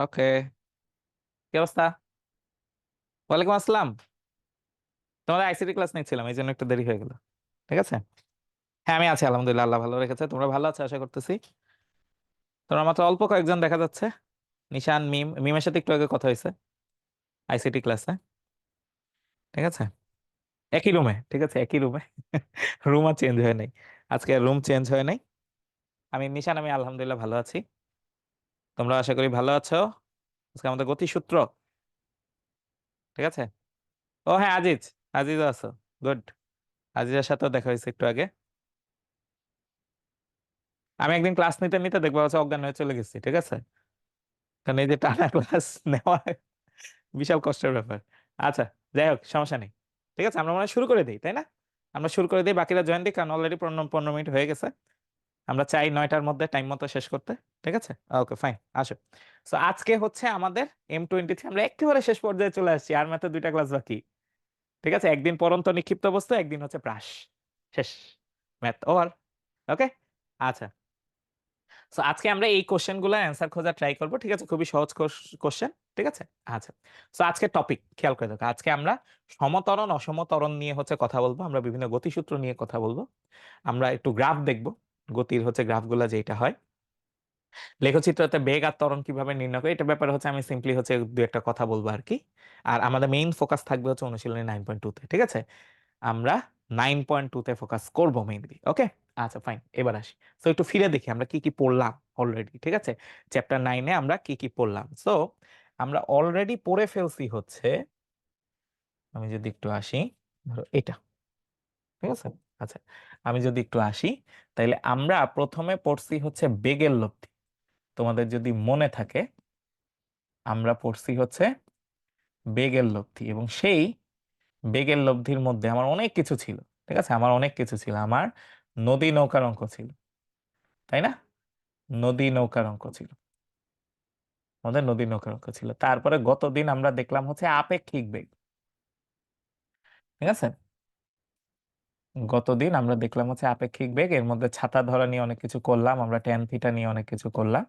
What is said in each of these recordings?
ওকে, কি অবস্থা? ওয়ালাইকুম আসসালাম। তোমাদের আইসিটি ক্লাস নিচ্ছিলাম, এই জন্য একটু দেরি হয়ে গেল। ঠিক আছে। হ্যাঁ, আমি আছি আলহামদুলিল্লাহ, আল্লাহ ভালো রেখেছে। তোমরা ভালো আছো আশা করতেছি। তোমরা মাত্র অল্প কয়েকজন দেখা যাচ্ছে। নিশান, মিমের সাথে একটু আগে কথা হয়েছে আইসিটি ক্লাসে। ঠিক আছে, একই রুমে। ঠিক আছে, একই রুমে। রুম আর চেঞ্জ হয় নাই। আজকে রুম চেঞ্জ হয় নাই। নিশান, আমি আলহামদুলিল্লাহ ভালো আছি। তোমরা আশা করি ভালো আছো। আজকে আমাদের গতিসূত্র। ঠিক আছে। ও হ্যাঁ, আজিজ। আজিজও আছো। গুড। আজিজের সাথেও দেখা হয়েছে একটু আগে। আমি একদিন ক্লাস নিতে নিতে দেখবো হচ্ছে অজ্ঞান হয়ে চলে গেছি। ঠিক আছে, কারণ এই যে টানা ক্লাস নেওয়া বিশাল কষ্টের ব্যাপার। আচ্ছা, যাই হোক, সমস্যা নেই। ঠিক আছে, আমরা মনে হয় শুরু করে দিই, তাই না? আমরা শুরু করে দিই, বাকিরা জয়েন দিই, কারণ অলরেডি 15 মিনিট হয়ে গেছে। আমরা চাই 9টার মধ্যে টাইম মতো শেষ করতে। ঠিক আছে, ওকে ফাইন, আসো। তো আজকে হচ্ছে আমাদের M23, আমরা একেবারে শেষ পর্যায়ে চলে আসছি, আর মাত্র 2টা ক্লাস বাকি। ঠিক আছে, একদিন পড়ন্ত নিক্ষিপ্ত বস্তু, একদিন হচ্ছে প্রাস। শেষ। Math over. ওকে। আচ্ছা, তো আজকে আমরা এই কোশ্চেন গুলো অ্যান্সার খোঁজা ট্রাই করবো। ঠিক আছে, খুবই সহজ কোশ্চেন। ঠিক আছে। আচ্ছা, তো আজকে টপিক খেয়াল করে দেখো। আজকে আমরা সমত্বরণ অসমত্বরণ নিয়ে হচ্ছে কথা বলবো, আমরা বিভিন্ন গতিসূত্র নিয়ে কথা বলবো। আমরা একটু গ্রাফ দেখবো, গতির হচ্ছে গ্রাফগুলো যেটা হয়। লেখচিত্রতে বেগ আর ত্বরণ কিভাবে নির্ণয় করে, এটা ব্যাপারে হচ্ছে আমি সিম্পলি হচ্ছে দু একটা কথা বলবো আর কি। আর আমাদের মেইন ফোকাস থাকবে হচ্ছে অনুশীলনী 9.2-তে। ঠিক আছে, আমরা 9.2-তে ফোকাস করব মেইনলি। ওকে। আচ্ছা ফাইন, এবার আসি। তো একটু ফিরে দেখি আমরা কি কি পড়লাম অলরেডি। ঠিক আছে, চ্যাপ্টার 9-এ আমরা কি কি পড়লাম। সো আমরা অলরেডি পড়ে ফেলছি হচ্ছে, আমি যদি একটু আসি, ধরো এটা। ঠিক আছে। আচ্ছা, আমি যদি একটু আসি, তাইলে আমরা প্রথমে পড়ছি হচ্ছে বেগের লব্ধি। তোমাদের যদি মনে থাকে, আমরা পড়ছি হচ্ছে বেগের লব্ধি, এবং সেই বেগের লব্ধির মধ্যে আমার অনেক কিছু ছিল। ঠিক আছে, আমার অনেক কিছু ছিল। আমার নদী নৌকার অঙ্ক ছিল, তাই না? নদী নৌকার অঙ্ক ছিল, আমাদের নদী নৌকার অঙ্ক ছিল। তারপরে গতদিন আমরা দেখলাম হচ্ছে আপেক্ষিক বেগ। ঠিক আছে, গতদিন আমরা দেখলাম হচ্ছে আপেক্ষিক বেগ, এর মধ্যে ছাতা ধরা নিয়ে অনেক কিছু করলাম, আমরা ট্যান থিটা নিয়ে অনেক কিছু করলাম।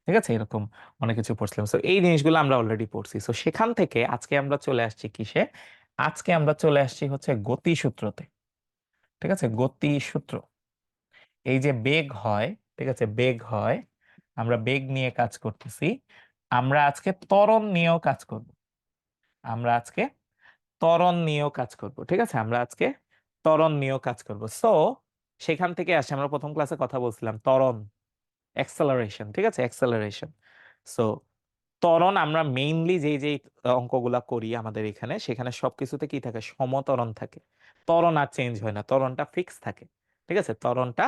ঠিক আছে, এরকম অনেক কিছু পড়ছিলাম। তো এই জিনিসগুলো আমরা অলরেডি পড়ছি। তো সেখান থেকে আজকে আমরা চলে আসছি কিসে? আজকে আমরা চলে আসছি হচ্ছে গতিসূত্রতে। ঠিক আছে, গতিসূত্র। এই যে বেগ হয়, ঠিক আছে, বেগ হয়, আমরা বেগ নিয়ে কাজ করতেছি। আমরা আজকে ত্বরণ নিয়েও কাজ করব। আমরা আজকে ত্বরণ নিয়েও কাজ করব। ঠিক আছে, আমরা আজকে ত্বরণ নিয়েও কাজ করব। সো সেখান থেকে আসে, আমরা প্রথম ক্লাসে কথা বলছিলাম ত্বরণ, অ্যাক্সেলারেশন। ঠিক আছে, অ্যাক্সেলারেশন। সো ত্বরণ আমরা মেইনলি যেই যেই অঙ্কগুলা করি আমাদের এখানে, সেখানে সবকিছুতে কি থাকে? সমত্বরণ থাকে। ত্বরণ আর চেঞ্জ হয় না, ত্বরণটা ফিক্স থাকে। ঠিক আছে, ত্বরণটা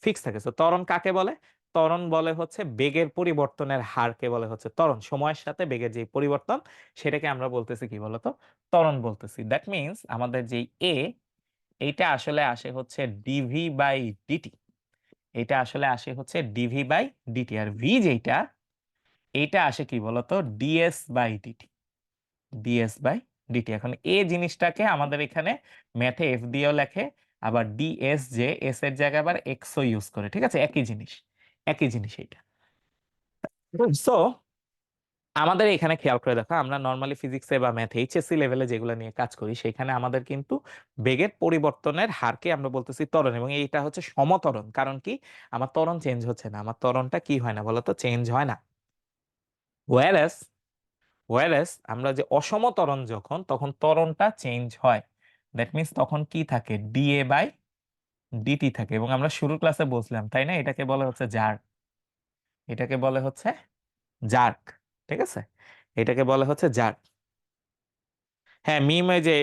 ফিক্স থাকে। তো ত্বরণ কাকে বলে? ত্বরণ বলে হচ্ছে বেগের পরিবর্তনের হারকে বলে হচ্ছে ত্বরণ। সময়ের সাথে বেগের যে পরিবর্তন, সেটাকে আমরা বলতেছি কি বলতো? ত্বরণ বলতেছি। দ্যাট মিনস আমাদের যে এ, এইটা আসলে আসে হচ্ছে ডিভি বাই ডিটি। এটা আসলে আসে হচ্ছে ডিভি বাই ডিটি। আর ভি যেটা, এইটা আসে কি বলতো? Ds by dt. Ds by dt. এখন এ জিনিসটাকে আমাদের এখানে ম্যাথে এফ দিয়েও লেখে, আবার ডিএস, যে এস এর জায়গায় আবার এক্সও ইউজ করে। ঠিক আছে, একই জিনিস, একই জিনিস এটা। সো আমাদের এখানে খেয়াল করে দেখো, আমরা নর্মালি ফিজিক্সে বা ম্যাথে এইচএসসি লেভেলে যেগুলো নিয়ে কাজ করি, সেখানে আমাদের কিন্তু বেগের পরিবর্তনের হারকে আমরা বলতেছি ত্বরণ, এবং এইটা হচ্ছে সমত্বরণ। কারণ কি? আমার ত্বরণ চেঞ্জ হচ্ছে না, আমার ত্বরণটা কি হয় না বলতো? চেঞ্জ হয় না। ওয়ারেস ওয়ারেস আমরা যে অসমত্বরণ যখন, তখন ত্বরণটা চেঞ্জ হয়। দ্যাট মিন্স তখন কি থাকে? ডিএ বাই ডিটি থাকে। এবং আমরা শুরুর ক্লাসে বলছিলাম, তাই না, এটাকে বলে হচ্ছে জার্ক। এটাকে বলে হচ্ছে জার্ক। ঠিক আছে, এটাকে বলে হচ্ছে জার্ক। হ্যাঁ, মিম, এই যে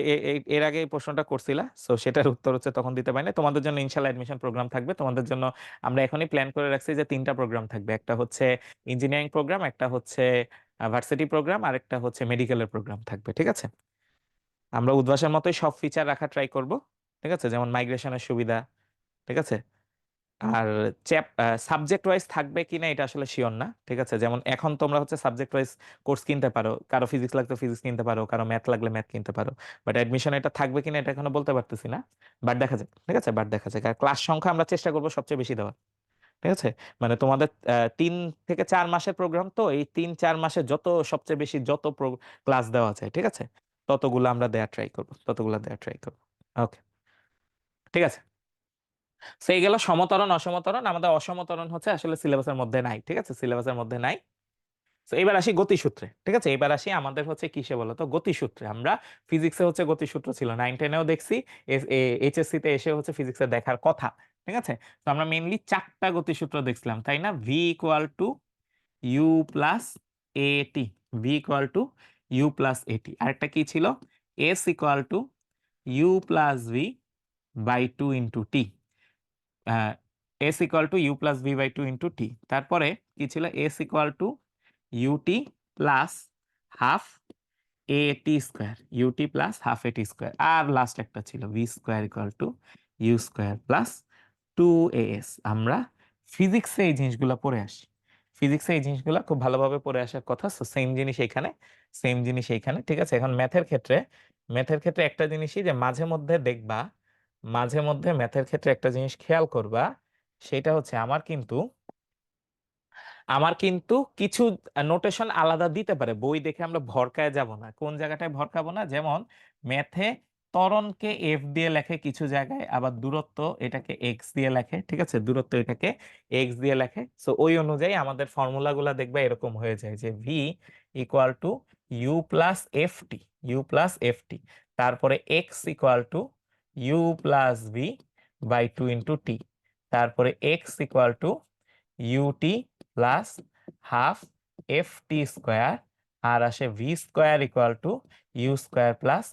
এর আগে এই প্রশ্নটা করছিলা, সো সেটার উত্তর হচ্ছে তখন দিতে পারি না। তোমাদের জন্য ইনশাল্লাহ এডমিশন প্রোগ্রাম থাকবে। তোমাদের জন্য আমরা এখনই প্ল্যান করে রাখছি যে 3টা প্রোগ্রাম থাকবে। একটা হচ্ছে ইঞ্জিনিয়ারিং প্রোগ্রাম, একটা হচ্ছে ভার্সিটি প্রোগ্রাম, আর একটা হচ্ছে মেডিকেলের প্রোগ্রাম থাকবে। ঠিক আছে, আমরা উদ্ভাসের মতোই সব ফিচার রাখা ট্রাই করব। ঠিক আছে, যেমন মাইগ্রেশনের সুবিধা। ঠিক আছে, আর সাবজেক্ট ওয়াইজ থাকবে কিনা এটা আসলে শিওর না। ঠিক আছে, যেমন এখন তোমরা হচ্ছে সাবজেক্ট ওয়াইজ কোর্স কিনতে পারো, কারো ফিজিক্স লাগলে ফিজিক্স কিনতে পারো, কারো ম্যাথ লাগলে ম্যাথ কিনতে পারো। বাট অ্যাডমিশন এটা থাকবে কিনা এটা এখনো বলতে পারতেছি না। বাট দেখা যাক। ঠিক আছে, বাট দেখা যাক। আর ক্লাস সংখ্যা আমরা চেষ্টা করবো সবচেয়ে বেশি দেওয়ার। ঠিক আছে, মানে তোমাদের 3 থেকে 4 মাসের প্রোগ্রাম, তো এই 3-4 মাসে যত সবচেয়ে বেশি যত ক্লাস দেওয়া যায়, ঠিক আছে, ততগুলো আমরা দেয়া ট্রাই করবো, ততগুলো দেয়া ট্রাই করবো। ওকে, ঠিক আছে। সেই গেল সমতরণ অসমতরণ। আমাদের অসমতরণ হচ্ছে আসলে সিলেবাসের মধ্যে নাই, ঠিক আছে, সিলেবাসের মধ্যে নাই। তো এবার আসি গতিসূত্রে, ঠিক আছে, এবার আসি আমাদের হচ্ছে কিসে বলতো, গতিসূত্রে। আমরা ফিজিক্সে হচ্ছে গতিসূত্র ছিল, 9-10-এও দেখছি, এইচএসসি তে এসে হচ্ছে ফিজিক্সে দেখার কথা, ঠিক আছে। তো আমরা মেইনলি 4টা গতিসূত্র দেখছিলাম, তাই না? V equal to you plus A T, V equal to you plus A T. আরেকটা কি ছিল? S equal to you plus V by 2 × T, S equal to you plus V by 2 × T. তারপরে কি ছিল? S equal to U T plus half A T square, U T plus half A T square. আর last একটা ছিল V square equal to you square plus 2as। আমরা ফিজিক্সে এই জিনিসগুলো পড়ে আসি, ফিজিক্সে এই জিনিসগুলো খুব ভালোভাবে পড়ে আসার কথা। সো সেম জিনিস এখানে, সেম জিনিস এইখানে, ঠিক আছে। এখন ম্যাথের ক্ষেত্রে, ম্যাথের ক্ষেত্রে একটা জিনিসই যে মাঝে মধ্যে দেখবা, মাঝে মধ্যে ম্যাথের ক্ষেত্রে একটা জিনিস খেয়াল করবা, সেটা হচ্ছে আমার কিন্তু কিছু নোটেশন আলাদা দিতে পারে। বই দেখে আমরা ভরকায় যাব না, কোন জায়গাটায় ভরকাবো না। যেমন ম্যাথে ত্বরণকে এফ দিয়ে লেখে কিছু জায়গায়, আবার দূরত্ব এটাকে এক্স দিয়ে লেখে, ঠিক আছে, দূরত্ব এটাকে এক্স দিয়ে লেখে। সো ওই অনুযায়ী আমাদের ফর্মুলাগুলো দেখবে এরকম হয়ে যায় যে V equal to you plus F T, U plus F T, তারপরে X equal to you plus V by 2 × T, তারপরে X equal to U T plus half F T square, আর আসে V square equal to you square plus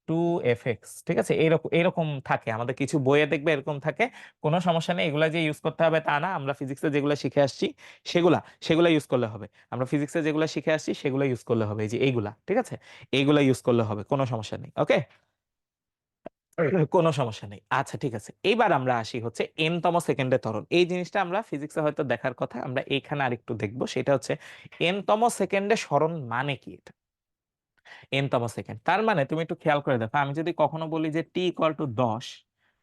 2 fx, ঠিক আছে। এরকম এরকম থাকে আমাদের কিছু বইয়ে, দেখবে এরকম থাকে। কোনো সমস্যা নেই, এগুলা যে ইউজ করতে হবে তা না। আমরা ফিজিক্সে যেগুলো শিখে আসছি সেগুলা সেগুলো ইউজ করলে হবে। আমরা ফিজিক্সে যেগুলো শিখে আসছি সেগুলো ইউজ করলে হবে, এই যে এইগুলা, ঠিক আছে, এইগুলা ইউজ করলে হবে, কোনো সমস্যা নেই। ওকে, কোনো সমস্যা নেই। আচ্ছা, ঠিক আছে, এইবার আমরা আসি হচ্ছে এন তম সেকেন্ডের ত্বরণ। এই জিনিসটা আমরা ফিজিক্সে হয়তো দেখার কথা, আমরা এইখানে আরেকটু দেখবো। সেটা হচ্ছে এন তম সেকেন্ডে সরণ মানে কি। এটা এন তম সেকেন্ড, তার মানে তুমি একটু খেয়াল করে দেখো, আমি যদি কখনো বলি যে টি ইকুয়াল টু 10,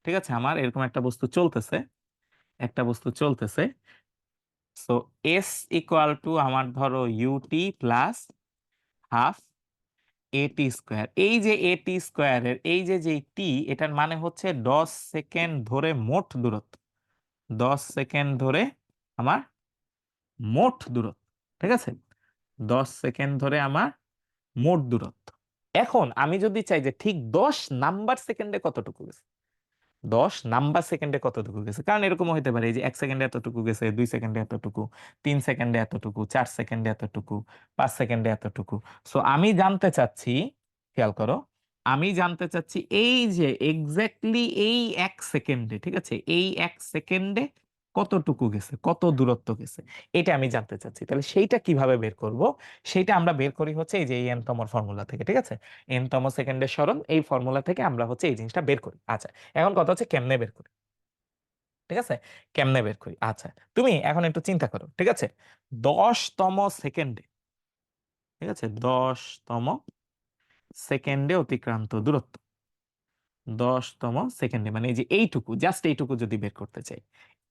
ঠিক আছে, আমার এরকম একটা বস্তু চলতেছে, একটা বস্তু চলতেছে। সো এস ইকুয়াল টু আমার ধরো ইউটি প্লাস হাফ এটি স্কোয়ার। এই যে এটি স্কোয়ারের এই যে যে টি, এটার মানে হচ্ছে 10 সেকেন্ড ধরে মোট দূরত্ব, 10 সেকেন্ড ধরে আমার মোট দূরত্ব, ঠিক আছে, 10 সেকেন্ড ধরে আমার মোট দূরত্ব। এখন আমি যদি চাই যে ঠিক 10 নাম্বার সেকেন্ডে কতটুকু গেছে, 10 নাম্বার সেকেন্ডে কতটুকু গেছে, কারণ এরকম হতে পারে এই যে 1 সেকেন্ডে এতটুকু গেছে, 2 সেকেন্ডে এতটুকু, 3 সেকেন্ডে এতটুকু, 4 সেকেন্ডে এতটুকু, 5 সেকেন্ডে এতটুকু। সো আমি জানতে চাচ্ছি, খেয়াল করো, আমি জানতে চাচ্ছি এই যে এক্স্যাক্টলি এই 1 সেকেন্ডে, ঠিক আছে, এই 1 সেকেন্ডে কতটুকু গেছে, কত দূরত্ব গেছে, এটা আমি জানতে চাচ্ছি। তাহলে সেইটা কিভাবে বের করব? সেইটা আমরা বের করি হচ্ছে এই যে এই এন তম ফর্মুলা থেকে, ঠিক আছে, এন তম সেকেন্ডের সরণ, এই ফর্মুলা থেকে আমরা হচ্ছে এই জিনিসটা বের করি। আচ্ছা, এখন কথা হচ্ছে কেমনে বের করি, ঠিক আছে, কেমনে বের করি। আচ্ছা, তুমি এখন একটু চিন্তা করো, ঠিক আছে, 10 তম সেকেন্ডে, ঠিক আছে, 10 তম সেকেন্ডে অতিক্রান্ত দূরত্ব, 10 তম সেকেন্ডে, মানে এই যে এইটুকু, জাস্ট এইটুকু যদি বের করতে চাই,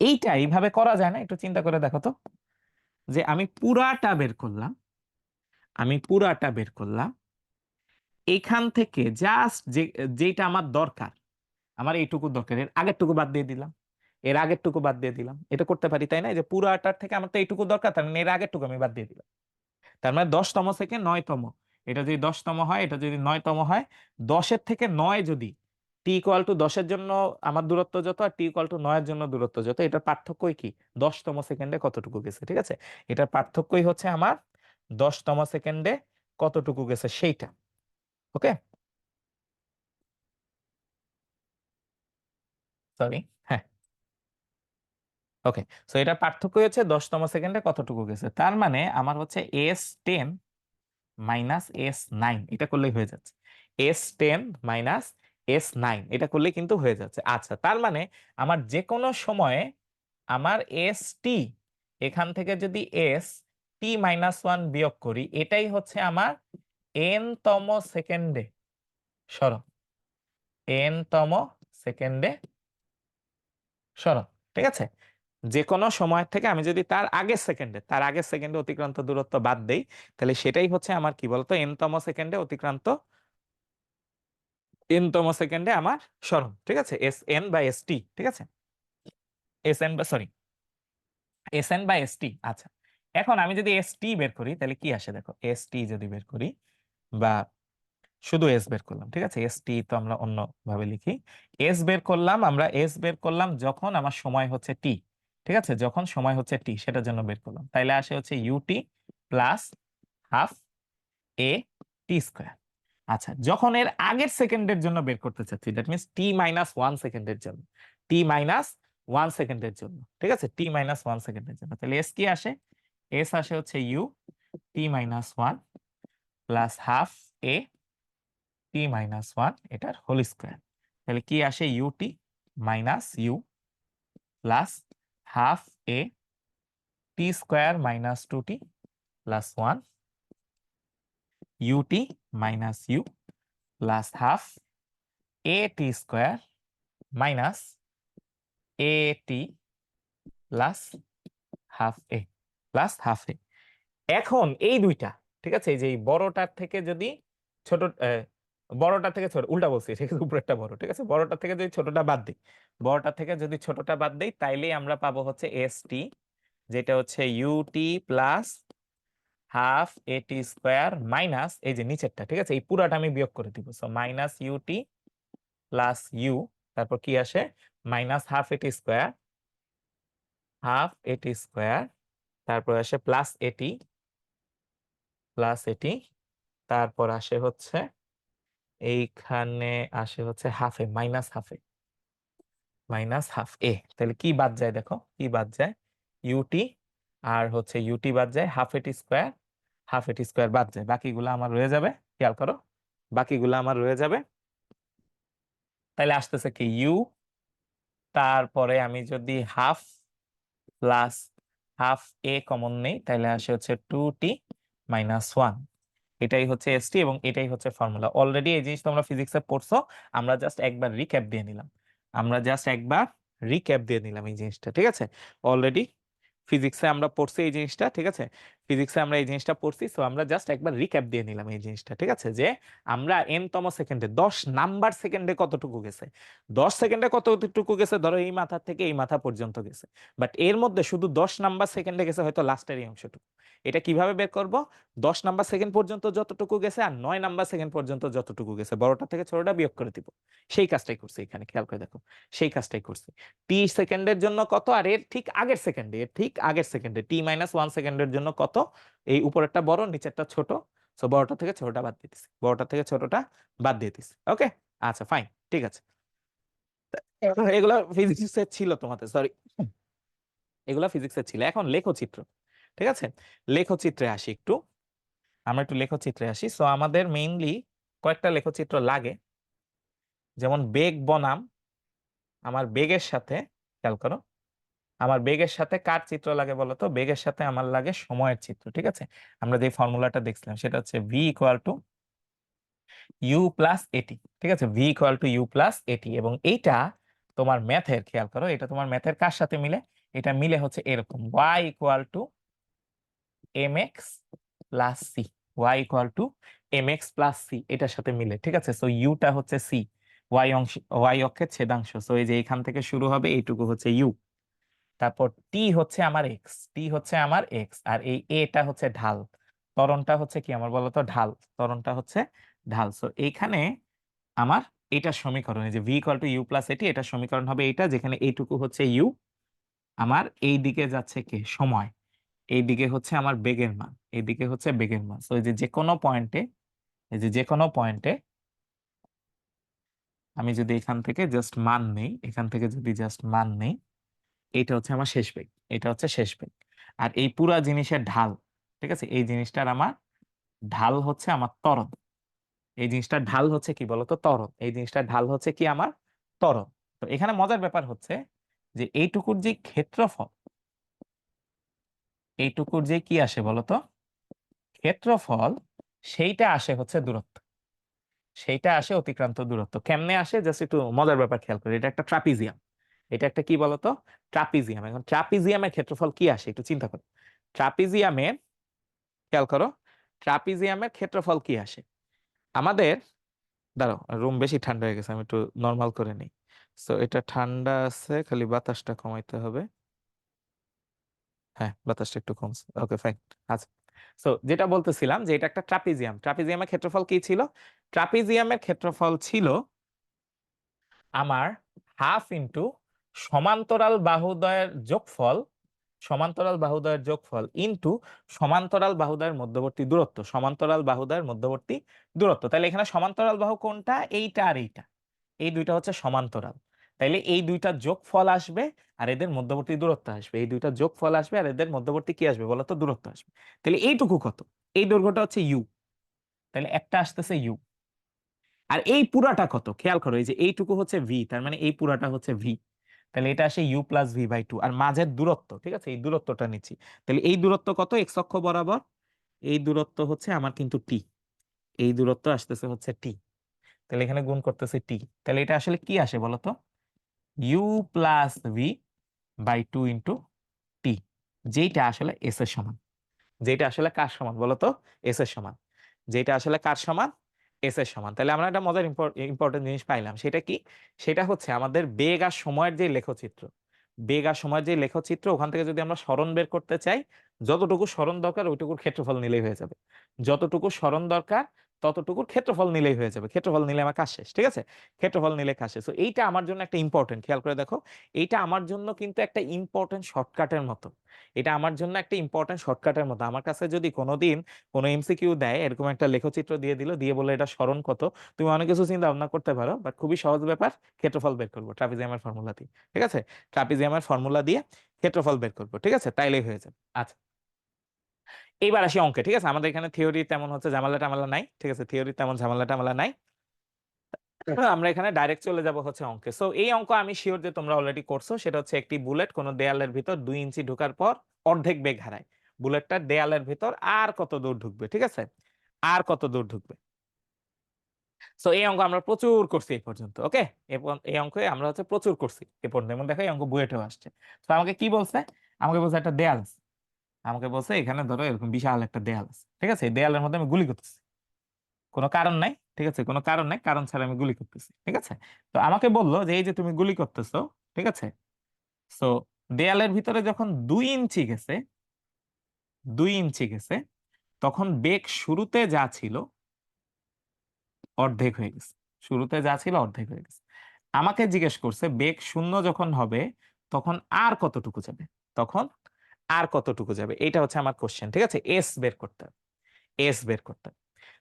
এইটা এইভাবে করা যায় না? একটু চিন্তা করে দেখো তো, যে আমি পুরাটা বের করলাম, আমি পুরাটা বের করলাম, এখান থেকে জাস্ট যে যেটা আমার দরকার, আমার এইটুকু দরকার, এর আগেরটুকু বাদ দিয়ে দিলাম, এর আগেরটুকু বাদ দিয়ে দিলাম, এটা করতে পারি তাই না? এই যে পুরাটার থেকে আমার তো এইটুকু দরকার, তার মানে এর আগেরটুকু আমি বাদ দিয়ে দিলাম। তার মানে 10 তম থেকে 9 তম, এটা যদি 10 তম হয়, এটা যদি 9 তম হয়, 10-এর থেকে 9 যদি, টি ইকুয়াল টু 10-এর জন্য আমার দূরত্ব যত, আর টি ইকুয়াল টু 9-এর জন্য দূরত্ব যত, এটার পার্থক্যই কি? 10 তম সেকেন্ডে কতটুকু গেছে, ঠিক আছে, এটার পার্থক্যই হচ্ছে আমার 10 তম সেকেন্ডে কতটুকু গেছে সেইটা। ওকে, সরি, হ্যাঁ, ওকে। সো এটা পার্থক্য হচ্ছে 10 তম সেকেন্ডে কতটুকু গেছে। তার মানে আমার হচ্ছে S10 মাইনাস S9, এটা করলেই হয়ে যাচ্ছে। S10 মাইনাস S9, এটা করলেই কিন্তু হয়ে যাচ্ছে। আচ্ছা, তার মানে আমার যে কোনো সময়ে আমার ST, এখান থেকে যদি ST-1 বিয়োগ করি, এটাই হচ্ছে আমার N তম সেকেন্ডে সরণ, N তম সেকেন্ডে সরণ, ঠিক আছে। যে কোনো সময় থেকে আমি যদি তার আগের সেকেন্ডে অতিক্রান্ত দূরত্ব বাদ দেই, তাহলে সেটাই হচ্ছে আমার কি বলতো এন তম সেকেন্ডে আমার সরণ, ঠিক আছে, এস এন বা এস টি, ঠিক আছে, এস এন বা সরি এস এন বা এস টি। আচ্ছা, এখন আমি যদি এস টি বের করি তাহলে কি আসে দেখো, এস টি যদি বের করি বা শুধু এস বের করলাম, ঠিক আছে, এস টি তো আমরা অন্য ভাবে লিখি। এস বের করলাম যখন আমার সময় হচ্ছে টি, ঠিক আছে, যখন সময় হচ্ছে টি সেটার জন্য বের করলাম, তাইলে আসে হচ্ছে ইউটি প্লাস হাফ এ টি স্কোয়ার। আচ্ছা, যখন এর আগের সেকেন্ডের জন্য বের করতে চাচ্ছি, দ্যাট মিনস টি-1 সেকেন্ডের জন্য, টি-1 সেকেন্ডের জন্য, ঠিক আছে, টি-1 সেকেন্ডের জন্য, তাহলে এস কি আসে, এস আসে হচ্ছে ইউ টি-1 প্লাস হাফ এ টি-1 এটার হোল স্কোয়ার। তাহলে কি আসে, U T minus U plus half A T square minus 2t plus 1 U T minus U plus half A T square minus A T plus half A. এখন এই দুইটা, ঠিক আছে, এই যে এই বড়টার থেকে যদি ছোট বড়টার থেকে ছোট, উল্টা বলছি, ঠিক আছে, উপরেরটা বড়, ঠিক আছে, বড়টার থেকে যদি ছোটটা বাদ দিই তাইলেই আমরা পাবো হচ্ছে এস টি, যেটা হচ্ছে ইউটি প্লাস হাফ এটি স্কোয়ার মাইনাস এই যে নিচেরটা, ঠিক আছে, এই পুরাটা আমি বিয়োগ করে দিব, so minus ut plus u, তারপর কি আসে, মাইনাস হাফ এটি স্কোয়ার, তারপর আসে প্লাস এটি, তারপর আসে হচ্ছে এইখানে আসে হচ্ছে মাইনাস হাফ এ। তাহলে কি বাদ যায় দেখো, কি বাদ যায়, ইউটি আর হচ্ছে ইউটি বাদ যায়, হাফ এটি স্কোয়ার বাদ যায়, বাকিগুলো আমার রয়ে যাবে, খেয়াল করো, বাকিগুলো আমার রয়ে যাবে। তাহলে আসতেছে কি ইউ, তারপরে আমি যদি প্লাস হাফ এ কমন নেই তাহলে আসে হচ্ছে 2t-1, এটাই হচ্ছে এসটি এবং এটাই হচ্ছে ফর্মুলা। অলরেডি এই জিনিস তোমরা ফিজিক্সে পড়ছো, আমরা জাস্ট একবার রিক্যাপ দিয়ে নিলাম এই জিনিসটা, ঠিক আছে, অলরেডি ফিজিক্সে আমরা পড়ছি এই জিনিসটা, ঠিক আছে, ফিজিক্সে আমরা এই জিনিসটা পড়ছি, সো আমরা জাস্ট একবার রিক্যাপ দিয়ে নিলাম এই জিনিসটা, ঠিক আছে, যে আমরা এন-তম সেকেন্ডে 10 নাম্বার সেকেন্ডে কতটুকু গেছে, 10 সেকেন্ডে কতটুকু গেছে, ধরো এই মাথা থেকে এই মাথা পর্যন্ত গেছে, বাট এর মধ্যে শুধু 10 নাম্বার সেকেন্ডে গেছে হয়তো লাস্টের এই অংশটুকু। এটা কিভাবে বের করব, 10 নাম্বার সেকেন্ড পর্যন্ত যতটুকু গেছে আর 9 নাম্বার সেকেন্ড পর্যন্ত যতটুকু গেছে, বড়টা থেকে ছোটটা বিয়োগ করে দিব, সেই কাজটাই করছি এখানে, খেয়াল করে দেখো, সেই কাজটাই করছি। টি সেকেন্ডের জন্য কত, আর এর ঠিক আগের সেকেন্ডে টি-1 সেকেন্ডের জন্য কত, এই উপরেরটা বড় নিচেরটা ছোট, সো বড়টা থেকে ছোটটা বাদ দিয়ে দিছি, ওকে। আচ্ছা ফাইন, ঠিক আছে, এগুলো ফিজিক্সে ছিল তোমাদের, সরি, এগুলো ফিজিক্সে ছিল। এখন লেখচিত্র, ঠিক আছে, লেখচিত্রে আসি একটু, আমরা একটু লেখচিত্রে আসি। সো আমাদের মেইনলি কয়েকটা লেখচিত্র লাগে, যেমন বেগ বনাম আমার বেগের সাথে, খেয়াল করো, আমার বেগের সাথে কার চিত্র লাগে বলতো, বেগের সাথে আমার লাগে সময়ের চিত্র, ঠিক আছে। আমরা যে ফর্মুলাটা দেখছিলাম সেটা হচ্ছে v equal to you plus এটি, ঠিক আছে, V equal to you plus at, এবং এইটা তোমার ম্যাথের, খেয়াল করো, এটা তোমার ম্যাথের কার সাথে মিলে, এটা মিলে হচ্ছে এরকম, y equal to m x plus c, এটার সাথে মিলে, ঠিক আছে, সো ইউটা হচ্ছে সি, ওয়াই অক্ষের ছেদাংশ, সো এই যে এখান থেকে শুরু হবে এইটুকু হচ্ছে ইউ, তারপর টি হচ্ছে আমার এক্স আর এই এটা হচ্ছে ঢাল, ত্বরণটা হচ্ছে কি আমার বলতো ঢাল, ত্বরণটা হচ্ছে ঢাল, সো এইখানে আমার এটা সমীকরণ, এই যে V equal to you plus at, এটা সমীকরণ হবে এইটা, যেখানে এইটুকু হচ্ছে ইউ, আমার এই দিকে যাচ্ছে কে সময়, এই দিকে হচ্ছে আমার বেগের মান, এইদিকে হচ্ছে বেগের মান, তো এই যে যে কোনো পয়েন্টে আমি যদি এখান থেকে জাস্ট মান নেই, এখান থেকে যদি জাস্ট মান নেই, এটা হচ্ছে আমার শেষ বেগ, এটা হচ্ছে শেষ বেগ, আর এই পুরা জিনিসের ঢাল, ঠিক আছে, এই জিনিসটার আমার ঢাল হচ্ছে আমার ত্বরণ, এই জিনিসটার ঢাল হচ্ছে কি বলতো ত্বরণ, এই জিনিসটার ঢাল হচ্ছে কি আমার ত্বরণ। তো এখানে মজার ব্যাপার হচ্ছে যে এইটুকুর যে কি আসে বলতো ক্ষেত্রফল, সেইটা আসে হচ্ছে দূরত্ব, সেইটা আসে অতিক্রান্ত দূরত্ব। কেমনে আসে, জাস্ট একটু মজার ব্যাপার খেয়াল করি, এটা একটা ট্রাপিজিয়াম, এটা একটা কি বলতো, ট্রাপিজিয়াম। এখন ট্রাপিজিয়ামের ক্ষেত্রফল কি আসে একটু চিন্তা করো। ট্রাপিজিয়ামের, খেয়াল করো, ট্রাপিজিয়ামের ক্ষেত্রফল কি আসে আমাদের। দাঁড়াও, রুম বেশি ঠান্ডা হয়ে গেছে, আমি একটু নর্মাল করে নিই। সো এটা ঠান্ডা আছে, খালি বাতাসটা কমাইতে হবে। হ্যাঁ, বাতাসটা একটু কমছে, ওকে ফাইন। আচ্ছা, সো যেটা বলতেছিলাম যে এটা একটা ট্রাপিজিয়াম। ট্রাপিজিয়ামের ক্ষেত্রফল কি ছিল? ট্রাপিজিয়ামের ক্ষেত্রফল ছিল আমার হাফ ইন্টু সমান্তরাল বাহুদ্বয়ের যোগফল, সমান্তরাল বাহুদ্বয়ের যোগফল ইন্টু সমান্তরাল বাহুদ্বয়ের মধ্যবর্তী দূরত্ব, সমান্তরাল বাহুদ্বয়ের মধ্যবর্তী দূরত্ব। তাহলে এখানে সমান্তরাল বাহু কোনটা? এইটা আর এইটা, এই দুইটা হচ্ছে সমান্তরাল। তাইলে এই দুইটা যোগফল আসবে আর এদের মধ্যবর্তী দূরত্ব আসবে, এই দুইটা যোগফল আসবে আর এদের মধ্যবর্তী কি আসবে বলতো, দূরত্ব আসবে। তাহলে এইটুকু কত? এই দৈর্ঘ্যটা হচ্ছে ইউ, তাহলে একটা আসতেছে ইউ। আর এই পুরাটা কত? খেয়াল করো, এই যে এইটুকু হচ্ছে ভি, তার মানে এই পুরাটা হচ্ছে ভি। তাহলে এটা আসে you plus V by two. আর মাঝের দূরত্ব, ঠিক আছে, এই দূরত্বটা নিচ্ছি। তাহলে এই দূরত্ব কত এক্স অক্ষ বরাবর? এই দূরত্ব হচ্ছে আমার কিন্তু টি, এই দূরত্ব আসতেছে হচ্ছে টি। তাহলে এখানে গুণ করতেছে টি। তাহলে এটা আসলে কি আসে বলতো, U plus V by two into T, যেইটা আসলে এস এর সমান। যেটা আসলে কার সমান বলতো, এস এর সমান। যেটা আসলে কার সমান, এস এর সমান। তাহলে আমরা একটা মজার ইম্পর্টেন্ট জিনিস পাইলাম, সেটা কি? সেটা হচ্ছে আমাদের বেগ আর সময়ের যে লেখচিত্র, বেগ আর সময়ের যে লেখচিত্র, ওখান থেকে যদি আমরা সরণ বের করতে চাই, যতটুকু সরণ দরকার ওইটুকুর ক্ষেত্রফল নিলেই হয়ে যাবে। যতটুকু সরণ দরকার ততটুকুর ক্ষেত্রফল নিলেই হয়ে যাবে। ক্ষেত্রফল নিলে আমার কাজ শেষ, ঠিক আছে, ক্ষেত্রফল নিলে কাজ শেষ। তো এইটা আমার জন্য একটা ইম্পর্টেন্ট, খেয়াল করে দেখো, এইটা আমার জন্য কিন্তু একটা ইম্পর্টেন্ট শর্টকাটের মতো। এটা আমার জন্য একটা ইম্পর্টেন্ট শর্টকাটের মতো। আমার কাছে যদি কোনোদিন কোনো এমসিকিউ দেয়, এরকম একটা লেখচিত্র দিয়ে দিল, দিয়ে বলে এটা সরণ কত, তুমি অনেক কিছু চিন্তা ভাবনা করতে পারো, বাট খুবই সহজ ব্যাপার, ক্ষেত্রফল বের করবো ট্রাপিজিয়ামের ফর্মুলা দিয়ে, ঠিক আছে, ট্রাপিজিয়ামের ফর্মুলা দিয়ে ক্ষেত্রফল বের করবো, ঠিক আছে, তাইলেই হয়ে যাবে। আচ্ছা, এইবার আসি অঙ্কে, ঠিক আছে। আমাদের এখানে থিওরি তেমন হচ্ছে ঝামেলা টামেলা নাই, ঠিক আছে, থিওরি তেমন ঝামেলা টামেলা নাই। আমরা এখানে ডাইরেক্ট চলে যাব হচ্ছে অঙ্কে। সো এই অঙ্ক আমি শিওর যে তোমরা অলরেডি করছো। সেটা হচ্ছে একটি বুলেট কোনো দেয়ালের ভিতর 2 ইঞ্চি ঢোকার পর অর্ধেক বেগ হারায়। বুলেটটা দেয়ালের ভিতর আর কত দূর ঢুকবে, ঠিক আছে, আর কত দূর ঢুকবে। সো এই অঙ্ক আমরা প্রচুর করছি এই পর্যন্ত, ওকে। এই অঙ্কে আমরা হচ্ছে প্রচুর করছি এ পর্যন্ত, এবং দেখো এই অঙ্ক বুয়েটেও আসছে। তো আমাকে কি বলছে? আমাকে বলছে একটা দেয়াল আছে। আমাকে বলছে এখানে ধরো এরকম বিশাল একটা দেয়াল আছে, ঠিক আছে, এই দেয়ালের মধ্যে আমি গুলি করতেছি, কোনো কারণ নাই, ঠিক আছে, কোনো কারণ নাই, কারণ ছাড়া আমি গুলি করতেছি, ঠিক আছে। তো আমাকে বললো যে এই যে তুমি গুলি করতেছো, ঠিক আছে, সো দেয়ালের ভিতরে যখন 2 ইঞ্চি গেছে, 2 ইঞ্চি গেছে, তখন বেগ শুরুতে যা ছিল অর্ধেক হয়ে গেছে, শুরুতে যা ছিল অর্ধেক হয়ে গেছে। আমাকে জিজ্ঞেস করছে বেগ শূন্য যখন হবে তখন আর কতটুকু যাবে, তখন আর কতটুকু যাবে, এটা হচ্ছে আমার কোশ্চেন, ঠিক আছে, এস বের করতে হবে, এস বের করতে হবে।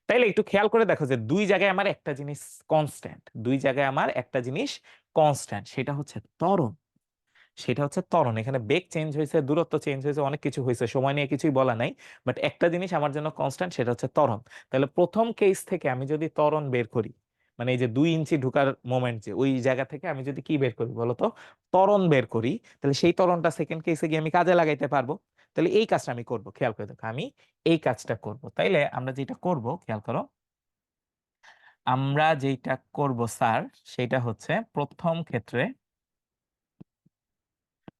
তাইলে একটু খেয়াল করে দেখো যে দুই জায়গায় আমার একটা জিনিস কনস্ট্যান্ট, দুই জায়গায় আমার একটা জিনিস কনস্ট্যান্ট, সেটা হচ্ছে ত্বরণ, সেটা হচ্ছে ত্বরণ। এখানে বেগ চেঞ্জ হয়েছে, দূরত্ব চেঞ্জ হয়েছে, অনেক কিছু হয়েছে, সময় নিয়ে কিছুই বলা নাই, বাট একটা জিনিস আমার জন্য কনস্ট্যান্ট, সেটা হচ্ছে ত্বরণ। তাহলে প্রথম কেস থেকে আমি যদি ত্বরণ বের করি, মানে এই যে 2 ইঞ্চি ঢুকার মোমেন্ট, যে ওই জায়গা থেকে আমি যদি কি বের করি বলতো, ত্বরণ বের করি, তাহলে সেই ত্বরণটা সেকেন্ড কেসে গিয়ে আমি কাজে লাগাইতে পারবো। তাহলে এই কাজটা আমি করব, খেয়াল করে দেখো, আমি এই কাজটা করব। তাইলে আমরা যেটা করব, খেয়াল করো, আমরা যেটা করব স্যার, সেটা হচ্ছে প্রথম ক্ষেত্রে,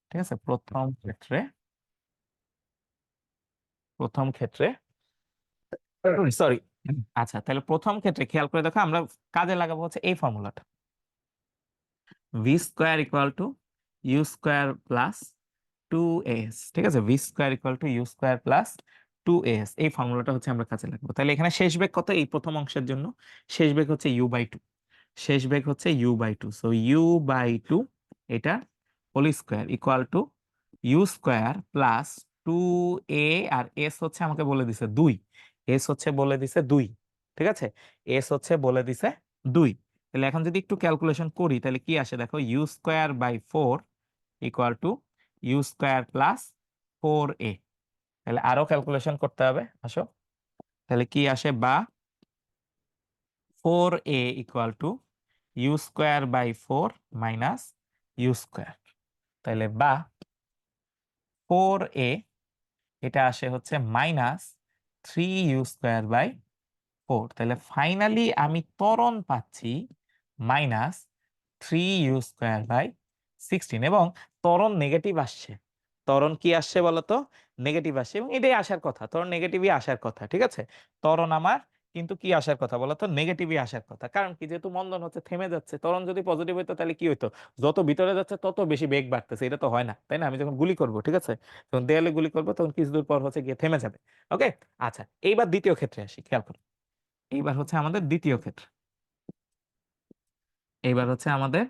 ঠিক আছে, প্রথম ক্ষেত্রে, প্রথম ক্ষেত্রে, সরি, আচ্ছা, তাহলে প্রথম ক্ষেত্রে খেয়াল করে দেখো, আমরা কাজে লাগাবো হচ্ছে এই ফর্মুলাটা, v square equal to you square plus 2as, ঠিক আছে, v square equal to you square plus 2as, এই ফর্মুলাটা হচ্ছে আমরা কাজে লাগবো। তাহলে এখানে শেষ বেগ কত এই প্রথম অংশের জন্য? শেষ বেগ হচ্ছে ইউ বাই টু, শেষ বেগ হচ্ছে U by two. So U by two, এটা whole square equal to you square plus 2a, আর এস হচ্ছে আমাকে বলে দিছে 2, এস হচ্ছে বলে দিছে 2, ঠিক আছে, এস হচ্ছে বলে দিছে 2। তাহলে এখন যদি একটু ক্যালকুলেশন করি তাহলে কি আসে দেখো, u square by 4 equal to you square plus 4a। তাহলে আরো ক্যালকুলেশন করতে হবে, আসো। তাহলে কি আসে, বা 4a equal to you square by 4 minus u square. তাহলে বা 4a, এটা আসে হচ্ছে মাইনাস 3u² বাই 4। তাহলে ফাইনালি আমি ত্বরণ পাচ্ছি মাইনাস 3u² বাই 16 এবং ত্বরণ নেগেটিভ আসছে। ত্বরণ কি আসছে বলতো? নেগেটিভ আসছে এবং এটাই আসার কথা, ত্বরণ নেগেটিভই আসার কথা, ঠিক আছে? ত্বরণ আমার কিন্তু কি আসার কথা বলতো? নেগেটিভই আসার কথা। কারণ কি, যেহেতু মন্দন হচ্ছে, থেমে যাচ্ছে। ত্বরণ যদি পজিটিভ হইতো তাহলে কি হইতো? যত ভিতরে যাচ্ছে তত বেশি বেগ বাড়তেছে, এটা তো হয় না, তাই না? আমি যখন গুলি করব, ঠিক আছে, যখন দেয়ালে গুলি করব তখন কিছু দূর পর হচ্ছে গিয়ে থেমে যাবে। ওকে, আচ্ছা, এইবার দ্বিতীয় ক্ষেত্রে আসি, খেয়াল করো। এইবার হচ্ছে আমাদের দ্বিতীয় ক্ষেত্র, এইবার হচ্ছে আমাদের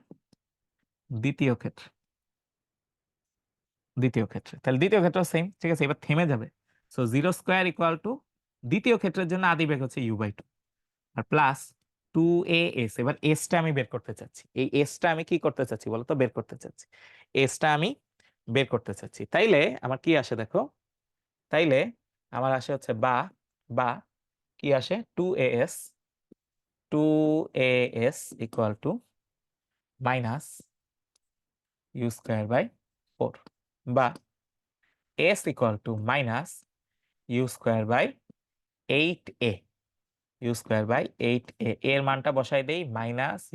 দ্বিতীয় ক্ষেত্র, দ্বিতীয় ক্ষেত্রে, তাহলে দ্বিতীয় ক্ষেত্র সেম, ঠিক আছে, এবার থেমে যাবে। So zero square equal two, দ্বিতীয় ক্ষেত্রের জন্য আদি বেগ হচ্ছে u/2 আর প্লাস 2as। এবার এসটা আমি বের করতে চাচ্ছি, এই এসটা আমি কি করতে চাচ্ছি বলতো? বের করতে চাচ্ছি, এসটা আমি বের করতে চাচ্ছি। তাইলে আমার কি আসে দেখো, তাইলে আমার আসে হচ্ছে বা কি আসে, 2as equal to minus u²/4 বা s equal to minus u²/8a, u²/8a এর মানটা বসাই দেই,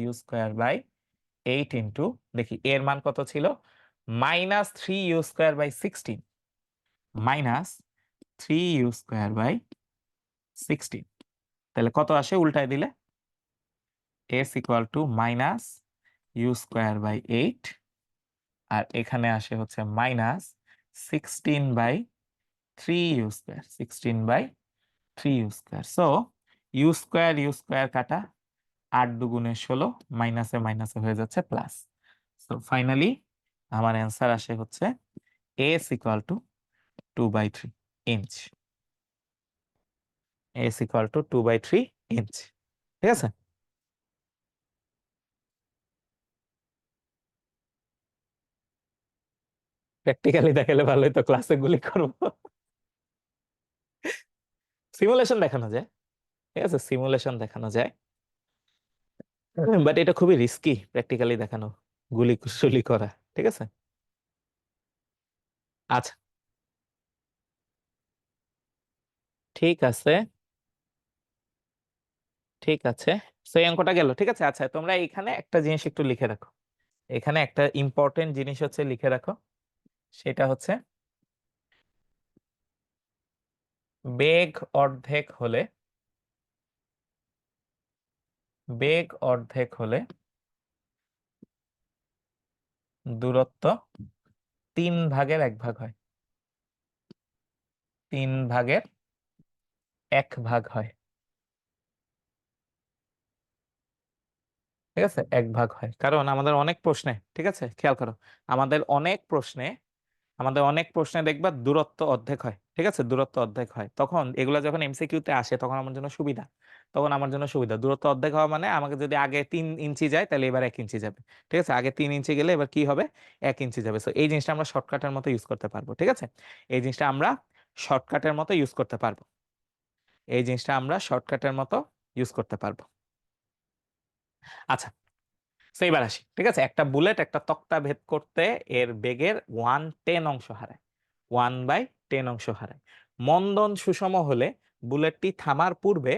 -u²/8 ইন্টু, দেখি এর মান কত ছিল, -3u²/16, -3u²/16, তাহলে কত আসে উল্টায় দিলে? s ইকুয়াল টু -u²/8 আর এখানে আসে হচ্ছে -16/3u², 16/3u²। সো u² কাটা, 8×2 = 16, মাইনাসে মাইনাসে হয়ে যাচ্ছে প্লাস। সো ফাইনালি আমার অ্যান্সার আসে হচ্ছে s equal two 2/3 inch, s equal two 2/3 inch, ঠিক আছে? প্র্যাকটিক্যালি দেখালে ভালোই তো, ক্লাসে গুলি করবো। সিমুলেশন দেখানো যায়, ঠিক আছে, সিমুলেশন দেখানো যায়, বাট এটা খুবই রিস্কি প্র্যাকটিক্যালি দেখানো, গুলি সুলি করা, ঠিক আছে? আচ্ছা, ঠিক আছে, ঠিক আছে, সেই অঙ্কটা গেল, ঠিক আছে। আচ্ছা, তোমরা এখানে একটা জিনিস একটু লিখে রাখো, এখানে একটা ইম্পর্টেন্ট জিনিস হচ্ছে লিখে রাখো, সেটা হচ্ছে বেগ অর্ধেক হলে, বেগ অর্ধেক হলে দূরত্ব 3/1 হয়, 3/1 হয়, ঠিক আছে, 1 ভাগ হয়। কারণ আমাদের অনেক প্রশ্নে, ঠিক আছে, খেয়াল করো, আমাদের অনেক প্রশ্নে, আমাদের অনেক প্রশ্নে দেখবা দূরত্ব অর্ধেক হয়, ঠিক আছে, দূরত্ব অর্ধেক হয়। তখন এগুলা যখন এমসিকিউ তে আসে তখন আমার জন্য সুবিধা, তখন আমার জন্য সুবিধা, দূরত্ব অর্ধেক হওয়া মানে আমাকে যদি আগে 3 ইঞ্চি যায় তাহলে এবার 1 ইঞ্চি যাবে, ঠিক আছে, আগে 3 ইঞ্চি গেলে এবার কি হবে, 1 ইঞ্চি যাবে। সো এই জিনিসটা আমরা শর্টকাটের মতো ইউজ করতে পারবো, ঠিক আছে, এই জিনিসটা আমরা শর্টকাটের মতো ইউজ করতে পারবো, এই জিনিসটা আমরা শর্টকাটের মতো ইউজ করতে পারবো। আচ্ছা, তো এবার আসি, ঠিক আছে, একটা বুলেট একটা তক্তা ভেদ করতে এর বেগের 1/10 হারায়, 1/10 হারায়। মন্দন সুষম হলে বুলেটটি থামার পূর্বে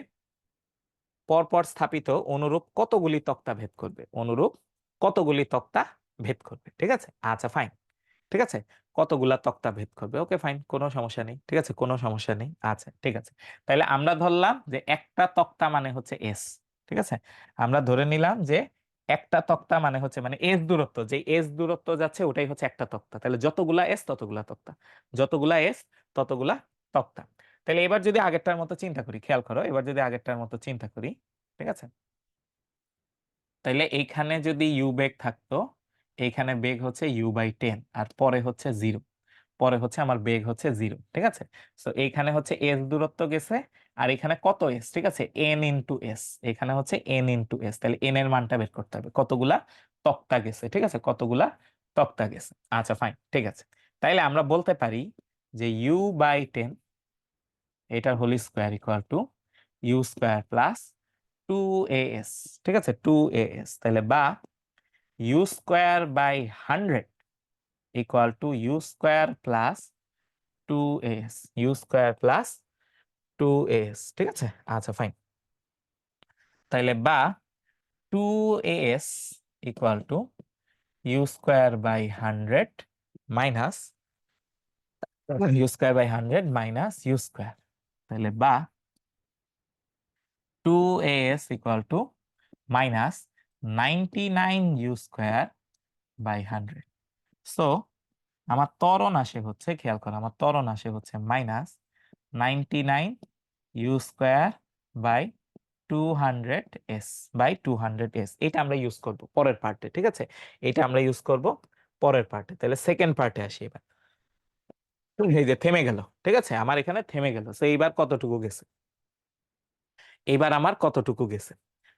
পরপর স্থাপিত অনুরূপ কতগুলি তক্তা ভেদ করবে, অনুরূপ কতগুলি তক্তা ভেদ করবে, ঠিক আছে? আচ্ছা ফাইন, ঠিক আছে, কতগুলা তক্তা ভেদ করবে, ওকে ফাইন, কোনো সমস্যা নেই, ঠিক আছে, কোনো সমস্যা নেই। আচ্ছা ঠিক আছে, তাহলে আমরা ধরলাম যে একটা তক্তা মানে হচ্ছে এস, ঠিক আছে, আমরা ধরে নিলাম যে একটা তক্তা মানে হচ্ছে, মানে এস দূরত্ব, যে এস দূরত্ব যাচ্ছে ওটাই হচ্ছে একটা তক্তা, তাহলে যতগুলা এস ততগুলা তক্তা, যতগুলা এস ততগুলা তক্তা। তাহলে এবার যদি আগেরটার মতো চিন্তা করি, খেয়াল করো, এবার যদি আগেরটার মতো চিন্তা করি, ঠিক আছে, তাইলে এইখানে যদি ইউ বেগ থাকতো, এইখানে বেগ হচ্ছে u/10 আর পরে হচ্ছে 0, পরে হচ্ছে আমার বেগ হচ্ছে 0, ঠিক আছে। তো এইখানে হচ্ছে এস দূরত্ব গেছে আর এখানে কত এস, ঠিক আছে, n ইন্টু এস, এখানে হচ্ছে n ইন্টু এস, তাহলে n এর মানটা বের করতে হবে, কতগুলা তক্তা গেছে, ঠিক আছে, কতগুলা তক্তা গেছে। আচ্ছা ফাইন, ঠিক আছে, তাইলে আমরা বলতে পারি যে u/10 এটার whole square equal to u² plus 2as, ঠিক আছে, 2as, তাহলে বা u²/100 equal to u² plus 2as, u² plus 2as, ঠিক আছে। আচ্ছা ফাইন, তাইলে বা 2as equal to you square by 100 minus u square by 100 minus u square, তাহলে বা 2as equal to minus 99 u square by 100। So আমার ত্বরণ আসে হচ্ছে, খেয়াল করো, আমার ত্বরণ আসে হচ্ছে minus 99 u square by 200s by 200s। এটা আমরা ইউজ করব পরের পার্টে, ঠিক আছে? এটা আমরা ইউজ করব পরের পার্টে। তাহলে সেকেন্ড পার্টে আসি এবার। এই যে থেমে গেল, ঠিক আছে, আমার এখানে থেমে গেল। তো এইবার কতটুকু গেছে? এইবার আমার কতটুকু গেছে?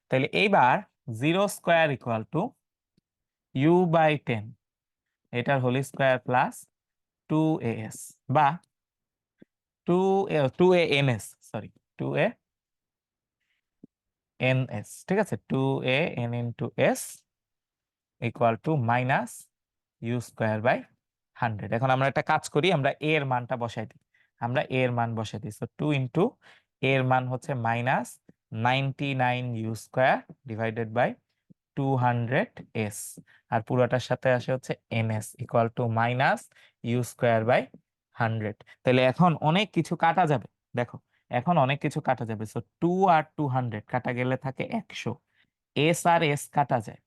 তাহলে এইবার 0 square equal to u by 10 এটার হোল স্কোয়ার প্লাস 2as বা 2a ns, sorry, 2a ns, ঠিক আছে, 2a n into s equal to minus u square by 100। এখন আমরা একটা কাজ করি, আমরা a এর মানটা বসাই দিই। আমরা a এর মান বসাই দিই। সো 2 ইন্টু এর মান হচ্ছে minus 99 u square divided by 200s, আর পুরোটার সাথে আসে হচ্ছে ns equal to minus u square by 100। তাহলে এখন অনেক কিছু কাটা যাবে, দেখো, এখন অনেক কিছু কাটা যাবে। সো 2 আর 200 কাটা গেলে থাকে 100, এস আর এস কাটা যায়,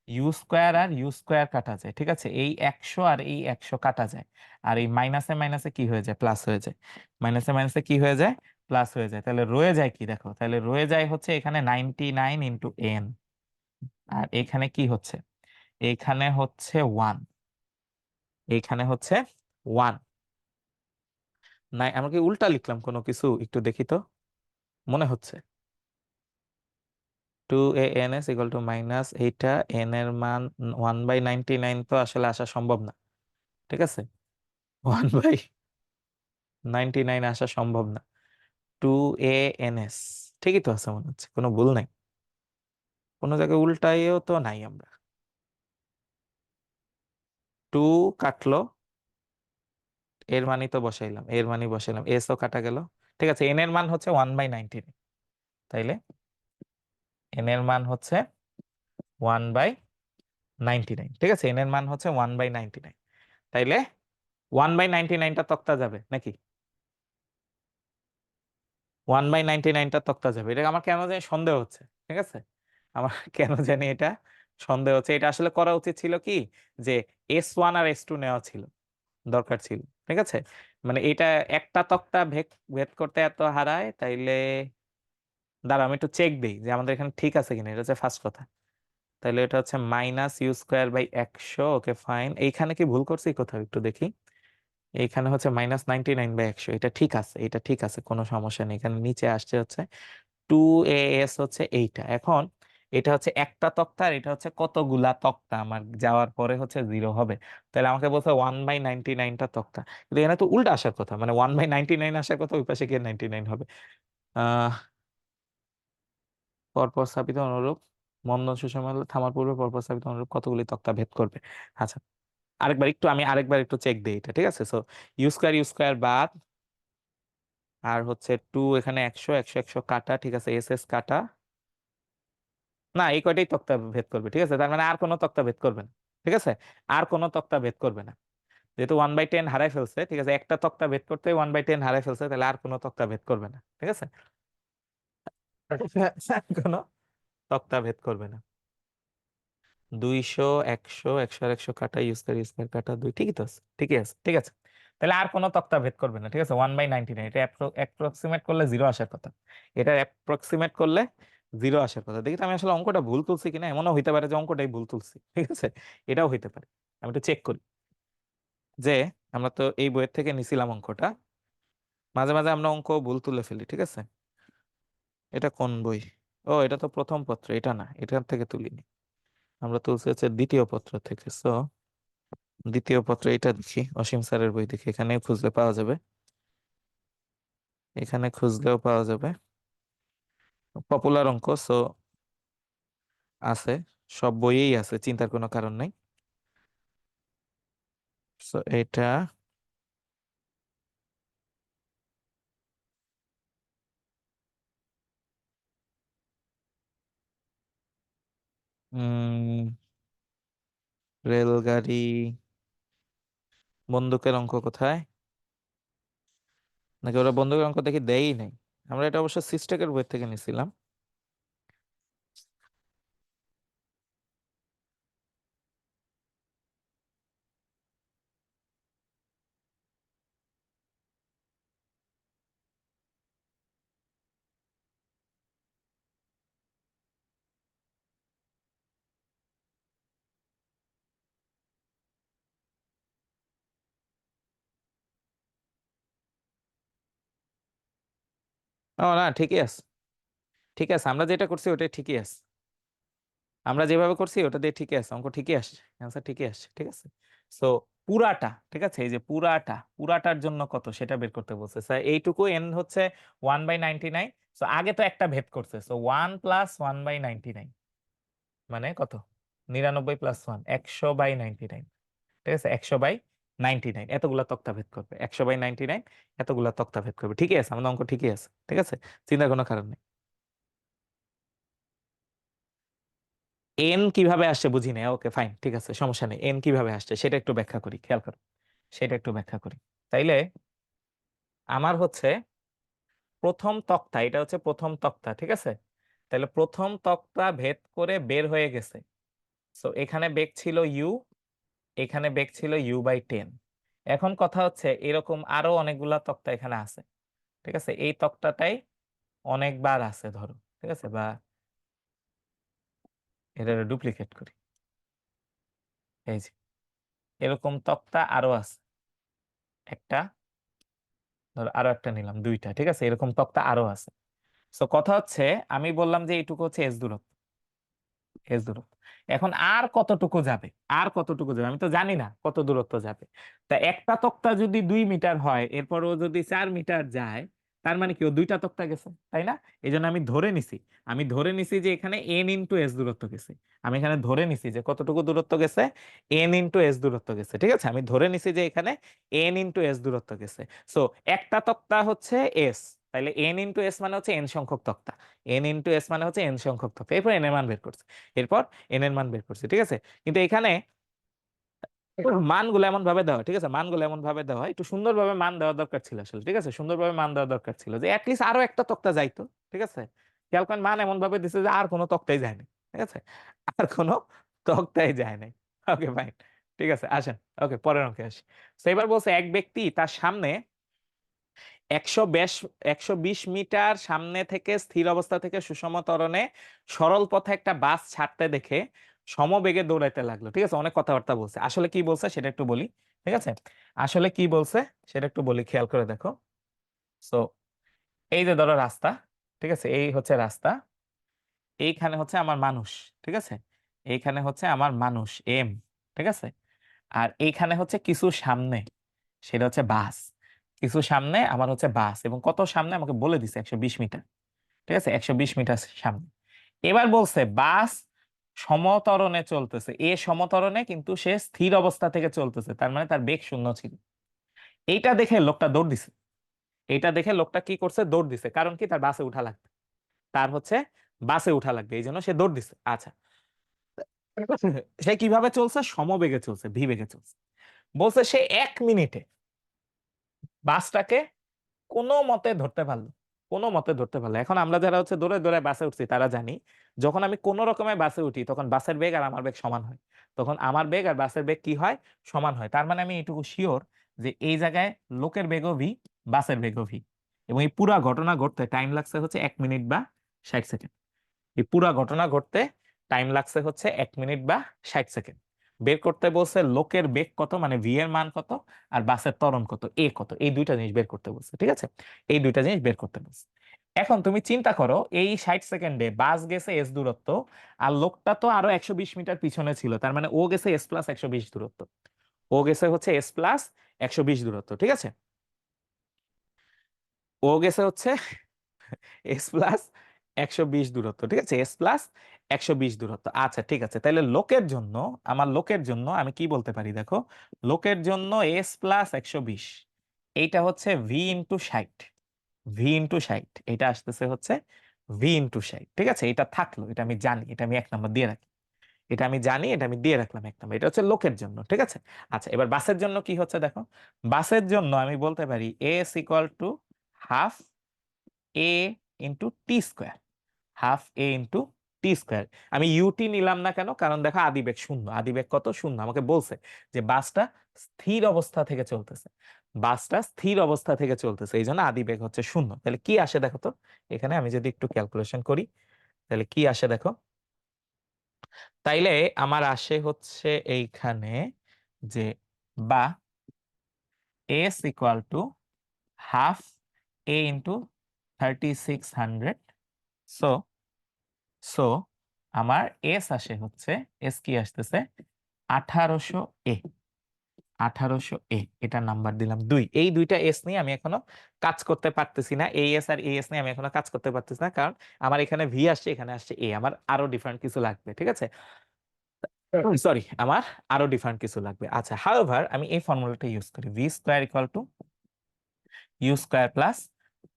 ইউ স্কোয়ার আর ইউ স্কোয়ার কাটা যায়, ঠিক আছে, এই 100 আর এই 100 কাটা যায়, আর এই মাইনাসে মাইনাসে কি হয়ে যায়? প্লাস হয়ে যায়। মাইনাসে মাইনাসে কি হয়ে যায়? প্লাস হয়ে যায়। তাহলে রয়ে যায় কি? দেখো, তাহলে রয়ে যায় হচ্ছে এখানে 99 ইন্টু এন, আর এখানে কি হচ্ছে? এখানে হচ্ছে 1, এইখানে হচ্ছে 1। নাই, আমরা কি উল্টা লিখলাম কোনো কিছু? একটু দেখি তো, মনে হচ্ছে 2a n s equal to minus এইটা n এর মান 1/99 তো আসলে আসা সম্ভব না, ঠিক আছে, 1/99 আসা সম্ভব না। 2a n s ঠিকই তো আছে মনে হচ্ছে, কোনো ভুল নাই, কোনো জায়গায় উল্টাইও তো নাই আমরা। 2 কাটলো, এর মানই তো বসাইলাম, এর মানই বসাইলাম, এস ও কাটা গেল, ঠিক আছে, এন এর মান হচ্ছে 1/99, তাইলে এন এর মান হচ্ছে 1/99, ঠিক আছে, এন এর মান হচ্ছে 1/99। তাইলে 1/99টা তক্তা যাবে নাকি? 1/99টা তক্তা যাবে, এটা আমার কেন জানি সন্দেহ হচ্ছে, ঠিক আছে, আমার কেন জানি এটা সন্দেহ হচ্ছে। এটা আসলে করা উচিত ছিল কি, যে S1 আর S2 নেওয়া ছিল, দরকার ছিল, ঠিক আছে, মানে এটা একটা তক্তা ভেদ ভেদ করতে এত হারায়, তাইলে দাঁড়া আমি একটু চেক দিই যে আমাদের এখানে ঠিক আছে কিনা, এটা হচ্ছে ফার্স্ট কথা। তাহলে এটা হচ্ছে minus u square by 100, okay fine. এইখানে কি ভুল করছি কোথাও একটু দেখি, এইখানে হচ্ছে -99/100, এটা ঠিক আছে, এটা ঠিক আছে, কোনো সমস্যা নেই। এখানে নিচে আসছে হচ্ছে 2as হচ্ছে এইটা। এখন এটা হচ্ছে একটা তক্তা, আর এটা হচ্ছে কতগুলা তক্তা আমার যাওয়ার পরে হচ্ছে 0 হবে। তাহলে আমাকে বলছে 1/99টা তক্তা, কিন্তু এখানে তো উল্টা আসার কথা, মানে 1/99 আসার কথা, ওই পাশে গিয়ে 99 হবে। আহ পরপর স্থাপিত অনুরূপ মন্দন সুষম থামার পূর্বে পরপর স্থাপিত অনুরূপ কতগুলি তক্তা ভেদ করবে? আচ্ছা, আরেকবার একটু চেক দিই এটা, ঠিক আছে। সো ইউ স্কোয়ার বাদ, আর হচ্ছে 2, এখানে 100 100 100 কাটা, ঠিক আছে, এস এস কাটা, না এই কয়টাই তক্তা ভেদ করবে, ঠিক আছে, তার মানে আর কোনো তক্তা ভেদ করবে না, ঠিক আছে, আর কোনো তক্তা ভেদ করবে না, যেহেতু 1/10 হারাই ফেলছে, ঠিক আছে, একটা তক্তা ভেদ করতে 1/10 হারাই ফেলছে, তাহলে আর কোনো তক্তা ভেদ করবে না, ঠিক আছে, কোনো তক্তা ভেদ করবে না। 200 100 100 আর 100 কাটা, ইউ স্কয়ার কাটা 2, ঠিকই তো আছে, ঠিকই আছে, ঠিক আছে। তাহলে আর কোনো তক্তা ভেদ করবে না, ঠিক আছে, 1/99, এটা অ্যাপ্রক্সিমেট করলে 0 আসার কথা, এটা অ্যাপ্রক্সিমেট করলে 0 আসার কথা। দেখি তো আমি আসলে অঙ্কটা ভুল তুলছি কিনা, এমনও হইতে পারে যে অঙ্কটাই ভুল তুলছি, ঠিক আছে, এটাও হইতে পারে। আমি একটু চেক করি যে, আমরা তো এই বইয়ের থেকে নিছিলাম অঙ্কটা, মাঝে মাঝে আমরা অঙ্ক ভুল তুলে ফেলি, ঠিক আছে। এটা কোন বই? ও, এটা তো প্রথম পত্র, এটা না, এটার থেকে তুলিনি, আমরা তুলছি হচ্ছে দ্বিতীয় পত্র থেকে। সো দ্বিতীয় পত্র এটা দেখি, অসীম স্যারের বই দেখি, এখানে খুঁজলে পাওয়া যাবে, এখানে খুঁজলেও পাওয়া যাবে, পপুলার অঙ্ক, সো আছে, সব বইয়েই আছে, চিন্তার কোনো কারণ নাই। সো এটা রেলগাড়ি, বন্দুকের অঙ্ক কোথায়? নাকি ওরা বন্দুকের অঙ্ক দেখি দেয়ই নাই? আমরা এটা অবশ্য সিস্টেকের বই থেকে নিছিলাম। ও না, ঠিকই আছে। ঠিক আছে, আমরা যেটা করছি ওটাই ঠিকই আছে। আমরা যেভাবে করছি ওটা দিয়ে ঠিকই আছে, অঙ্ক ঠিকই আসছে, অ্যান্সার ঠিকই আসছে, ঠিক আছে। সো পুরাটা ঠিক আছে, এই যে পুরাটার জন্য কত সেটা বের করতে বলছে স্যার। এইটুকু এন হচ্ছে 1/99। সো আগে তো একটা ভেদ করছে, সো 1 + 1/99 মানে কত? 99 + 1, 100/99। ঠিক আছে, 100/99 এতগুলা তক্তা ভেদ করবে, 100/99 এতগুলা তক্তা ভেদ করবে। ঠিকই আছে, আমাদের অঙ্ক ঠিকই আছে, ঠিক আছে, চিন্তার কোনো কারণ নেই। এন কিভাবে আসছে বুঝি না, ওকে ফাইন, ঠিক আছে, সমস্যা নেই। এন কিভাবে আসছে সেটা একটু ব্যাখ্যা করি, খেয়াল করো, সেটা একটু ব্যাখ্যা করি। তাইলে আমার হচ্ছে প্রথম তক্তা, এটা হচ্ছে প্রথম তক্তা, ঠিক আছে। তাহলে প্রথম তক্তা ভেদ করে বের হয়ে গেছে। সো এখানে বেগ ছিল ইউ, এখানে বেগ ছিল U/10। এখন কথা হচ্ছে এরকম আরো অনেকগুলা তক্তা এখানে আছে, ঠিক আছে, এই তক্তাটাই অনেকবার আছে ধরো, ঠিক আছে, বা এটা ডুপ্লিকেট করি। এই যে এরকম তক্তা আরো আছে, একটা, ধরো আরো একটা নিলাম, দুইটা, ঠিক আছে, এরকম তক্তা আরো আছে। সো কথা হচ্ছে আমি বললাম যে এইটুকু হচ্ছে এস দূরত্ব, এস দূরত্ব। এখন আর কতটুকু যাবে, আর কতটুকু যাবে আমি তো জানি না কত দূরত্ব যাবে। তা একটা তক্তা যদি 2 মিটার হয়, এরপরও যদি 4 মিটার যায়, তার মানে কি ও দুইটা তক্তা গেছে, তাই না? এই জন্য আমি ধরে নিছি যে এখানে n × s দূরত্ব গেছে। আমি এখানে ধরে নিছি যে কতটুকু দূরত্ব গেছে, n × s দূরত্ব গেছে, ঠিক আছে, আমি ধরে নিছি যে এখানে n × s দূরত্ব গেছে। সো একটা তক্তা হচ্ছে s, তাহলে n × s মানে হচ্ছে n সংখ্যক তক্তা, n × s মানে হচ্ছে n সংখ্যক তক্তা। এরপর n এর মান বের করছে, এরপর n এর মান বের করছে, ঠিক আছে। কিন্তু এখানে মানগুলো এমন ভাবে দেওয়া, ঠিক আছে, মানগুলো এমন ভাবে দেওয়া, একটু সুন্দরভাবে মান দেওয়া দরকার ছিল আসলে, ঠিক আছে, সুন্দরভাবে মান দেওয়া দরকার ছিল যে অ্যাটলিস্ট আরো একটা তক্তা যাইতো, ঠিক আছে। খেয়াল করেন মান এমন ভাবে দিছে যে আর কোনো তক্তাই যায় না, ঠিক আছে, আর কোনো তক্তাই যায় নাই। ওকে ফাইন, ঠিক আছে, আসেন, ওকে পরের অঙ্কে আসি। তো এবার বলছে এক ব্যক্তি তার সামনে 120 মিটার সামনে থেকে স্থির অবস্থা থেকে সুষম ত্বরণে সরল পথে একটা বাস ছাড়তে দেখে সমবেগে দৌড়াইতে লাগলো, ঠিক আছে, অনেক কথাবার্তা বলছে, আসলে কি বলছে সেটা একটু বলি, ঠিক আছে, আসলে কি বলছে সেটা একটু বলি, খেয়াল করে দেখো। সো এই যে ধরো রাস্তা, ঠিক আছে, এই হচ্ছে রাস্তা, এইখানে হচ্ছে আমার মানুষ, ঠিক আছে, এইখানে হচ্ছে আমার মানুষ এম, ঠিক আছে, আর এইখানে হচ্ছে কিছু সামনে, সেটা হচ্ছে বাস, কিছু সামনে আমার হচ্ছে বাস, এবং কত সামনে আমাকে বলে দিছে 120 মিটার, ঠিক আছে, 120 মিটার সামনে। এবার বলছে বাস সমতরণে চলতেছে, এ সমতরণে, কিন্তু সে স্থির অবস্থা থেকে চলতেছে, তার মানে তার বেগ শূন্য ছিল। এইটা দেখে লোকটা দৌড় দিছে, এইটা দেখে লোকটা কি করছে, দৌড় দিছে, কারণ কি তার বাসে উঠা লাগবে, তার হচ্ছে বাসে উঠা লাগবে, এই জন্য সে দৌড় দিছে। আচ্ছা, সে কিভাবে চলছে, সমবেগে চলছে, ভি বেগে চলছে। বলছে সে 1 মিনিটে বাসটাকে কোনো মতে ধরতে পারলো, কোনো মতে ধরতে পারলো। এখন আমরা যারা হচ্ছে দৌড়ে দৌড়ে বাসে উঠছি তারা জানি, যখন আমি কোন রকমের বাসে উঠি তখন বাসের বেগ আর আমার বেগ সমান হয়, তখন আমার বেগ আর বাসের বেগ কি হয়, সমান হয়। তার মানে আমি এটুকু শিওর যে এই জায়গায় লোকের বেগও ভি, বাসের বেগও ভি, এবং এই পুরা ঘটনা ঘটতে টাইম লাগছে হচ্ছে 1 মিনিট বা 60 সেকেন্ড। এই পুরা ঘটনা ঘটতে টাইম লাগছে হচ্ছে 1 মিনিট বা 60 সেকেন্ড। বের করতে বলছে লোকের বেগ কত, মানে ভি এর মান কত, আর বাসের ত্বরণ কত, এ কত, এই দুইটা জিনিস বের করতে বলছে, ঠিক আছে, এই দুইটা জিনিস বের করতে বলছে। এখন তুমি চিন্তা করো, এই 60 সেকেন্ডে বাস গেছে এস দূরত্ব, আর লোকটা তো আরো 120 মিটার পিছনে ছিল, তার মানে ও গেছে S+120 দূরত্ব, ও গেছে হচ্ছে S+120 দূরত্ব, ঠিক আছে, ও গেছে হচ্ছে S+120 দূরত্ব, ঠিক আছে, S+120 দূরত্ব। আচ্ছা ঠিক আছে, তাহলে লোকের জন্য, আমার লোকের জন্য আমি কি বলতে পারি দেখো, লোকের জন্য S+120, এইটা হচ্ছে V × 60, V × 60, এটা আসতেছে হচ্ছে V × 60, ঠিক আছে, এটা থাকলো, এটা আমি জানি, এটা আমি 1 নম্বর দিয়ে রাখি। এটা আমি জানি, এটা আমি দিয়ে রাখলাম 1 নাম্বার। এটা হচ্ছে লোকের জন্য, ঠিক আছে। আচ্ছা, এবার বাসের জন্য কি হচ্ছে দেখো। বাসের জন্য আমি বলতে পারি S equal to half A into t square, half A into t square. আমি ইউটি নিলাম না কেন, কারণ দেখো আদিবেগ শূন্য। আদিবেগ কত? শূন্য। আমাকে বলছে যে বাসটা স্থির অবস্থা থেকে চলতেছে, বাসটা স্থির অবস্থা থেকে চলতেছে, এই জন্য আদিবেগ হচ্ছে শূন্য। তাহলে কি আসে দেখো তো, এখানে আমি যদি একটু ক্যালকুলেশন করি তাহলে কি আসে দেখো। তাইলে আমার আসে হচ্ছে এইখানে যে বা s equal to half A into 3600। So so আমার এস আসে হচ্ছে, এস কি আসতেছে 1800 এ। 1800 এ, এটা নাম্বার দিলাম 2। এই দুইটা এস নিয়ে আমি এখনো কাজ করতে পারতেছি না, এই এস আর এই এস নিয়ে আমি এখনো কাজ করতে পারতেছি না, কারণ আমার এখানে ভি আসছে, এখানে আসছে এ। আমার আরো ডিফারেন্ট কিছু লাগবে, ঠিক আছে। সরি, আমার আরো ডিফারেন্ট কিছু লাগবে। আচ্ছা, হাউএভার আমি এই ফর্মুলাটা ইউজ করি, v square equal to you square plus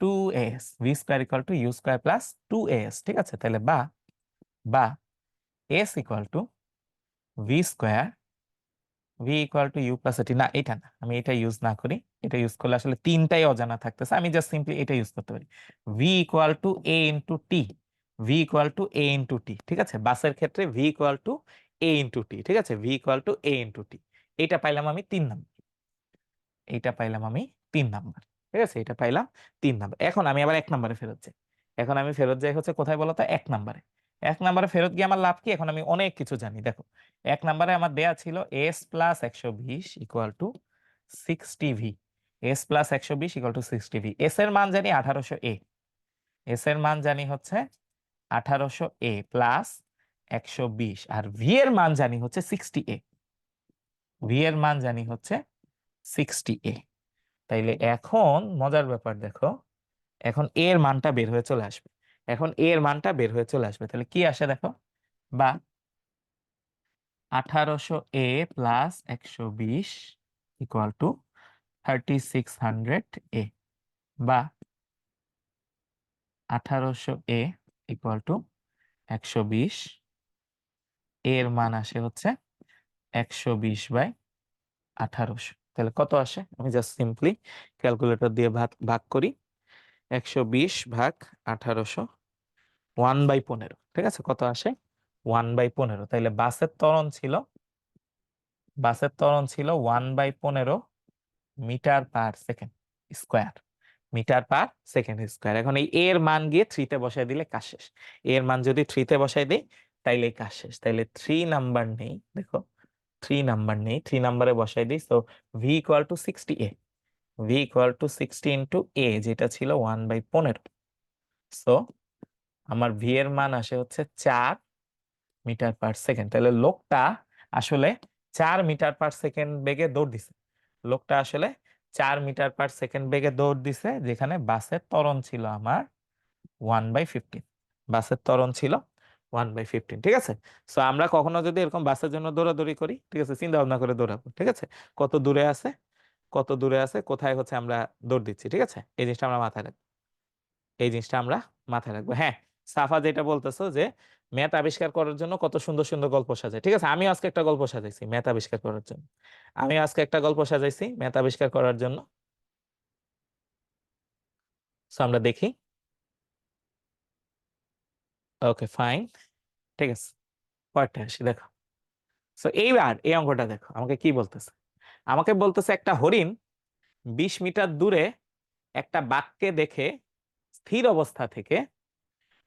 2as, v square equal to you square plus 2as, ঠিক আছে। তাহলে বা s equal to v square, v equal to you plus at, না এটা না, আমি এটা ইউজ না করি। এটা ইউজ করলে আসলে তিনটাই অজানা থাকতেছে, আমি জাস্ট সিম্পলি এটা ইউজ করতে পারি। V equal to A into T, V equal to A into T, ঠিক আছে। বাসের ক্ষেত্রে V equal to A into T, ঠিক আছে, V equal to A into T. এটা পাইলাম আমি 3 নাম্বার, এইটা পাইলাম আমি 3 নাম্বার, ঠিক আছে, এটা পাইলাম 3 নাম্বার। এখন আমি আবার 1 নাম্বারে ফেরত যাই। এখন আমি ফেরত যাই হচ্ছে কোথায় বলো তো, 1 নাম্বারে। 1 নাম্বারে ফেরত গিয়ে আমার লাভ কি, এখন আমি অনেক কিছু জানি। দেখো 1 নাম্বারে আমার দেয়া ছিল S plus 120 equal to 60 V, S plus 120 equal to 60 V. S এর মান জানি 1800 এ, এস এর মান জানি হচ্ছে 1800 এ প্লাস 120, আর ভি এর মান জানি হচ্ছে 60 এ, ভি এর মান জানি হচ্ছে 60 এ। তাইলে এখন মজার ব্যাপার দেখো, এখন এর মানটা বের হয়ে চলে আসবে, এখন এর মানটা বের হয়ে চলে আসবে। তাহলে কি আসে দেখো, বা 1800 এ প্লাস 120 ইকুয়াল টু 3600 এ, বা 1800 এ ইকুয়াল টু 120, এর মান আসে হচ্ছে 120/1800। তাহলে কত আসে, আমি জাস্ট সিম্পলি ক্যালকুলেটর দিয়ে ভাগ ভাগ করি। 120/1800, 1/15, ঠিক আছে। কত আসে, 1/15। তাইলে বাসের ত্বরণ ছিল 1/15 metre per second square, metre per second square. এখন এই এর মান গিয়ে 3-তে বসাই দিলে কাজ শেষ। এর মান যদি 3-তে বসাই দিই তাইলে কাজ শেষ। তাইলে 3 নাম্বার নেই, দেখো 3 নাম্বার নেই, 3 নাম্বারে বসাই দিই। তো V equal to 60 A, V equal to 60 into A, যেটা ছিল 1/15। সো আমার ভি এর মান আসে হচ্ছে 4 মিটার পার সেকেন্ড। তাহলে লোকটা আসলে 4 মিটার পার সেকেন্ড বেগে দৌড় দিছে, লোকটা আসলে 4 মিটার পার সেকেন্ড বেগে দৌড় দিছে, যেখানে বাসের ত্বরণ ছিল আমার 1/15, বাসের ত্বরণ ছিল 1/15, ঠিক আছে। সো আমরা কখনো যদি এরকম বাসের জন্য দৌড়াদৌড়ি করি, ঠিক আছে, চিন্তা ভাবনা করে দৌড়াবো, ঠিক আছে। কত দূরে আছে, কত দূরে আছে, কোথায় হচ্ছে আমরা দৌড় দিচ্ছি, ঠিক আছে, এই জিনিসটা আমরা মাথায় রাখবো, এই জিনিসটা আমরা মাথায় রাখবো। হ্যাঁ, সাফা যেটা বলতেছো যে ম্যাথ আবিষ্কার করার জন্য কত সুন্দর সুন্দর গল্প সাজায়, ঠিক আছে, আমি আজকে একটা গল্প সাজাইছি ম্যাথ আবিষ্কার করার জন্য, আমি আজকে একটা গল্প সাজাইছি ম্যাথ আবিষ্কার করার জন্য। সো আমরা দেখি। ওকে ফাইন, ঠিক আছে, পরেরটা আসি দেখো। সো এইবার এই অঙ্কটা দেখো, আমাকে কি বলতেছে, আমাকে বলতেছে একটা হরিণ 20 মিটার দূরে একটা বাঘকে দেখে স্থির অবস্থা থেকে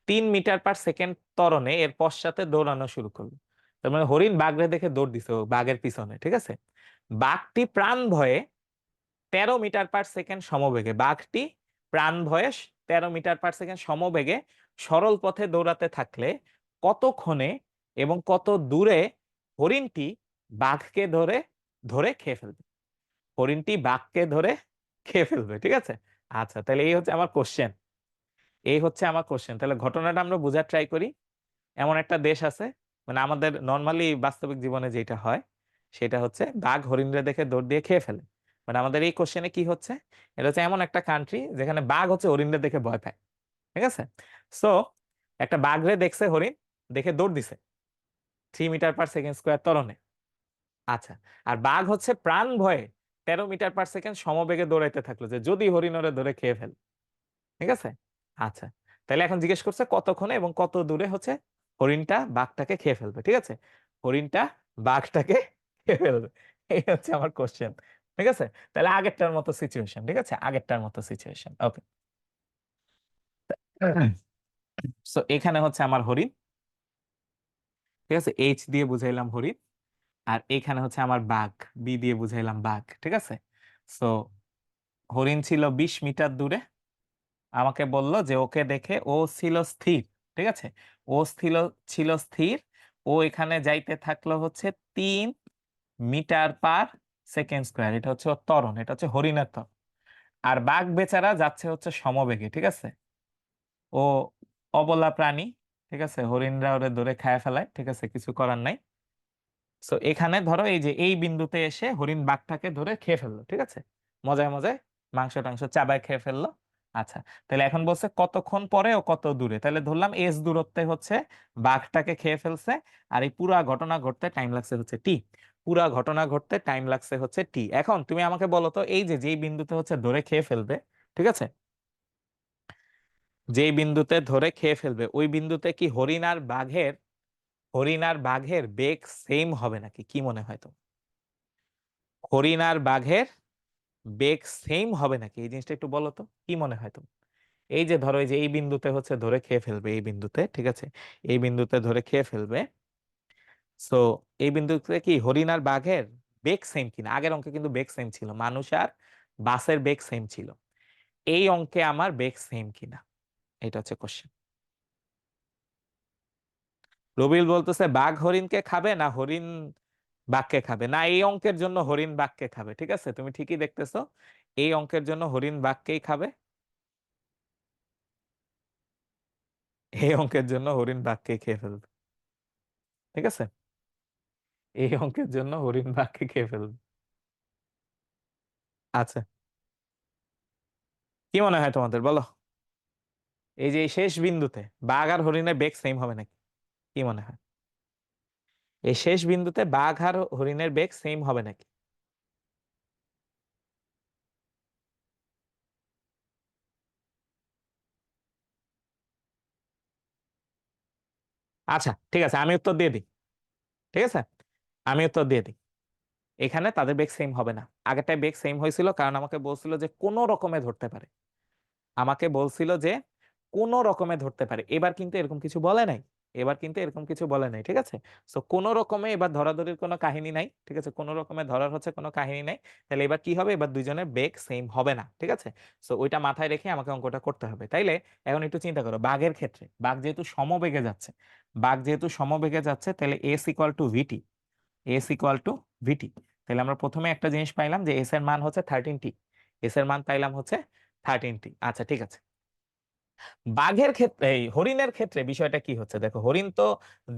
3 মিটার পার সেকেন্ড ত্বরণে এর পশ্চাতে দৌড়ানো শুরু করলো। তার মানে হরিণ বাঘরে দেখে দৌড় দিছে ও বাঘের পিছনে, ঠিক আছে। বাঘটি প্রাণ ভয়ে 13 মিটার পার সেকেন্ড সমবেগে, বাঘটি প্রাণ ভয়ে 13 মিটার পার সেকেন্ড সমবেগে সরল পথে দৌড়াতে থাকলে কতক্ষণে এবং কত দূরে হরিণটি বাঘকে ধরে ধরে খেয়ে ফেলবে, হরিণটি বাঘকে ধরে খেয়ে ফেলবে, ঠিক আছে। আচ্ছা, তাহলে এই হচ্ছে আমার কোশ্চেন, এই হচ্ছে আমার কোশ্চেন। তাহলে ঘটনাটা আমরা বোঝার ট্রাই করি। এমন একটা দেশ আছে, মানে আমাদের নর্মালি বাস্তবিক জীবনে যেটা হয় সেটা হচ্ছে বাঘ হরিণরে দেখে দৌড় দিয়ে খেয়ে ফেলে। মানে আমাদের এই কোশ্চেনে কি হচ্ছে, এটা হচ্ছে এমন একটা কান্ট্রি যেখানে বাঘ হচ্ছে হরিণরে দেখে ভয় পায়, ঠিক আছে। সো একটা বাঘরে দেখছে হরিণ, দেখে দৌড় দিছে, 3 মিটার/সেকেন্ড স্কোয়ার ত্বরণে। আচ্ছা, আর বাঘ হচ্ছে প্রাণ ভয়ে 13 মিটার/সেকেন্ড সমবেগে দৌড়াইতে থাকলো, যে যদি হরিণ ওরে ধরে খেয়ে ফেলে। ঠিক আছে। আচ্ছা, তাহলে এখন জিজ্ঞেস করছে কতক্ষণে এবং কত দূরে হচ্ছে হরিণটা বাঘটাকে খেয়ে ফেলবে। ঠিক আছে, হরিণটা বাঘটাকে খেয়ে ফেলবে, এই হচ্ছে আমার কোশ্চেন। ঠিক আছে, তাহলে আগেরটার মতো সিচুয়েশন। ঠিক আছে, আগেরটার মতো সিচুয়েশন। ওকে, সো এখানে হচ্ছে আমার হরিণ। ঠিক আছে, এইচ দিয়ে বুঝাইলাম হরিণ। আর এখানে হচ্ছে আমার বাঘ, বি দিয়ে বুঝাইলাম বাঘ। ঠিক আছে, সো হরিণ ছিল 20 মিটার দূরে। আমাকে বলল যে ওকে দেখে ও ছিল স্থির। ঠিক আছে, ও ছিল স্থির। ও এখানে যাইতে থাকলো হচ্ছে 3 মিটার/সেকেন্ড স্কোয়ার। এটা হচ্ছে ওর ত্বরণ, এটা হচ্ছে হরিণের ত্বরণ। আর বাঘ বেচারা যাচ্ছে হচ্ছে সমবেগে। ঠিক আছে, ও অবলা প্রাণী। ঠিক আছে, হরিণরা ওরে ধরে খায় ফেলায়। ঠিক আছে, কিছু করার নাই। সো এখানে ধরো এই যে এই বিন্দুতে এসে হরিণ বাঘটাকে ধরে খেয়ে ফেললো। ঠিক আছে, মজায় মজায় মাংস টাংস চাবায় খেয়ে ফেললো। আচ্ছা, তাহলে এখন বলছে কতক্ষণ পরে ও কত দূরে, তাহলে ধরলাম এস দূরত্বে হচ্ছে বাঘটাকে খেয়ে ফেলছে। আর এই পুরা ঘটনা ঘটতে টাইম লাগছে হচ্ছে টি। পুরা ঘটনা ঘটতে টাইম লাগছে হচ্ছে টি। এখন তুমি আমাকে বলো তো, এই যে যেই বিন্দুতে হচ্ছে ধরে খেয়ে ফেলবে, ঠিক আছে, যেই বিন্দুতে ধরে খেয়ে ফেলবে ওই বিন্দুতে কি হরিণ আর বাঘের বেগ সেম হবে নাকি? কি মনে হয় তো? হরিণ আর বাঘের বেগ সেম হবে নাকি, এই জিনিসটা একটু বলো তো, কি মনে হয় তো? এই যে ধরো এই যে এই বিন্দুতে হচ্ছে ধরে খেয়ে ফেলবে, এই বিন্দুতে। ঠিক আছে, এই বিন্দুতে ধরে খেয়ে ফেলবে। সো এই বিন্দুতে কি হরিণ আর বাঘের বেগ সেম কিনা? আগের অঙ্কে কিন্তু বেগ সেম ছিল, মানুষ আর বাসের বেগ সেম ছিল। এই অঙ্কে আমার বেগ সেম কিনা, এটা হচ্ছে কোশ্চেন। রবিউল বলতেছে বাঘ হরিণকে খাবে না হরিণ বাঘকে খাবে। না, এই অঙ্কের জন্য হরিণ বাঘকে খাবে। ঠিক আছে, তুমি ঠিকই দেখতেছো, এই অঙ্কের জন্য হরিণ বাঘকেই খাবে। এই অঙ্কের জন্য হরিণ বাঘকে খেয়ে ফেলবে। ঠিক আছে, এই অঙ্কের জন্য হরিণ বাঘকে খেয়ে ফেলবে। আচ্ছা, কি মনে হয় তোমাদের, বলো? এই যে এই শেষ বিন্দুতে বাঘ আর হরিণের বেগ সেম হবে নাকি? কি মনে হয়, এই শেষ বিন্দুতে বাঘ আর হরিণের বেগ সেম হবে নাকি? আচ্ছা, ঠিক আছে, আমি উত্তর দিয়ে দিই। ঠিক আছে, আমি উত্তর দিয়ে দিই। এখানে তাদের বেগ সেম হবে না। আগেরটায় বেগ সেম হয়েছিল কারণ আমাকে বলছিল যে কোনো রকমে ধরতে পারে। আমাকে বলছিল যে কোন রকমে ধরতে পারে। এবার কিন্তু এরকম কিছু বলে নাই। এবার কিন্তু এরকম কিছু বলে নাই। ঠিক আছে, সো কোন রকমে এবার ধরাধরির কোনো কাহিনী নাই। ঠিক আছে, কোন রকমে ধরার হচ্ছে কোনো কাহিনী নাই। তাহলে এবার কি হবে, এবার দুইজনের বেগ সেম হবে না। ঠিক আছে, সো ওইটা মাথায় রেখে আমাকে অঙ্কটা করতে হবে। তাইলে এখন একটু চিন্তা করো, বাঘের ক্ষেত্রে বাঘ যেহেতু সমবেগে যাচ্ছে তাহলে S equal to V T. S equal to V T. তাহলে আমরা প্রথমে একটা জিনিস পাইলাম যে এস এর মান হচ্ছে 13t। এস এর মান পাইলাম হচ্ছে 13t। আচ্ছা, ঠিক আছে। বাঘের ক্ষেত্রে, এই হরিণের ক্ষেত্রে বিষয়টা কি হচ্ছে দেখো, হরিণ তো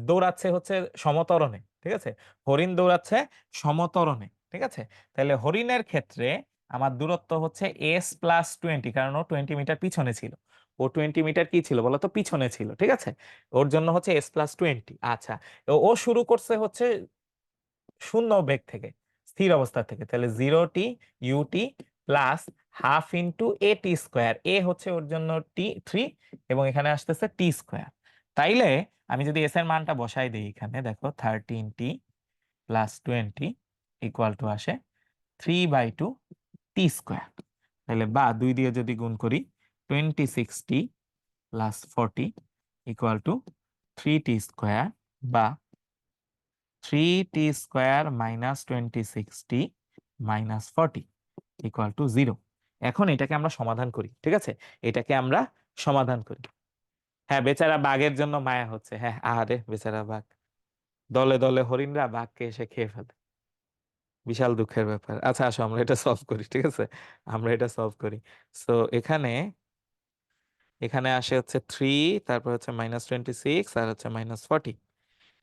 দৌড়াচ্ছে হচ্ছে সমতরণে। ঠিক আছে, হরিণ দৌড়াচ্ছে সমতরণে। ঠিক আছে, তাহলে হরিণের ক্ষেত্রে আমার দূরত্ব হচ্ছে s+20, কারণ ও 20 মিটার পিছনে ছিল। ও 20 মিটার কি ছিল বলতো, পিছনে ছিল। ঠিক আছে, ওর জন্য হচ্ছে s+20। আচ্ছা, ও শুরু করছে হচ্ছে শূন্য বেগ থেকে, স্থির অবস্থা থেকে। তাহলে 0t plus half into a t স্কোয়ার। এ হচ্ছে ওর জন্য t3, এবং এখানে আসতেছে t স্কোয়ার। তাইলে আমি যদি এস এর মানটা বসাই দিই এখানে, দেখো 13t+20 ইকুয়াল টু আসে 3/2 t স্কোয়ার। তাহলে বা 2 দিয়ে যদি গুণ করি, 26t+40 equal to 3t square, বা 3t² - 26t - 40 ইকুয়াল টু 0। এখন এটাকে আমরা সমাধান করি। ঠিক আছে, এটাকে আমরা সমাধান করি। হ্যাঁ, বেচারা বাঘের জন্য মায়া হচ্ছে। হ্যাঁ, আহারে বেচারা বাঘ, দলে দলে হরিণরা বাঘকে এসে খেয়ে ফেলে। বিশাল দুঃখের ব্যাপার। আচ্ছা, আসো আমরা এটা সলভ করি। ঠিক আছে, আমরা এটা সলভ করি। সো এখানে এখানে আসে হচ্ছে 3, তারপর হচ্ছে -26 আর হচ্ছে -40।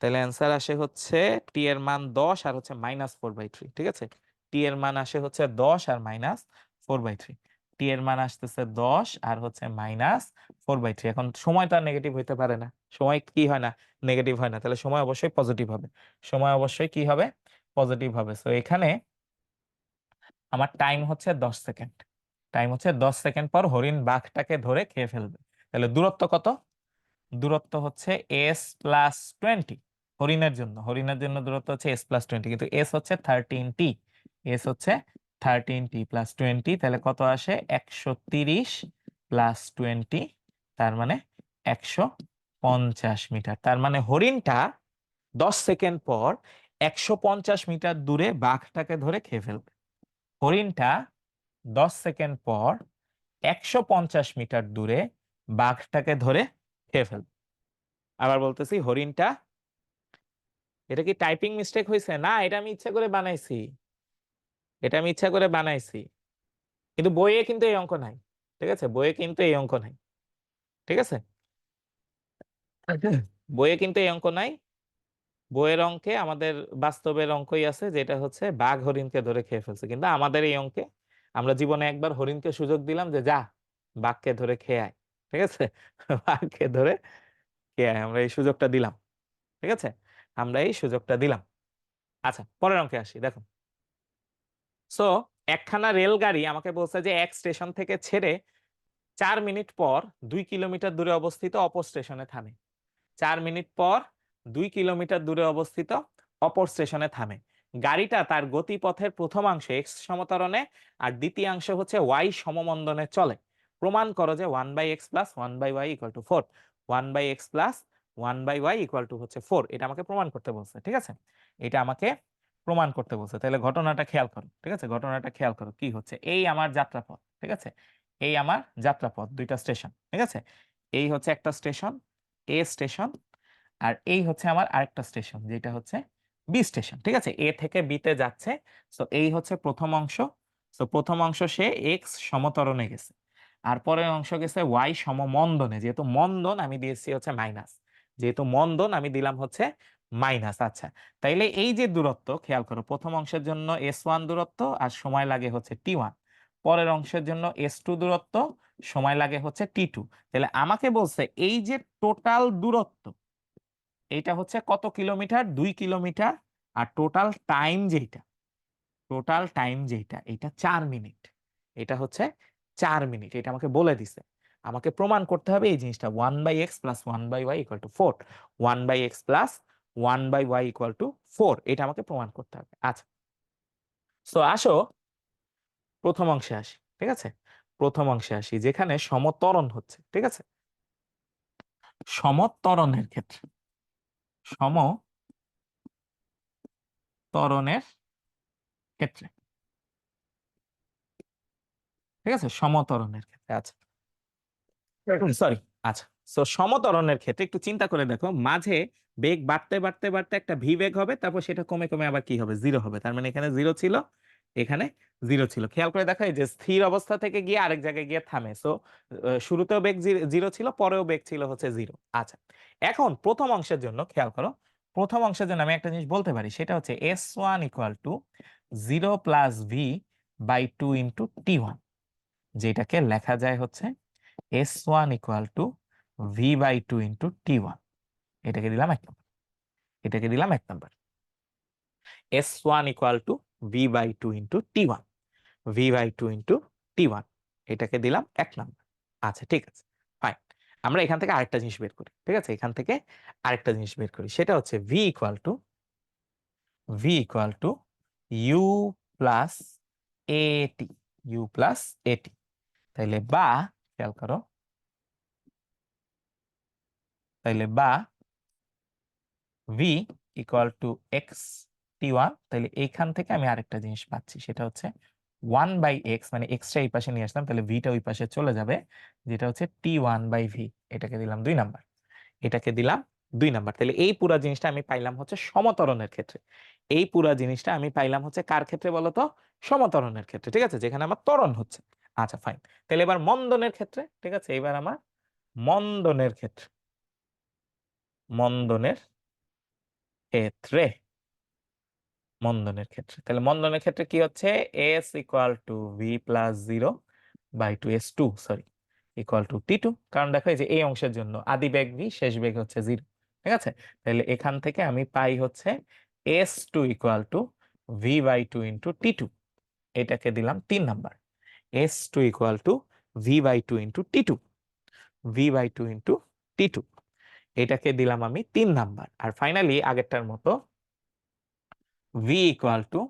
তাহলে অ্যান্সার আসে হচ্ছে টি এর মান 10 আর হচ্ছে -4/3। ঠিক আছে, টি এর মান আসে হচ্ছে 10 আর -4/3। টি এর মান আসতেছে 10 আর হচ্ছে -4/3। এখন সময় তো আর নেগেটিভ হইতে পারে না, সময় কি হয় না, নেগেটিভ হয় না, তাহলে সময় অবশ্যই পজিটিভ হবে, সময় অবশ্যই কি হবে, পজিটিভ হবে। সো এখানে আমার টাইম হচ্ছে 10 সেকেন্ড, টাইম হচ্ছে 10 সেকেন্ড পর হরিণ বাঘটাকে ধরে খেয়ে ফেলবে। তাহলে দূরত্ব কত, দূরত্ব হচ্ছে s+20। হরিণের জন্য দূরত্ব হচ্ছে s+20, কিন্তু এস হচ্ছে 13t, এস হচ্ছে 13t + 20, তাহলে কত আসে 130 + 20, তার মানে 150 মিটার। তার মানে হরিণটা 10 সেকেন্ড পর 150 মিটার দূরে বাঘটাকে ধরে খেয়ে ফেলবে। হরিণটা 10 সেকেন্ড পর 150 মিটার দূরে বাঘটাকে ধরে খেয়ে ফেলবে। আবার বলতেছি, হরিণটা, এটা কি টাইপিং মিস্টেক হয়েছে? না, এটা আমি ইচ্ছা করে বানাইছি, এটা আমি ইচ্ছা করে বানাইছি, কিন্তু বইয়ে কিন্তু এই অঙ্ক নাই। ঠিক আছে, বইয়ে কিন্তু এই অঙ্ক নাই। ঠিক আছে, বইয়ে কিন্তু এই অঙ্ক নাই। বইয়ের অঙ্কে আমাদের বাস্তবের অঙ্কই আছে, যেটা হচ্ছে বাঘ হরিণকে ধরে খেয়ে ফেলছে, কিন্তু আমাদের এই অঙ্কে আমরা জীবনে একবার হরিণকে সুযোগ দিলাম যে যা বাঘকে ধরে খেয়ে আয়। ঠিক আছে, বাঘকে ধরে খেয়ে আয়, আমরা এই সুযোগটা দিলাম। ঠিক আছে, আমরা এই সুযোগটা দিলাম। আচ্ছা, পরের অঙ্কে আসি, দেখো। সো একখানা রেলগাড়ি আমাকে বলছে যে এক স্টেশন থেকে ছেড়ে 4 মিনিট পর 2 কিলোমিটার দূরে অবস্থিত অপর স্টেশনে থামে। 4 মিনিট পর 2 কিলোমিটার দূরে অবস্থিত অপর স্টেশনে থামে। গাড়িটা তার গতিপথের প্রথমাংশ এক্স সমতরণে আর দ্বিতীয়াংশ হচ্ছে ওয়াই সমমন্দনে চলে। প্রমাণ করো যে 1/x + 1/y = 4, 1/x + 1/y হচ্ছে 4। এটা আমাকে প্রমাণ করতে বলছে। ঠিক আছে, এটা আমাকে প্রমাণ করতে বলছে। তাহলে ঘটনাটা খেয়াল করো। ঠিক আছে, ঘটনাটা খেয়াল করো কি হচ্ছে। এই আমার যাত্রাপথ, ঠিক আছে, এই আমার যাত্রাপথ, দুইটা স্টেশন। ঠিক আছে, এই হচ্ছে একটা স্টেশন, এ স্টেশন, আর এই হচ্ছে আমার আরেকটা স্টেশন, যেটা হচ্ছে বি স্টেশন। ঠিক আছে, এ থেকে বি তে যাচ্ছে। সো এই হচ্ছে প্রথম অংশ। সো প্রথম অংশ সে এক্স সমতরণে গেছে, আর পরের অংশ গেছে ওয়াই সমমন্দনে। যেহেতু মন্দন আমি দিয়েছি হচ্ছে মাইনাস, যেহেতু মন্দন আমি দিলাম হচ্ছে মাইনাস। আচ্ছা, তাইলে এই যে দূরত্ব খেয়াল করো, প্রথম অংশের জন্য s1 দূরত্ব আর সময় লাগে হচ্ছে t1, পরের অংশের জন্য s2 দূরত্ব, সময় লাগে হচ্ছে t2। তাহলে আমাকে বলছে এই যে টোটাল দূরত্ব, এইটা হচ্ছে কত কিলোমিটার, 2 কিলোমিটার, আর টোটাল টাইম যেটা এটা 4 মিনিট, এটা হচ্ছে 4 মিনিট। এটা আমাকে বলে দিছে, আমাকে প্রমাণ করতে হবে এই জিনিসটা 1/x + 1/y = 4, 1/x + 1/y = 4, এটা আমাকে প্রমাণ করতে হবে। আচ্ছা, সো আসো প্রথম অংশে আসি। ঠিক আছে, প্রথম অংশে আসি যেখানে সমত্বরণ হচ্ছে। ঠিক আছে, সমত্বরণের ক্ষেত্রে, সমত্বরণের ক্ষেত্রে, ঠিক আছে, সমত্বরণের ক্ষেত্রে। আচ্ছা, সরি, আচ্ছা, সো সমত্বরণের ক্ষেত্রে একটু চিন্তা করে দেখো, মাঝে বেগ বাড়তে বাড়তে বাড়তে একটা ভি বেগ হবে, তারপর সেটা কমে কমে আবার কি হবে, জিরো হবে। তার মানে এখানে জিরো ছিল, এখানে জিরো ছিল। খেয়াল করে দেখো, এই যে স্থির অবস্থা থেকে গিয়ে আরেক জায়গায় গিয়ে থামে। সো শুরুতেও বেগ জিরো ছিল, পরেও বেগ ছিল হচ্ছে জিরো। আচ্ছা, এখন প্রথম অংশের জন্য খেয়াল করো, প্রথম অংশের জন্য আমি একটা জিনিস বলতে পারি, সেটা হচ্ছে s1 = 0 + v/2 × t1, যেটাকে লেখা যায় হচ্ছে s1 = v/2 × t1। এটাকে দিলাম 1 নম্বর, এটাকে দিলাম 1 নম্বর। s1 = v/2 × t1, v/2 × t1, এটাকে দিলাম 1 নম্বর। আচ্ছা, ঠিক আছে, ফাইন। আমরা এখান থেকে আরেকটা জিনিস বের করি। ঠিক আছে, এখান থেকে আরেকটা জিনিস বের করি, সেটা হচ্ছে v = u + at, u + at। তাইলে বা, খেয়াল করো, তাইলে বা v = x t1। তাহলে এইখান থেকে আমি আরেকটা জিনিস পাচ্ছি, সেটা হচ্ছে 1/x, মানে এক্সটা এই পাশে নিয়ে আসলাম, তাহলে ভিটা ওই পাশে চলে যাবে, যেটা হচ্ছে t1/v। এটাকে দিলাম 2 নাম্বার, এটাকে দিলাম 2 নাম্বার। তাহলে এই পুরা জিনিসটা আমি পাইলাম হচ্ছে সমত্বরণের ক্ষেত্রে। এই পুরা জিনিসটা আমি পাইলাম হচ্ছে কার ক্ষেত্রে বলতো, সমত্বরণের ক্ষেত্রে। ঠিক আছে, যেখানে আমার ত্বরণ হচ্ছে। আচ্ছা, ফাইন। তাহলে এবার মন্দনের ক্ষেত্রে, ঠিক আছে, এবার আমার মন্দনের ক্ষেত্রে, মন্দনের ক্ষেত্রে, মন্দনের ক্ষেত্রে, তাহলে মন্দনের ক্ষেত্রে কি হচ্ছে, s = v + 0, by two s two sorry equal to t two, কারণ দেখো এই যে এই অংশের জন্য আদি বেগ ভি, শেষ বেগ হচ্ছে 0। ঠিক আছে, তাহলে এখান থেকে আমি পাই হচ্ছে S two equal to V by two into T two. এটাকে দিলাম 3 number, S two equal to V by two into T two, V by two into T two, এটাকে দিলাম আমি 3 নাম্বার। আর ফাইনালি আগেরটার মতো V equal to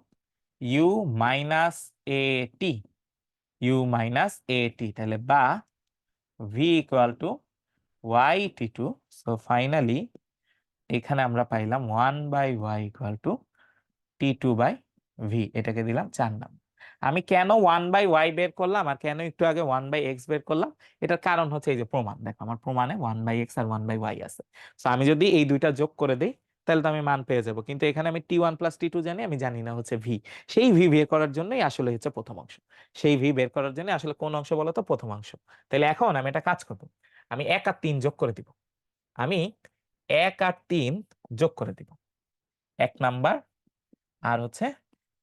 U minus A T, U minus A T, তাহলে বা V equal to Y T two. So finally এখানে আমরা পাইলাম 1/y equal to t two by V, এটাকে দিলাম 4 নাম্বার। আমি কেন 1/y বের করলাম আর কেন একটু আগে 1/x বের করলাম, এটার কারণ হচ্ছে এই যে প্রমাণ, দেখো আমার প্রমাণে 1/x আর 1/y আছে। তো আমি যদি এই দুইটা যোগ করে দিই তাহলে তো আমি মান পেয়ে যাব, কিন্তু এখানে আমি টি ওয়ান প্লাস টি টু জানি, আমি জানি না হচ্ছে ভি। সেই ভি বের করার জন্যই আসলে হচ্ছে প্রথম অংশ, সেই ভি বের করার জন্য আসলে কোন অংশ বলো তো, প্রথম অংশ। তাহলে এখন আমি একটা কাজ করব, আমি 1 আর 3 যোগ করে দিব, আমি 1 আর 3 যোগ করে দিব, 1 নাম্বার আর হচ্ছে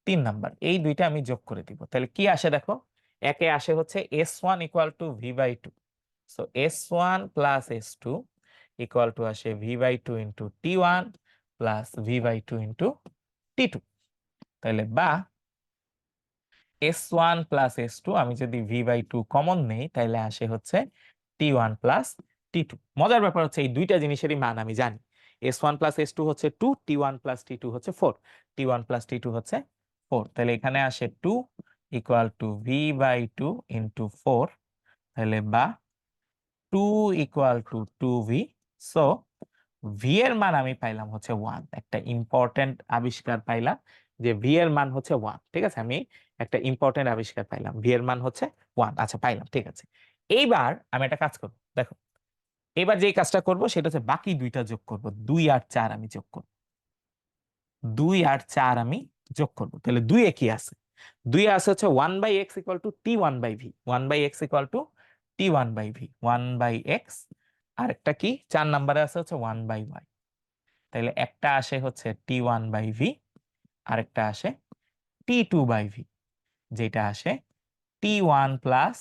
3 নাম্বার, এই দুইটা আমি যোগ করে দিব। তাহলে কি আসে দেখো, একে আসে হচ্ছে S one equal to V by two. So S one plus S two equal to আসে V by two into T one plus V by two into T two. তাহলে বা S one plus S two, আমি যদি V by two common নেই তাহলে আসে হচ্ছে t one plus t two. মজার ব্যাপার হচ্ছে এই দুইটা জিনিসেরই মান আমি জানি, s one plus S two হচ্ছে 2, t one plus t two হচ্ছে 4, t one plus t two হচ্ছে 4। তাহলে এখানে আসে 2 equal to V by two into 4, তাহলে বা 2 equal two 2v। So V এর মান আমি পাইলাম হচ্ছে 1, একটা ইম্পর্টেন্ট আবিষ্কার পাইলাম যে ভি এর মান হচ্ছে 1। ঠিক আছে, আমি একটা ইম্পর্টেন্ট আবিষ্কার পাইলাম, ভি এর মান হচ্ছে 1। আচ্ছা পাইলাম, ঠিক আছে। এইবার আমি একটা কাজ করব, দেখো এবার যে কাজটা করব সেটা হচ্ছে বাকি দুইটা যোগ করব, 2 আর 4 আমি যোগ করব, 2 আর 4 আমি যোগ করব। তাহলে 2 এ কি আছে, 2 এ আছে হচ্ছে 1/x equal to t one by v, 1/x equal to t one by v, 1/x। আর একটা কি 4 নাম্বারে আছে হচ্ছে 1/y। তাহলে একটা আসে হচ্ছে টি ওয়ান বাই ভি, আরেকটা আসে টি টু বাই ভি, যেটা আসে t one plus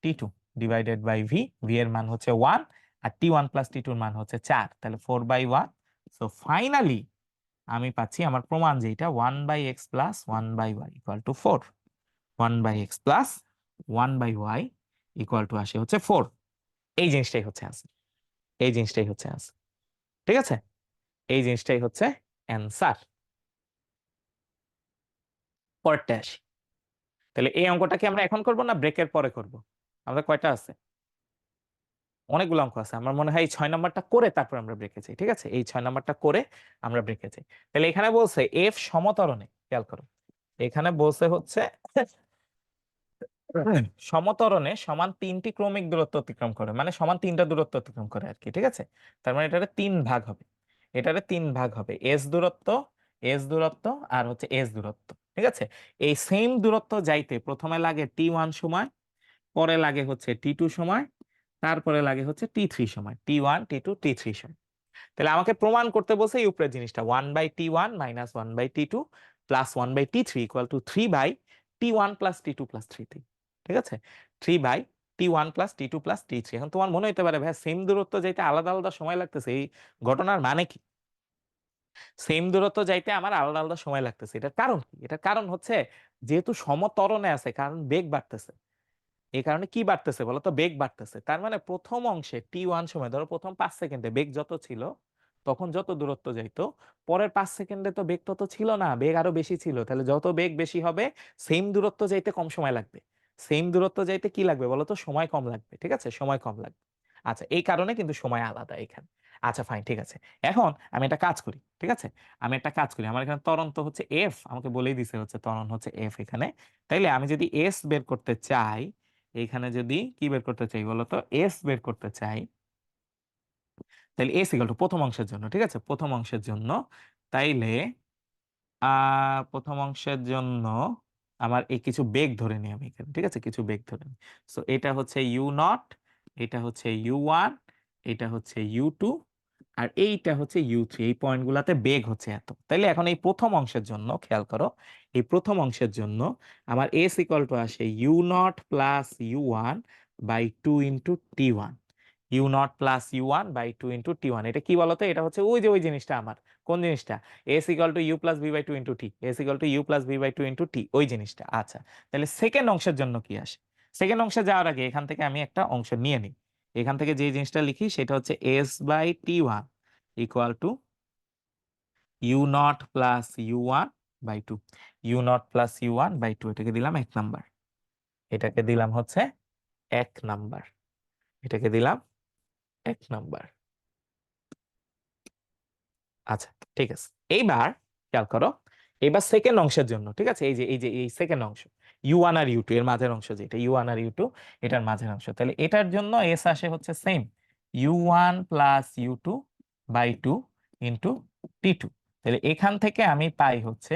t two divided by v. V এর মান হচ্ছে 1 আর টি ওয়ান প্লাস টি টুর মান হচ্ছে 4, তাহলে 4/1। সো ফাইনালি আমি পাচ্ছি আমার প্রমাণ যেটা 1/x plus 1/y equal two 4, 1/x plus 1/y equal to আসে হচ্ছে 4। এই জিনিসটাই হচ্ছে আছে, এই জিনিসটাই হচ্ছে আছে। ঠিক আছে, এই জিনিসটাই হচ্ছে অ্যান্সার। পরেরটা আসি, তাহলে এই অঙ্কটা কি আমরা এখন করব না ব্রেকের পরে করব? আমাদের কয়টা আছে? অনেকগুলো অঙ্ক আছে, আমার মনে হয় এই 6 নাম্বারটা করে তারপর আমরা ব্রেকে যাই। ঠিক আছে, এই 6 নাম্বারটা করে আমরা ব্রেকে যাই। তাহলে এখানে বলছে এফ সমতরণে, খেয়াল করো এখানে বলছে হচ্ছে সমতরণে সমান 3টি ক্রমিক দূরত্ব অতিক্রম করে, মানে সমান 3টা দূরত্ব অতিক্রম করে আর কি। ঠিক আছে, তার মানে এটারে 3 ভাগ হবে, এটারে 3 ভাগ হবে, এস দূরত্ব, এস দূরত্ব আর হচ্ছে এস দূরত্ব। ঠিক আছে, এই সেম দূরত্ব যাইতে প্রথমে লাগে টি ওয়ান সময়, পরে লাগে হচ্ছে টি টু সময়, তারপরে লাগে হচ্ছে টি থ্রি সময়, t one t two t three সময়। তাহলে আমাকে প্রমাণ করতে বলছে এই উপরের জিনিসটা, 1/t1 minus 1/t2 plus 1/t3 equal to 3/t1 plus t2 plus 3। ঠিক আছে, 3/t1 plus t2 plus t3। এখন তোমার মনে হতে পারে ভাই সেম দূরত্ব যাইতে আলাদা আলাদা সময় লাগতেছে, এই ঘটনার মানে কি? সেম দূরত্ব যাইতে আমার আলাদা আলাদা সময় লাগতেছে, এটার কারণ কি? এটার কারণ হচ্ছে যেহেতু সমত্বরণে আছে, কারণ বেগ বাড়তেছে। এই কারণে কি বাড়তেছে বলতো, বেগ বাড়তেছে। তার মানে প্রথম অংশে টি ওয়ান সময়, ধরো প্রথম 5 সেকেন্ডে বেগ যত ছিল, তখন যত দূরত্ব যাইতো, পরের 5 সেকেন্ডে তো বেগ তত ছিল না, বেগ আরো বেশি ছিল। তাহলে যত বেগ বেশি হবে সেম দূরত্ব যাইতে কম সময় লাগবে, সেম দূরত্ব যাইতে কি লাগবে বলতো, সময় কম লাগবে। ঠিক আছে, সময় কম লাগবে। আচ্ছা এই কারণে কিন্তু সময় আলাদা এখানে। আচ্ছা ফাইন, ঠিক আছে। এখন আমি একটা কাজ করি, ঠিক আছে, আমি একটা কাজ করি, আমার এখানে ত্বরণ তো হচ্ছে এফ, আমাকে বলেই দিছে হচ্ছে ত্বরণ হচ্ছে এফ এখানে। তাইলে আমি যদি এস বের করতে চাই, এইখানে যদি কি বের করতে চাই বলতো, এস বের করতে চাই, তাহলে এস ইকুয়াল টু প্রথম অংশের জন্য, ঠিক আছে, প্রথম অংশের জন্য, তাইলে প্রথম অংশের জন্য আমার এই কিছু বেগ ধরে নিই আমি এখানে। ঠিক আছে, কিছু বেগ ধরে নিই। সো এটা হচ্ছে ইউ নট, এটা হচ্ছে ইউ ওয়ান, এটা হচ্ছে ইউ টু, আর এইটা হচ্ছে U3, এই পয়েন্টগুলোতে বেগ হচ্ছে এত। তাইলে এখন এই প্রথম অংশের জন্য খেয়াল করো, এই প্রথম অংশের জন্য আমার এস ইকুয়াল টু আসে U0 plus U1 by 2 into T1। U0 plus U1 by 2 into T1, এটা কি বলতো? এটা হচ্ছে ওই যে ওই জিনিসটা আমার, কোন জিনিসটা? S equal to you plus B by two into T, S equal to you plus B by two into T, ওই জিনিসটা। আচ্ছা, তাহলে সেকেন্ড অংশের জন্য কি আসে? সেকেন্ড অংশে যাওয়ার আগে এখান থেকে আমি একটা অংশ নিয়ে নিই। এখান থেকে যে জিনিসটা লিখি সেটা হচ্ছে S/T1 equal to U0 plus U1 by 2। U0 plus U1 by 2, এটাকে দিলাম 1 নাম্বার, এটাকে দিলাম হচ্ছে 1 নাম্বার, এটাকে দিলাম 1 নাম্বার। আচ্ছা, ঠিক আছে। এইবার খেয়াল করো, এবার সেকেন্ড অংশের জন্য, ঠিক আছে, এই যে এই সেকেন্ড অংশ U1 আর U2 এর মাঝের অংশ, যেটা U1 আর U2 এটার মাঝের অংশ, তাহলে এটার জন্য এস আসে হচ্ছে same U1 plus U2 by 2 into T2। তাহলে এখান থেকে আমি পাই হচ্ছে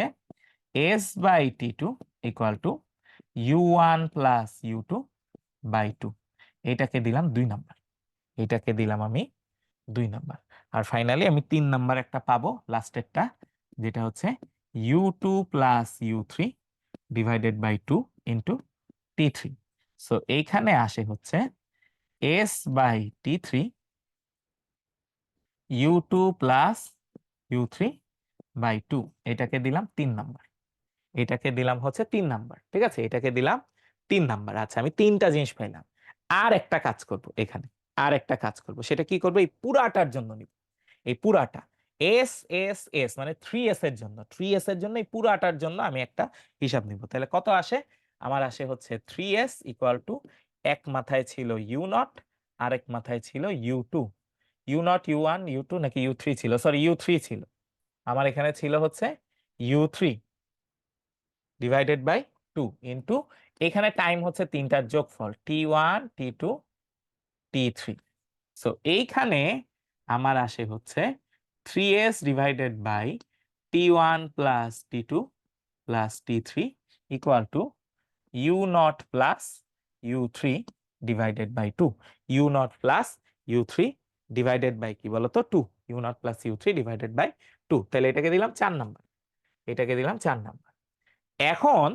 S/T2 equal to U1 plus U2 by 2। এটাকে দিলাম 2 নাম্বার, এটাকে দিলাম আমি 2 নাম্বার। আর ফাইনালি আমি 3 নাম্বার একটা পাবো, লাস্টেরটা, যেটা হচ্ছে U2 plus U3 divided by 2 into T3। So এইখানে আসে হচ্ছে S/T3 U2 plus U3 by 2, এটাকে দিলাম 3 নাম্বার, এটাকে দিলাম হচ্ছে 3 নাম্বার, ঠিক আছে, এটাকে দিলাম 3 নাম্বার। আচ্ছা, আমি তিনটা জিনিস পাইলাম। আর একটা কাজ করব এখানে, আর একটা কাজ করব, সেটা কি করবো? এই পুরাটার জন্য নিব, এই পুরাটা এস এস এস মানে 3S এর জন্য, 3S এর জন্য এই পুরাটার জন্য আমি একটা হিসাব নিব। তাহলে কত আসে? আমার আসে হচ্ছে 3S ইকুয়াল টু, এক মাথায় ছিল U0, আরেক মাথায় ছিল U2। U0 U1 U2 নাকি U3 ছিল, সরি U3 ছিল, আমার এখানে ছিল হচ্ছে U3 ডিভাইডেড বাই 2 ইন্টু, এখানে টাইম হচ্ছে তিনটার যোগফল T1 T2 T3। সো এইখানে আমার আসে হচ্ছে 3S divided by T1 plus T2 plus T3 equal to U0 plus U3 divided by 2। U0 plus U3 divided by কি বলতো? 2। U0 plus U3 divided by 2। তাহলে এটাকে দিলাম 4 নাম্বার, এটাকে দিলাম 4 নাম্বার। এখন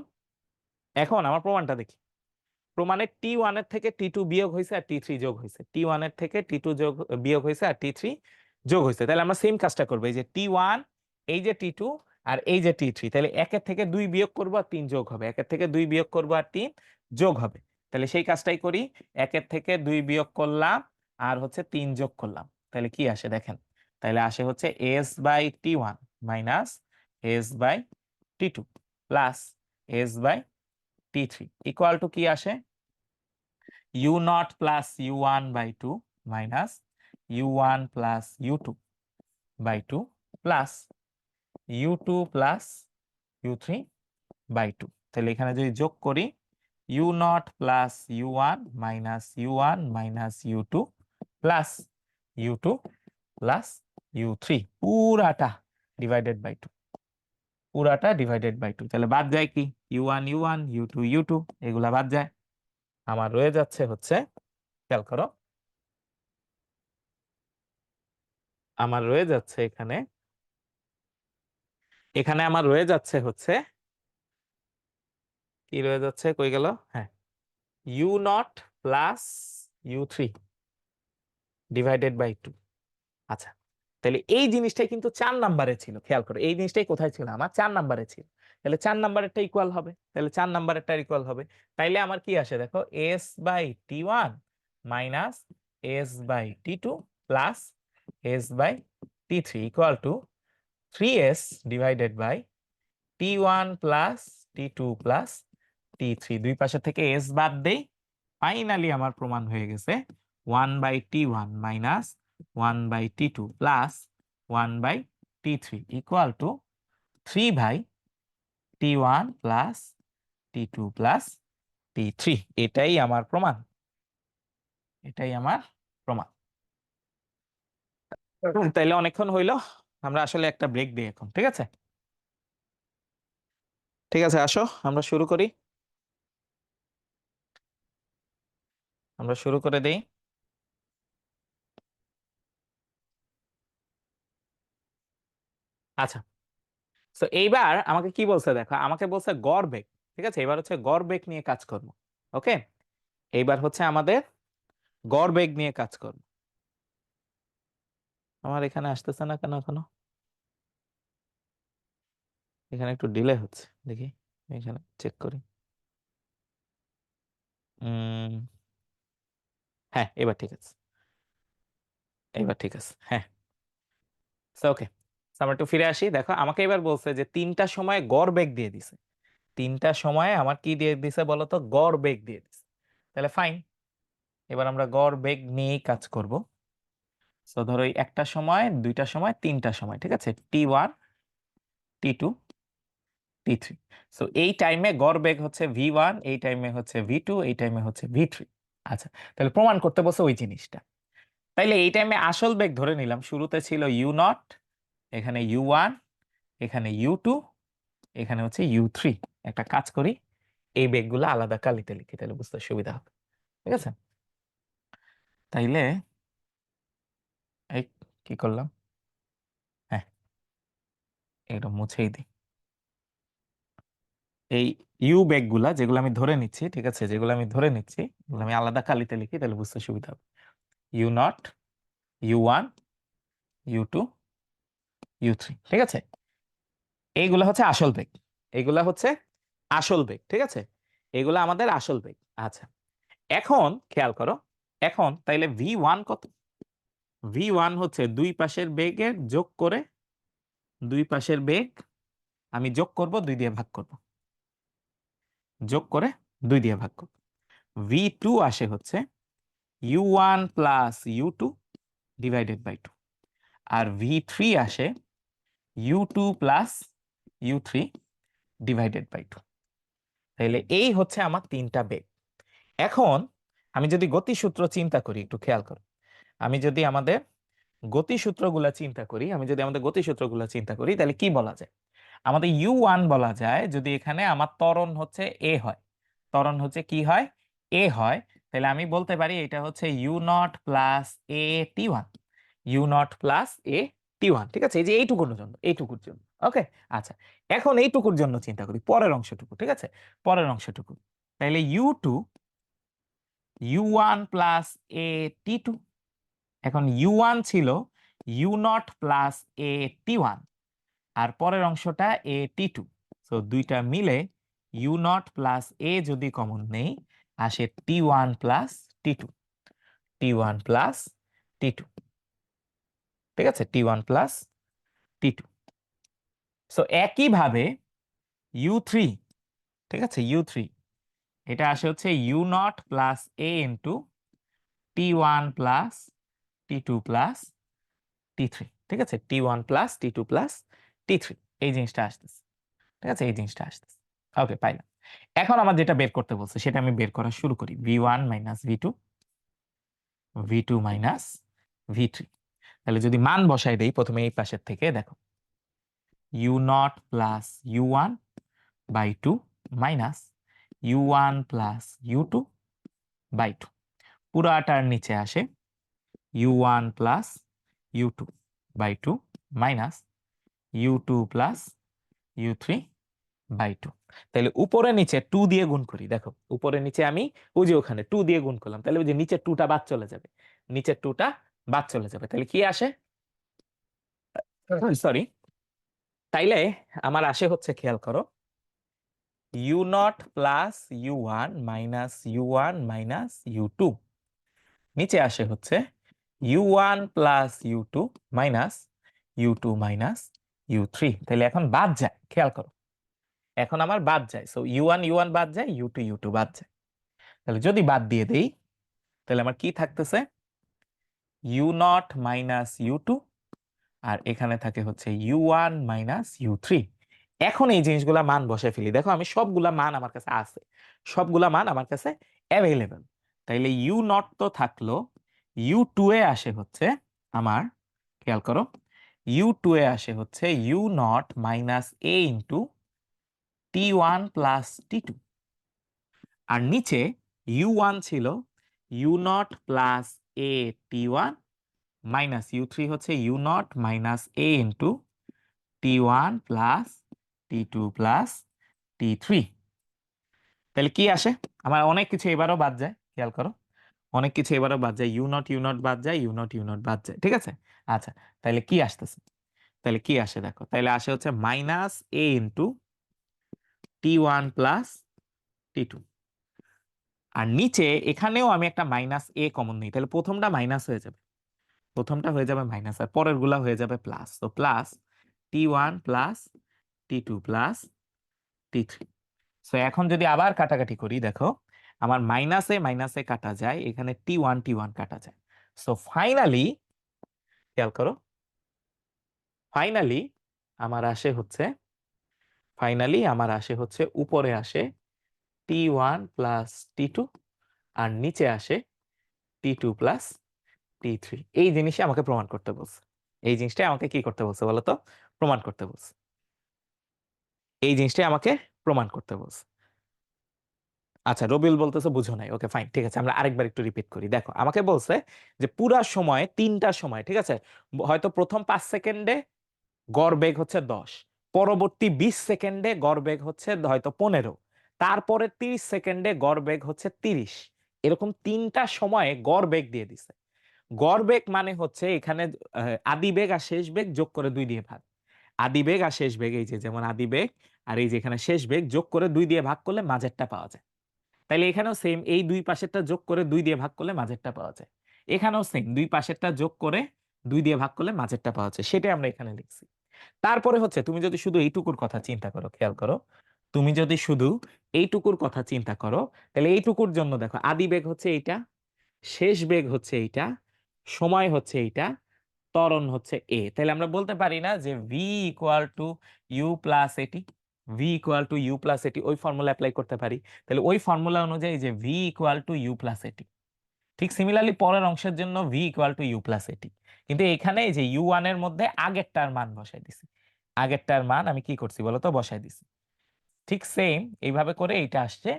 এখন আমার প্রমাণটা দেখি। প্রমাণে T1 এর থেকে T2 বিয়োগ হয়েছে আর T3 যোগ হয়েছে, T1 এর থেকে T2 যোগ বিয়োগ হয়েছে আর T3 যোগ হয়েছে। তাহলে আমরা সেম কাজটা করবো, এই যে T1, এই যে T2 আর এই যে T3, তাহলে একের থেকে 2 বিয়োগ করবো আর 3 যোগ হবে, একের থেকে 2 বিয়োগ করবো আর 3 যোগ হবে। তাহলে সেই কাজটাই করি, একের থেকে 2 বিয়োগ করলাম আর হচ্ছে 3 যোগ করলাম, তাহলে কি আসে দেখেন? তাহলে আসে হচ্ছে S/T1 minus S/T2 plus S/T3 equal to কি আসে? U0 plus U1 by 2 minus U1 plus U2 by 2 plus U2 plus U3 by 2। তাহলে এখানে যদি যোগ করি, U0 plus U1 minus U1 minus U2 plus U2 plus U3 পুরাটা divided by 2, পুরাটা divided by 2। তাহলে বাদ যায় কি? U1 U1 U2 U2, এগুলা বাদ যায়। আমার রয়ে যাচ্ছে হচ্ছে, খেয়াল করো, আমার রয়ে যাচ্ছে এখানে, এখানে আমার রয়ে যাচ্ছে হচ্ছে, কি রয়ে যাচ্ছে, কই গেল? হ্যাঁ, U0 plus U3 divided by 2। আচ্ছা, তাহলে এই জিনিসটাই কিন্তু 4 নাম্বারে ছিল, খেয়াল করো, এই জিনিসটাই কোথায় ছিল? আমার 4 নাম্বারে ছিল। তাহলে 4 নাম্বারেরটা ইকুয়াল হবে, তাহলে 4 নাম্বারেরটা ইকুয়াল হবে। তাইলে আমার কি আসে দেখো, S/T1 minus S/T2 plus S/T3 equal to 3S divided by T1 plus T2 plus T3। দুই পাশে থেকে S বাদ দেই, ফাইনালি আমার প্রমাণ হয়ে গেছে 1/T1 minus 1/T2 plus 1/T3 equal to 3/T1 plus T2 plus T3। এটাই আমার প্রমাণ, এটাই আমার প্রমাণ। তাইলে অনেকক্ষণ হইলো, আমরা আসলে একটা ব্রেক দিই এখন, ঠিক আছে? ঠিক আছে, আসো আমরা শুরু করি, আমরা শুরু করে দেই। আচ্ছা, তো এইবার আমাকে কি বলছে দেখো, আমাকে বলছে গড় বেগ। ঠিক আছে, এবার হচ্ছে গড় বেগ নিয়ে কাজ করব। ওকে, এইবার হচ্ছে আমাদের গড় বেগ নিয়ে কাজ করব। আমার এখানে আসতেছে না কেন এখনো? এখানে একটু ডিলে হচ্ছে, দেখি এখানে চেক করি। উম হ্যাঁ, এবার ঠিক আছে, এবার ঠিক আছে, হ্যাঁ। ওকে, আমরা একটু ফিরে আসি। দেখো আমাকে এবার বলছে যে 3টা সময় গড় বেগ দিয়ে দিছে। 3টা সময়ে আমার কি দিয়ে দিছে বলতো? গড় বেগ দিয়ে দিছে। তাহলে ফাইন, এবার আমরা গড় বেগ নিয়েই কাজ করব। সো ধরো এই একটা সময়, 2টা সময়, 3টা সময়, ঠিক আছে, T1, T2, T3। সো এই টাইমে গড় বেগ হচ্ছে V1, এই টাইমে হচ্ছে V2, এই টাইমে হচ্ছে V3। আচ্ছা, তাহলে প্রমাণ করতে বলছে ওই জিনিসটা। তাইলে এই টাইমে আসল বেগ ধরে নিলাম, শুরুতে ছিল U0, এখানে U1, এখানে U2, এখানে হচ্ছে U3। একটা কাজ করি, এই বেগগুলো আলাদা কালিতে লিখি, তাহলে বুঝতে সুবিধা হবে। ঠিক আছে, তাইলে এই কি করলাম, হ্যাঁ, এটা মুছেই দিই। এই ইউ বেগগুলা যেগুলো আমি ধরে নিচ্ছি, ঠিক আছে, যেগুলো আমি ধরে নিচ্ছি এগুলো আমি আলাদা কালিতে লিখি, তাহলে বুঝতে সুবিধা হবে। U0, U1, U2, U3। ঠিক আছে, এইগুলা হচ্ছে আসল বেগ, এইগুলা হচ্ছে আসল বেগ। ঠিক আছে, এগুলা আমাদের আসল বেগ। আচ্ছা, এখন খেয়াল করো, এখন তাইলে V1 কত? V1 হচ্ছে দুই পাশের বেগের যোগ করে, দুই পাশের বেগ আমি যোগ করব, 2 দিয়ে ভাগ করব, যোগ করে 2 দিয়ে ভাগ করব। V2 আসে হচ্ছে U1 plus U2 divided by 2। R V3 আসে U2 plus U3 divided by 2। তাহলে এই হচ্ছে আমার 3টা বেগ। এখন আমি যদি গতিসূত্র চিন্তা করি, একটু খেয়াল করো, আমি যদি আমাদের গতিসূত্রগুলা চিন্তা করি, আমি যদি আমাদের গতিসূত্রগুলা চিন্তা করি, তাহলে কি বলা যায়? আমাদের U1 বলা যায় যদি এখানে আমার ত্বরণ হচ্ছে এ হয়, ত্বরণ হচ্ছে কি হয়? এ হয়। তাহলে আমি বলতে পারি এটা হচ্ছে U0 প্লাস এ T1, U0 প্লাস এ T1। ঠিক আছে, এই যে এইটুকুর জন্য, এইটুকুর জন্য। ওকে, আচ্ছা, এখন এইটুকুর জন্য চিন্তা করি, পরের অংশটুকু। ঠিক আছে, পরের অংশটুকু, তাহলে U2 U1 প্লাস এ T2। এখন U1 ছিল U0 প্লাস এ T1, আর পরের অংশটা এ T2। সো দুইটা মিলে U0 প্লাস এ যদি কমন নেই, আসে T1 plus T2, T1 plus T2। ঠিক আছে, T1 প্লাস T2। সো একইভাবে U3, ঠিক আছে, U3 এটা আসে হচ্ছে U0 plus A into T1 plus T2 plus T3। ঠিক আছে, T1 plus T2 plus T3, এই জিনিসটা আসতেছে। ঠিক আছে, এই জিনিসটা আসতেছে। ওকে, পাইলাম। এখন আমার যেটা বের করতে বলছে সেটা আমি বের করা শুরু করি। V1 minus V2, V2 minus V3। তাহলে যদি মান বসাই দেই প্রথমে এই পাশের থেকে, দেখো U0 plus U1 by 2 minus U1 plus U2 by 2, পুরাটার নিচে আসে U1 plus U2 by 2 minus U2 plus U3 by 2। তাহলে উপরে নিচে 2 দিয়ে গুণ করি, দেখো উপরে নিচে আমি ওই যে ওখানে 2 দিয়ে গুণ করলাম, তাহলে ওই যে নিচের 2টা বাদ চলে যাবে, নিচের 2টা বাদ চলে যাবে। তাহলে কি আসে, সরি, তাইলে আমার আসে হচ্ছে, খেয়াল করো, U0 plus U1 minus U1 minus U2, নিচে আসে হচ্ছে U1 plus U2 minus U2 minus U3। তাহলে এখন বাদ যায়, খেয়াল করো, এখন আমার বাদ যায়। সো U1 U1 বাদ যায়, U2 U2 বাদ যায়। তাহলে যদি বাদ দিয়ে দেই, তাহলে আমার কি থাকতেছে? U0 মাইনাস U2, আর এখানে থাকে হচ্ছে U1 মাইনাস U3। এখন এই জিনিসগুলা মান বসে ফেলি, দেখো আমি সবগুলা মান আমার কাছে আছে, সবগুলা মান আমার কাছে অ্যাভেলেবল। তাইলে U0 তো থাকলো, U2 এ আসে হচ্ছে আমার, খেয়াল করো, U2 এ আসে হচ্ছে U0 minus A into T1 plus T2। আর নিচে U1 ছিল U0 প্লাস এ T1 মাইনাস U3 হচ্ছে U0 minus A into t1 plus t2 plus t3। তাহলে কি আসে? আমার অনেক কিছু এবারও বাদ যায়, খেয়াল করো, অনেক কিছু এবারও বাদ যায়, ইউ নট বাদ যায়, ইউ নট বাদ যায়, ঠিক আছে। আচ্ছা, তাহলে কি আসতেছে? তাহলে কি আসে দেখো, তাহলে আসে হচ্ছে minus A into t1 plus t2। আর নিচে এখানেও আমি একটা মাইনাস এ কমন নিই, তাহলে প্রথমটা মাইনাস হয়ে যাবে, প্রথমটা হয়ে যাবে মাইনাস, আর পরের গুলা হয়ে যাবে প্লাস। তো plus t1 plus t2 plus t3। So এখন যদি আবার কাটাকাটি করি, দেখো আমার মাইনাসে মাইনাসে কাটা যায়, এখানে টি ওয়ান কাটা যায়। সো ফাইনালি, খেয়াল করো, ফাইনালি আমার আসে হচ্ছে, উপরে আসে t1 প্লাস t2, আর নিচে আসে t2 প্লাস t3। এই জিনিসটা আমাকে প্রমাণ করতে বলছে, এই জিনিসটা আমাকে কি করতে বলছে বলো তো? প্রমাণ করতে বলছে, এই জিনিসটা আমাকে প্রমাণ করতে বলছে। আচ্ছা, রবিউল বলতেছে বুঝো নাই, ওকে ফাইন, ঠিক আছে, আমরা আরেকবার একটু রিপিট করি। দেখো আমাকে বলছে যে পুরা সময় 3টার সময়, ঠিক আছে, হয়তো প্রথম 5 সেকেন্ডে গড় বেগ হচ্ছে 10, পরবর্তী 20 সেকেন্ডে গড় বেগ হচ্ছে হয়তো 15, তারপরে 30 সেকেন্ডে গড় বেগ হচ্ছে 30। এরকম 3টা সময়ে গড় বেগ দিয়ে দিছে। গড় বেগ মানে হচ্ছে এখানে আদি বেগ আর শেষ বেগ যোগ করে 2 দিয়ে ভাগ। আদি বেগ আর শেষ বেগ, এই যে যেমন আদি বেগ আর এই যে এখানে শেষ বেগ, যোগ করে 2 দিয়ে ভাগ করলে মাঝেরটা পাওয়া যায়। তাইলে এখানেও সেম, এই দুই পাশেরটা যোগ করে 2 দিয়ে ভাগ করলে মাঝেরটা পাওয়া যায়। এখানেও সেম, দুই পাশেরটা যোগ করে 2 দিয়ে ভাগ করলে মাঝেরটা পাওয়া যায়, সেটাই আমরা এখানে লিখছি। তারপরে হচ্ছে তুমি যদি শুধু এইটুকুর কথা চিন্তা করো, খেয়াল করো, তুমি যদি শুধু এইটুকুর কথা চিন্তা করো, তাহলে এইটুকুর জন্য দেখো আদি বেগ হচ্ছে এইটা, শেষ বেগ হচ্ছে এইটা, সময় হচ্ছে এইটা, ত্বরণ হচ্ছে এ। তাহলে আমরা বলতে পারি না যে V equal to you plus A T, V equal to you plus A T, ওই ফর্মুলা অ্যাপ্লাই করতে পারি। তাহলে ওই ফর্মুলা অনুযায়ী যে V equal to you plus এটি, ঠিক সিমিলারলি পরের অংশের জন্য v equal to you plus a t. কিন্তু এখানে এই যে ইউ ওয়ান এর মধ্যে আগেরটার মান বসাই দিছি, আগেরটার মান আমি কি করছি বলতো, বসাই দিছি। ঠিক সেম এইভাবে করে এইটা আসছে,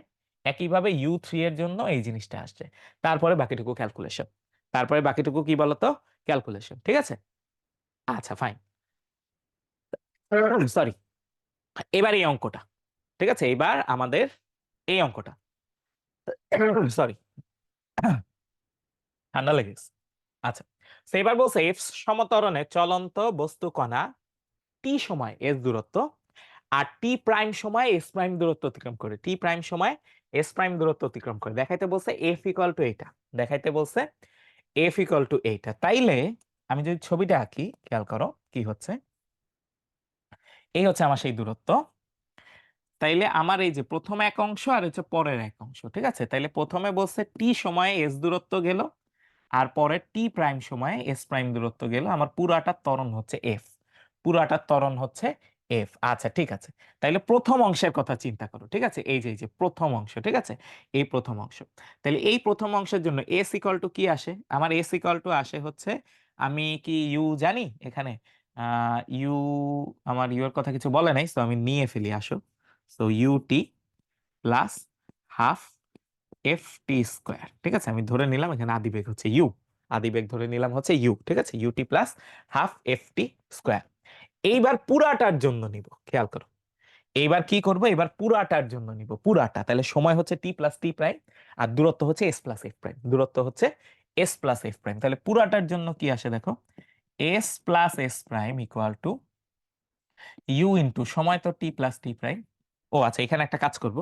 একইভাবে ইউ থ্রি এর জন্য এই জিনিসটা আসছে। তারপরে বাকিটুকু ক্যালকুলেশন, তারপরে বাকিটুকু কি বলতো, ক্যালকুলেশন, ঠিক আছে। আচ্ছা ফাইন, সরি, এবার এই অঙ্কটা, ঠিক আছে, এবার আমাদের এই অঙ্কটা, সরি, ঠান্ডা লেগেছে। আচ্ছা, তো এবার বলছে এফ সমত্বরণে চলন্ত বস্তু কণা টি সময় এস দূরত্ব আর টি প্রাইম সময় এস প্রাইম দূরত্ব অতিক্রম করে, টি প্রাইম সময় এস প্রাইম দূরত্ব অতিক্রম করে, দেখাইতে বলছে এফ ইকুয়াল টু এইটা, দেখাইতে বলছে এফ ইকুয়াল টু এইটা। তাইলে আমি যদি ছবিটা আঁকি, খেয়াল করো কি হচ্ছে, এই হচ্ছে আমার সেই দূরত্ব। তাইলে আমার এই যে প্রথম এক অংশ আর হচ্ছে পরের এক অংশ, ঠিক আছে, তাইলে প্রথমে বলছে টি সময়ে এস দূরত্ব গেল, আর পরে টি প্রাইম সময়ে এস প্রাইম দূরত্ব গেল, আমার পুরাটার ত্বরণ হচ্ছে এফ, পুরাটার ত্বরণ হচ্ছে এফ। আচ্ছা ঠিক আছে, তাইলে প্রথম অংশের কথা চিন্তা করো, ঠিক আছে, এই যে প্রথম অংশ, ঠিক আছে, এই প্রথম অংশ। তাহলে এই প্রথম অংশের জন্য এস ইকুয়াল টু কি আসে, আমার এস ইকুয়াল টু আসে হচ্ছে, আমি কি ইউ জানি এখানে, ইউ, আমার ইউ এর কথা কিছু বলে নাই, তো আমি নিয়ে ফেলি, আসো। So u t plus half F T square, ঠিক আছে, আমি ধরে নিলাম এখানে আদিবেগ হচ্ছে ইউ, আদিবেগ ধরে নিলাম হচ্ছে ইউ, ঠিক আছে, u t plus half F T square. এইবার পুরাটার জন্য নিব, খেয়াল করো, এইবার কি করব, এবার পুরাটার জন্য নিব, পুরাটা, তাহলে সময় হচ্ছে টি প্লাস টি প্রাইম, আর দূরত্ব হচ্ছে এস প্লাস এফ প্রাইম, দূরত্ব হচ্ছে এস প্লাস এফ প্রাইম। তাহলে পুরাটার জন্য কি আসে দেখো, s plus s prime equal to u into সময় তো টি প্লাস টি প্রাইম। ও আচ্ছা, এখানে একটা কাজ করব,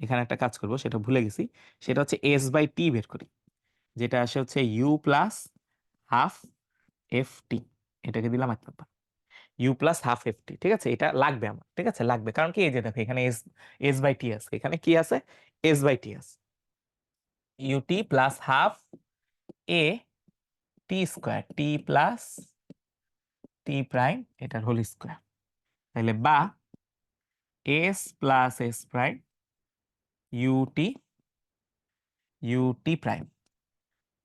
এখানে একটা কাজ করব, সেটা ভুলে গেছি, সেটা হচ্ছে এস বাই টি বের করি, যেটা আসে হচ্ছে u plus half F t, এটাকে দিলাম এক number, u plus half F t, ঠিক আছে, এটা লাগবে আমার, ঠিক আছে, লাগবে, কারণ কি এই যে দেখো এখানে এস, এস বাই টি আছে, এখানে কি আছে, এস বাই টি আছে, ইউটি প্লাস হাফ এ টি square, t plus t prime, এটার হোল স্কোয়ার, তাহলে বা s plus s prime u t, u t prime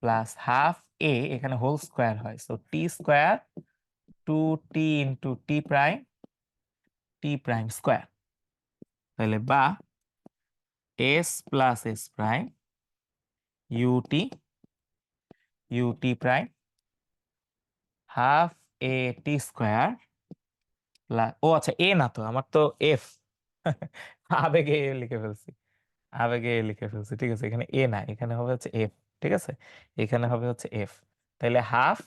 plus half a, এখানে হোল স্কোয়ার হয়, so t square two t into t prime, t prime square, তাহলে বা s plus s prime u t, u t prime half এ টি square ও আচ্ছা, এ না তো, আমার তো এফ। আবেগে এ লিখে ফেলছি, আবেগে এ লিখে ফেলছি। ঠিক আছে, এখানে এ না, এখানে হবে হচ্ছে এফ। ঠিক আছে, এখানে হবে হচ্ছে এফ। তাহলে হাফ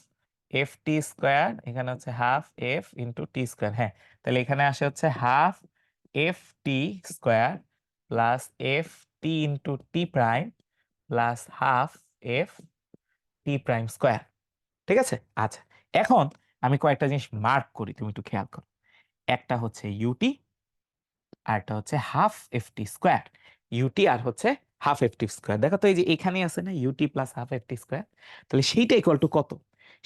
এফ টি স্কোয়ার, এখানে হচ্ছে half f into t square. হ্যাঁ, তাহলে এখানে আসে হচ্ছে half F T square plus F t into t prime plus half F t prime square. ঠিক আছে, আচ্ছা। এখন আমি কয়েকটা জিনিস মার্ক করি, তুমি একটু খেয়াল করো। একটা হচ্ছে ইউটি, আর একটা হচ্ছে half F T square. U t আর হচ্ছে হাফ এফ টি স্কোয়ার। দেখো তো এই যে এখানে আছে না u t plus half F T square, তাহলে সেইটা ইকুয়াল টু কত?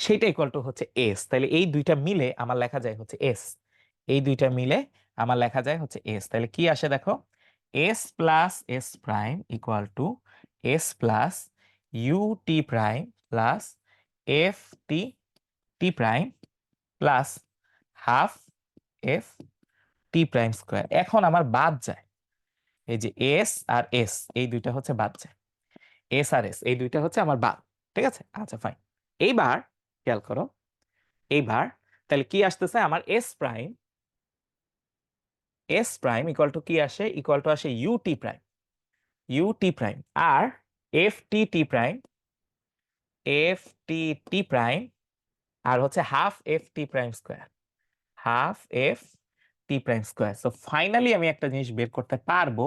সেইটা ইকুয়াল টু হচ্ছে এস। তাহলে এই দুইটা মিলে আমার লেখা যায় হচ্ছে এস। এই দুইটা মিলে আমার লেখা যায় হচ্ছে এস। তাহলে কি আসে দেখো, s plus s prime equal two S plus you t prime plus F t t prime plus half F t prime square. এখন আমার বাদ যায় এই যে এস আর এস, এই দুইটা হচ্ছে বাদ যায়। এস আর এস এই দুইটা হচ্ছে আমার বাদ। ঠিক আছে, আচ্ছা ফাইন। এইবার খেয়াল করো, এইবার তাহলে কি আসতেছে আমার s prime, s prime equal to কি আসে, ইকুয়াল টু আসে u t prime, u t prime আর f t t prime, f t t prime আর হচ্ছে half F t prime square, half F t prime square. So finally আমি একটা জিনিস বের করতে পারবো,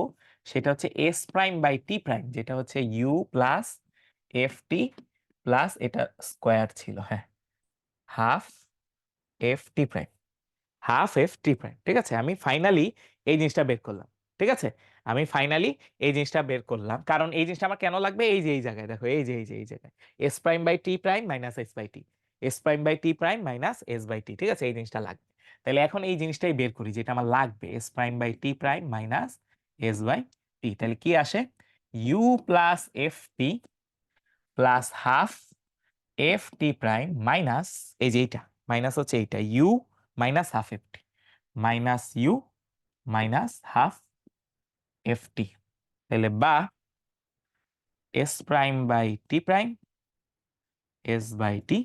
সেটা হচ্ছে s prime by t prime, যেটা হচ্ছে u plus F t plus এটা স্কোয়ার ছিল, হ্যাঁ, half F t prime, half F t prime. ঠিক আছে, আমি ফাইনালি এই জিনিসটা বের করলাম। ঠিক আছে, আমি ফাইনালি এই জিনিসটা বের করলাম, কারণ এই জিনিসটা আমার কেন লাগবে, এই যে এই জায়গায় দেখো, এই যে এই জায়গায় s prime by t prime minus s by t, s prime by t prime minus s by t. ঠিক আছে, এই জিনিসটা লাগবে। তাহলে এখন এই জিনিসটাই বের করি, যেটা আমার লাগবে, s prime by t prime minus s by t. তাহলে কি আসে, you plus F t plus half F t prime minus, এই যে এইটা মাইনাস হচ্ছে এইটা, u minus half F t minus u minus half F t. তাহলে বা s prime by t prime s by t.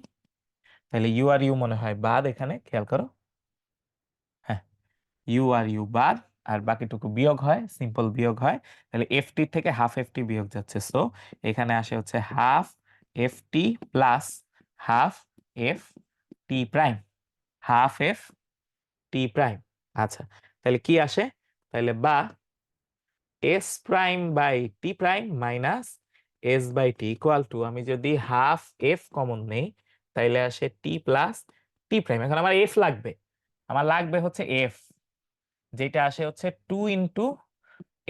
তাহলে ইউ আর ইউ মনে হয় বাদ, এখানে খেয়াল করো, হ্যাঁ, ইউ আর ইউ বাদ, আর বাকিটুকু বিয়োগ হয়, সিম্পল বিয়োগ হয়। তাহলে এফ টি থেকে হাফ এফ টি বিয়োগ যাচ্ছে, সো এখানে আসে হচ্ছে half F t plus half F t prime, half F t prime. আচ্ছা, তাহলে কি আসে, তাহলে বা s prime by t prime minus s by t equal to, আমি যদি হাফ এফ কমন নেই তাইলে আসে টি প্লাস টি প্রাইম। এখন আমার এফ লাগবে, আমার লাগবে হচ্ছে এফ, যেটা আসে হচ্ছে two into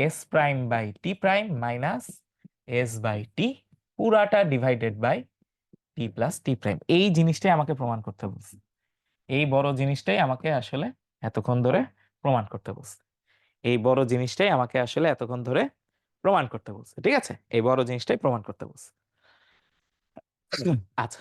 s prime by t prime minus s by t, পুরাটা divided by t plus t prime. এই জিনিসটাই আমাকে প্রমাণ করতে বলছে, এই বড় জিনিসটাই আমাকে আসলে এতক্ষণ ধরে প্রমাণ করতে বলছে, এই বড় জিনিসটাই আমাকে আসলে এতক্ষণ ধরে প্রমাণ করতে বলছে। ঠিক আছে, এই বড় জিনিসটাই প্রমাণ করতে বলছে। আচ্ছা,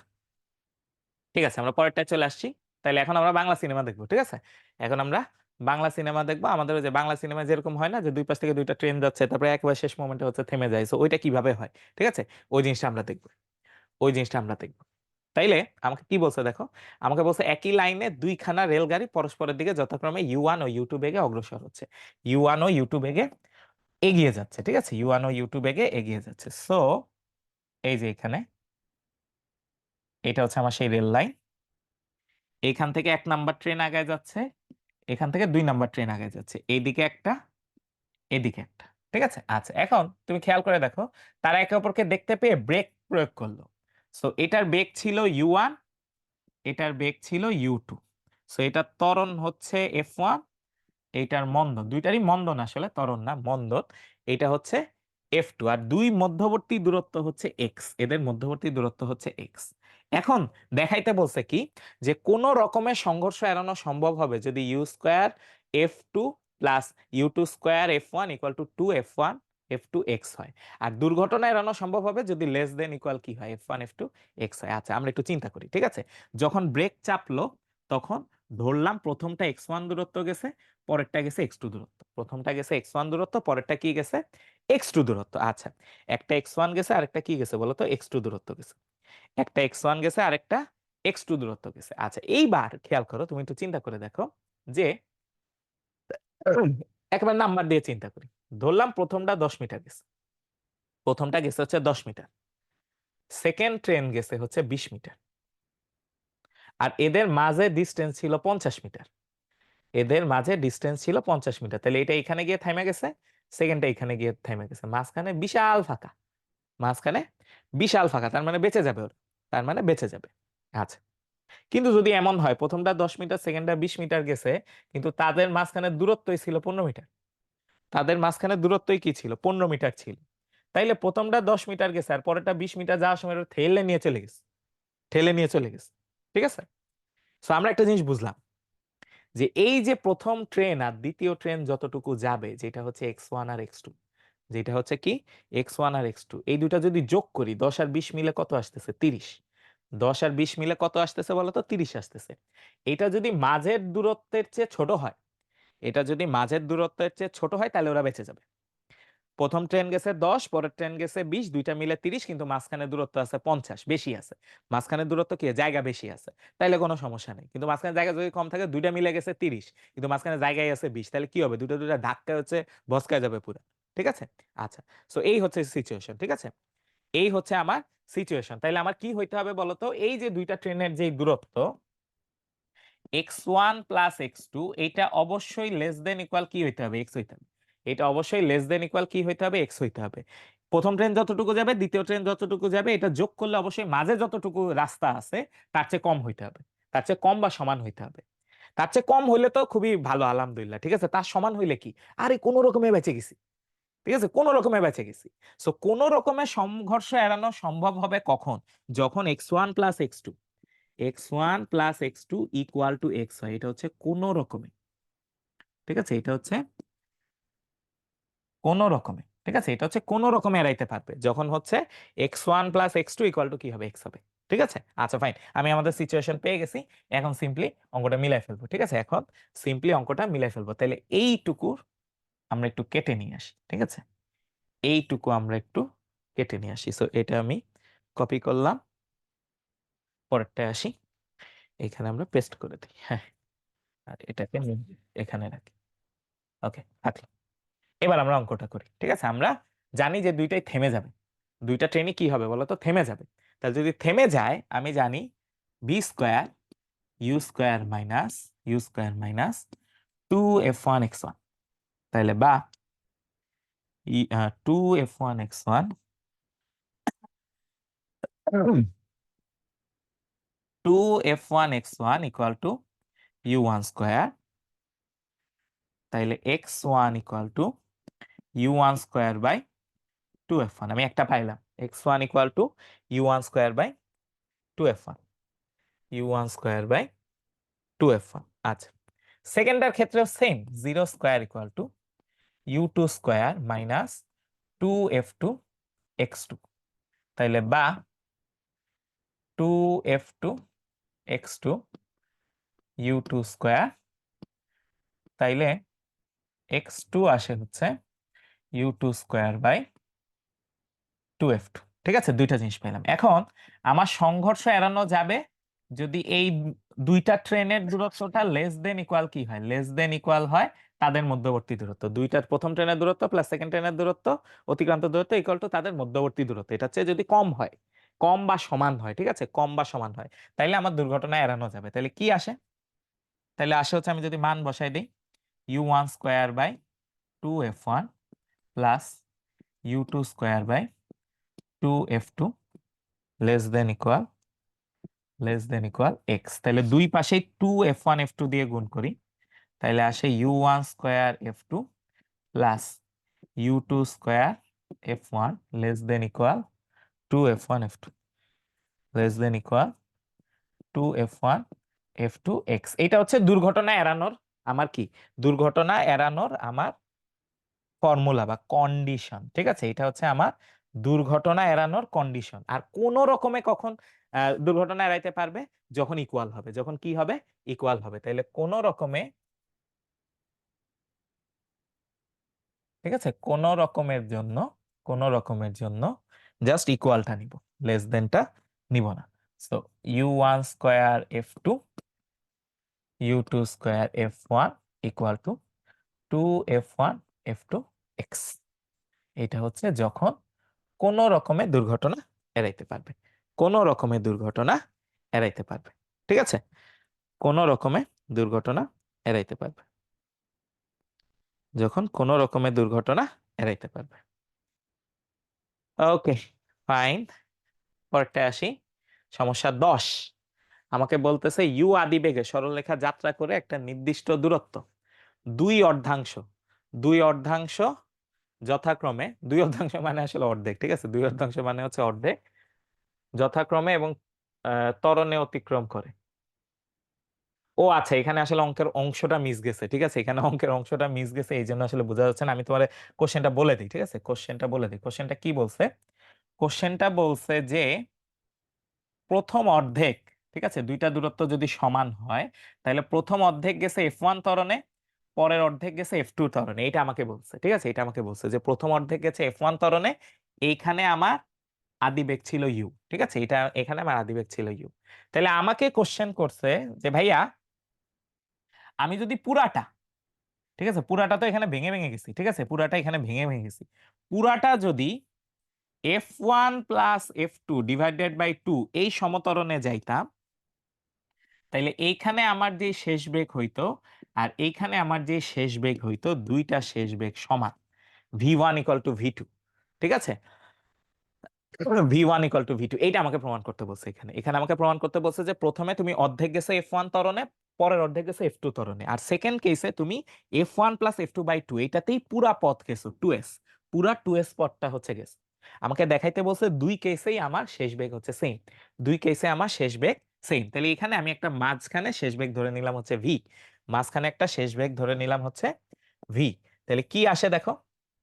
ঠিক আছে, আমরা পরেরটায় চলে আসছি। তাহলে এখন আমরা বাংলা সিনেমা দেখবো। ঠিক আছে, এখন আমরা বাংলা সিনেমা দেখবো। আমাদের ওই যে বাংলা সিনেমা যেরকম হয় না, যে দুই পাশ থেকে দুইটা ট্রেন যাচ্ছে, তারপরে একেবারে শেষ মোমেন্টে হচ্ছে থেমে যায়, সো ওইটা কিভাবে হয়, ঠিক আছে, ওই জিনিসটা আমরা দেখবো, ওই জিনিসটা আমরা দেখবো। তাইলে আমাকে কি বলছে দেখো, আমাকে বলছে একই লাইনে দুইখানা রেলগাড়ি পরস্পরের দিকে যথাক্রমে ইউ ওয়ান ও ইউ টু বেগে অগ্রসর হচ্ছে, ইউ ওয়ান ও ইউ টু বেগে এগিয়ে যাচ্ছে। ঠিক আছে, ইউ ওয়ান ও ইউ টু বেগে এগিয়ে যাচ্ছে। সো এই যে এখানে এটা হচ্ছে আমার সেই রেল লাইন, এইখান থেকে এক নাম্বার ট্রেন আগায় যাচ্ছে, এখান থেকে দুই নাম্বার ট্রেন আগায় যাচ্ছে, এইদিকে একটা এদিকে একটা। ঠিক আছে, আচ্ছা, এখন তুমি খেয়াল করে দেখো, তারা একে অপরকে দেখতে পেয়ে ব্রেক প্রয়োগ করলো। সো এটার বেগ ছিল ইউ ওয়ান, এটার বেগ ছিল ইউ টু। সো এটা ত্বরণ হচ্ছে এফ ওয়ান, এইটার মন্দন, দুইটারই মন্দন, আসলে ত্বরণ না, মন্দন। এটা হচ্ছে এফ টু, আর দুই মধ্যবর্তী দূরত্ব হচ্ছে এক্স, এদের মধ্যবর্তী দূরত্ব হচ্ছে এক্স। এখন দেখাইতে বলছে কি, যে কোন রকমের সংঘর্ষ এড়ানো সম্ভব হবে যদি u square f two plus u two square f one equal to two f one f two x হয়। আর দুর্ঘটনা এড়ানো সম্ভব হবে যদি লেস দেন ইকুয়াল কি হয়, f one f two x হয়। আচ্ছা, আমরা একটু চিন্তা করি। ঠিক আছে, যখন ব্রেক চাপলো তখন ধরলাম প্রথমটা এক্স ওয়ান দূরত্ব গেছে, পরেরটা গেছে এক্স টু দূরত্ব, প্রথমটা গেছে এক্স ওয়ান দূরত্ব, পরেরটা কি গেছে, এক্স টু দূরত্ব। আচ্ছা, একটা এক্স ওয়ান গেছে, আরেকটা কি গেছে বলতো, এক্স টু দূরত্ব গেছে, একটা এক্স ওয়ান গেছে, আরেকটা এক্স টু দূরত্ব গেছে। আচ্ছা, এইবার খেয়াল করো, তুমি একটু চিন্তা করে দেখো, যে একবার নাম্বার দিয়ে চিন্তা করি, ধরলাম প্রথমটা 10 মিটার গেছে, প্রথমটা গেছে হচ্ছে 10 মিটার, সেকেন্ড ট্রেন গেছে হচ্ছে 20 মিটার, আর এদের মাঝে ডিস্টেন্স ছিল 50 মিটার, এদের মাঝে ডিস্টেন্স ছিল 50 মিটার, তাহলে এটা এখানে গিয়ে থেমে গেছে, সেকেন্ডটা এখানে গিয়ে থেমে গেছে, মাঝখানে বিশাল ফাঁকা, মাঝখানে বিশাল ফাঁকা, তার মানে বেঁচে যাবে ওরা, তার মানে বেঁচে যাবে। আচ্ছা, কিন্তু যদি এমন হয় প্রথমটা 10 মিটার, সেকেন্ডটা 20 মিটার গেছে, কিন্তু তাদের মাঝখানে দূরত্বই ছিল 15 মিটার, তাদের মাঝখানে দূরত্বই কি ছিল, 15 মিটার ছিল, তাইলে প্রথমটা 10 মিটার গেছে আর পরেরটা 20 মিটার যাওয়ার সময় ওরা ঠেলে নিয়ে চলে গেছে, ঠেলে নিয়ে চলে গেছে। ঠিক আছে, তো আমরা একটা জিনিস বুঝলাম, যে এই যে প্রথম ট্রেন আর দ্বিতীয় ট্রেন যতটুকু যাবে, যেটা হচ্ছে x1 আর x2, যেটা হচ্ছে কি x1 আর x2, এই দুটা যদি যোগ করি 10 আর 20 মিলে কত আসতেছে, 30। 10 আর 20 মিলে কত আসতেছে বলতো, 30 আসতেছে। এটা যদি মাঝের দূরত্বের চেয়ে ছোট হয়, এটা যদি মাঝের দূরত্বের চেয়ে ছোট হয়, তাহলে ওরা বেঁচে যাবে। প্রথম ট্রেন গেছে 10, পরের ট্রেন গেছে 20, দুইটা মিলে 30, কিন্তু মাঝখানে দূরত্ব আছে 50, বেশি আছে, মাঝখানে দূরত্ব কি জায়গা বেশি আছে, তাইলে কোনো সমস্যা নেই। কিন্তু মাঝখানে জায়গা যদি কম থাকে, দুইটা মিলে গেছে 30, কিন্তু মাঝখানে জায়গায় আছে 20, তাহলে কি হবে, দুটো দুটো ধাক্কা হচ্ছে বসকা যাবে পুরো। ঠিক আছে, আচ্ছা, সো এই হচ্ছে সিচুয়েশন। ঠিক আছে, এই হচ্ছে আমার সিচুয়েশন। তাইলে আমার কি হইতে হবে বলতো, এই যে দুইটা ট্রেনের যে দূরত্ব x1 প্লাস x2, এটা অবশ্যই লেস দেন ইকুয়াল কি হইতে হবে, x হইতে হবে। এটা অবশ্যই লেস দেন ইকুয়াল কি হইতে হবে, x হইতে হবে। প্রথম ট্রেন যতটুকু যাবে, দ্বিতীয় ট্রেন যতটুকু যাবে, এটা যোগ করলে অবশ্যই মাঝে যতটুকু রাস্তা আছে তার চেয়ে কম হইতে হবে, তার চেয়ে কম বা সমান হইতে হবে। তার চেয়ে কম হইলে তো খুবই ভালো, আলহামদুলিল্লাহ। ঠিক আছে, তার সমান হইলে কি, আরে কোনো রকমে বেঁচে গেছি। ঠিক আছে, কোনো রকমে বেঁচে গেছি। সো কোন রকমের সংঘর্ষ এড়ানো সম্ভব হবে কখন, যখন x1 plus x2, x1 plus x2 equal to x হয়, এটা হচ্ছে কোন রকমে। ঠিক আছে, এটা হচ্ছে কোন রকমে। ঠিক আছে, এটা হচ্ছে কোন রকমে এড়াইতে পারবে, যখন হচ্ছে x1 plus x2 equal to কি হবে, x হবে। ঠিক আছে, আচ্ছা ফাইন, আমি আমাদের সিচুয়েশন পেয়ে গেছি, এখন সিম্পলি অঙ্কটা মিলাই ফেলবো। ঠিক আছে, এখন সিম্পলি অঙ্কটা মিলাই ফেলবো। তাহলে এইটুকু আমরা একটু কেটে নিয়ে আসি। ঠিক আছে, এইটুকু আমরা একটু কেটে নিয়ে আসি। সো এটা আমি কপি করলাম, পরেরটা আসি, এখানে আমরা পেস্ট করে দিই। হ্যাঁ, আর এটাকে এখানে রাখি। ওকে, থাকলো। এবার আমরা অঙ্কটা করি। ঠিক আছে, আমরা জানি যে দুইটাই থেমে যাবে, দুইটা ট্রেনই কি হবে বলো তো, থেমে যাবে। তাহলে যদি থেমে যায়, আমি জানি v square u square minus u square minus 2f1x1, তাহলে বা 2f1x1 2f1x1 equal to u1 square, তাইলে x1 equal to u1 square by 2f1, আমি একটা পাইলাম, x1 equal to u1 square by 2f1, u1 square by 2f1। আচ্ছা, সেকেন্ডের ক্ষেত্রে same, 0 square equal to u2 square minus 2f2 x2, তাইলে বা 2f2 x2 u2 square, তাইলে x2 আসে হচ্ছে u2 স্কোয়ার বাই 2f2। ঠিক আছে, দুইটা জিনিস পেলাম। এখন আমার সংঘর্ষ এড়ানো যাবে যদি এই দুইটা ট্রেনের দূরত্বটা লেস দেন ইকুয়াল কি হয়, লেস দেন ইকুয়াল হয় তাদের মধ্যবর্তী দূরত্ব, দুইটার প্রথম ট্রেনের দূরত্ব প্লাস সেকেন্ড ট্রেনের দূরত্ব, অতিক্রান্ত দূরত্ব ইকুয়াল টু তাদের মধ্যবর্তী দূরত্ব, এটা হচ্ছে যদি কম হয়, কম বা সমান হয়। ঠিক আছে, কম বা সমান হয়, তাইলে আমার দুর্ঘটনা এড়ানো যাবে। তাইলে কি আসে, তাইলে আসে হচ্ছে, আমি যদি মান বসাই দিই, u1 square by 2f1 plus u2 square by 2f2 less than equal x. তাহলে দুই পাশেই 2f1 f2 দিয়ে গুণ করি, তাহলে আসে u1 square f2 plus u2 square f1 less than equal 2f1 f2 less than equal 2f1 f2 x। এটা হচ্ছে দুর্ঘটনা এড়ানোর আমার কি, দুর্ঘটনা এড়ানোর আমার ফর্মুলা বা কন্ডিশন। ঠিক আছে, এটা হচ্ছে আমার দুর্ঘটনা এড়ানোর কন্ডিশন। আর কোন রকমে কখন দুর্ঘটনা এড়াইতে পারবে, যখন ইকুয়াল হবে, যখন কি হবে, ইকুয়াল হবে। তাইলে কোন রকমে, ঠিক আছে, কোন রকমের জন্য, কোন রকমের জন্য জাস্ট ইকুয়ালটা নিব, লেস দেনটা নিব না। So u1 square f2 u2 square f1 equal to 2f1 f2 x। এটা হচ্ছে যখন কোন রকমের দুর্ঘটনা এড়াইতে পারবে, কোন রকমের দুর্ঘটনা এড়াইতে পারবে। ঠিক আছে, কোন রকমের দুর্ঘটনা এড়াইতে পারবে, যখন কোন রকমের দুর্ঘটনা এড়াইতে পারবে। ওকে, ফাইন। পরেরটা আসি, সমস্যা 10। আমাকে বলতেছে ইউ আদিবেগে সরলরেখা যাত্রা করে একটা নির্দিষ্ট দূরত্ব দুই অর্ধাংশ, দুই অর্ধাংশ যথাক্রমে, দুই অর্ধাংশ মানে আসলে অর্ধেক, ঠিক আছে, দুই অর্ধাংশ মানে হচ্ছে অর্ধেক, যথাক্রমে এবং ত্বরণে অতিক্রম করে। ও আচ্ছা, এখানে আসলে অঙ্কের অংশটা মিস গেছে, ঠিক আছে, এখানে অঙ্কের অংশটা মিস গেছে, এই জন্য আসলে বোঝা যাচ্ছে না। আমি তোমার কোশ্চেনটা বলে দিই, ঠিক আছে, কোশ্চেনটা বলে দিই। কোশ্চেনটা কি বলছে? কোশ্চেনটা বলছে যে প্রথম অর্ধেক, ঠিক আছে, দুইটা দূরত্ব যদি সমান হয় তাহলে প্রথম অর্ধেক গেছে f1 ত্বরণে, পরের অর্ধেক গেছে f2 ত্বরণে। এটা আমাকে বলছে, ঠিক আছে, এটা আমাকে বলছে যে প্রথম অর্ধেক গেছে f1 ত্বরণে, এইখানে আমার আদিবেগ ছিল ইউ, ঠিক আছে, এটা এখানে আমার আদিবেগ ছিল ইউ। তাহলে আমাকে কোশ্চেন করছে যে ভাইয়া আমি যদি পুরাটা, ঠিক আছে, পুরাটা তো এখানে ভেঙে ভেঙে গেছি, ঠিক আছে, পুরাটা এখানে ভেঙে ভেঙে গেছি, পুরাটা যদি f1 plus f2 divided by 2 এই সমতরণে যাইতাম, তাইলে এইখানে আমার যে শেষ বেগ হইতো আর এইখানে আমার যে শেষ বেগ হইতো, দুইটা শেষ বেগ সমান, v1 ইকুয়াল টু v2। ঠিক আছে, v1 ইকুয়াল টু v2, এইটা আমাকে প্রমাণ করতে বলছে। এখানে এখানে আমাকে প্রমাণ করতে বলছে যে প্রথমে তুমি অর্ধেক গেছো f1 ত্বরণে, পরের অর্ধেক গেছো f2 ত্বরণে, আর সেকেন্ড কেসে তুমি f1 প্লাস f2 বাই 2 এইটাতেই পুরা পথ গেছো 2s, পুরা 2s পথটা হচ্ছে গেছে। আমাকে দেখাইতে বলছে দুই কেসেই আমার শেষ বেগ হচ্ছে সেম, দুই কেসে আমার শেষ বেগ সেম। তাহলে এখানে আমি একটা মাঝখানে শেষ বেগ ধরে নিলাম হচ্ছে v, মাঝখানে একটা শেষ বেগ ধরে নিলাম হচ্ছে v। তাহলে কি আসে দেখো,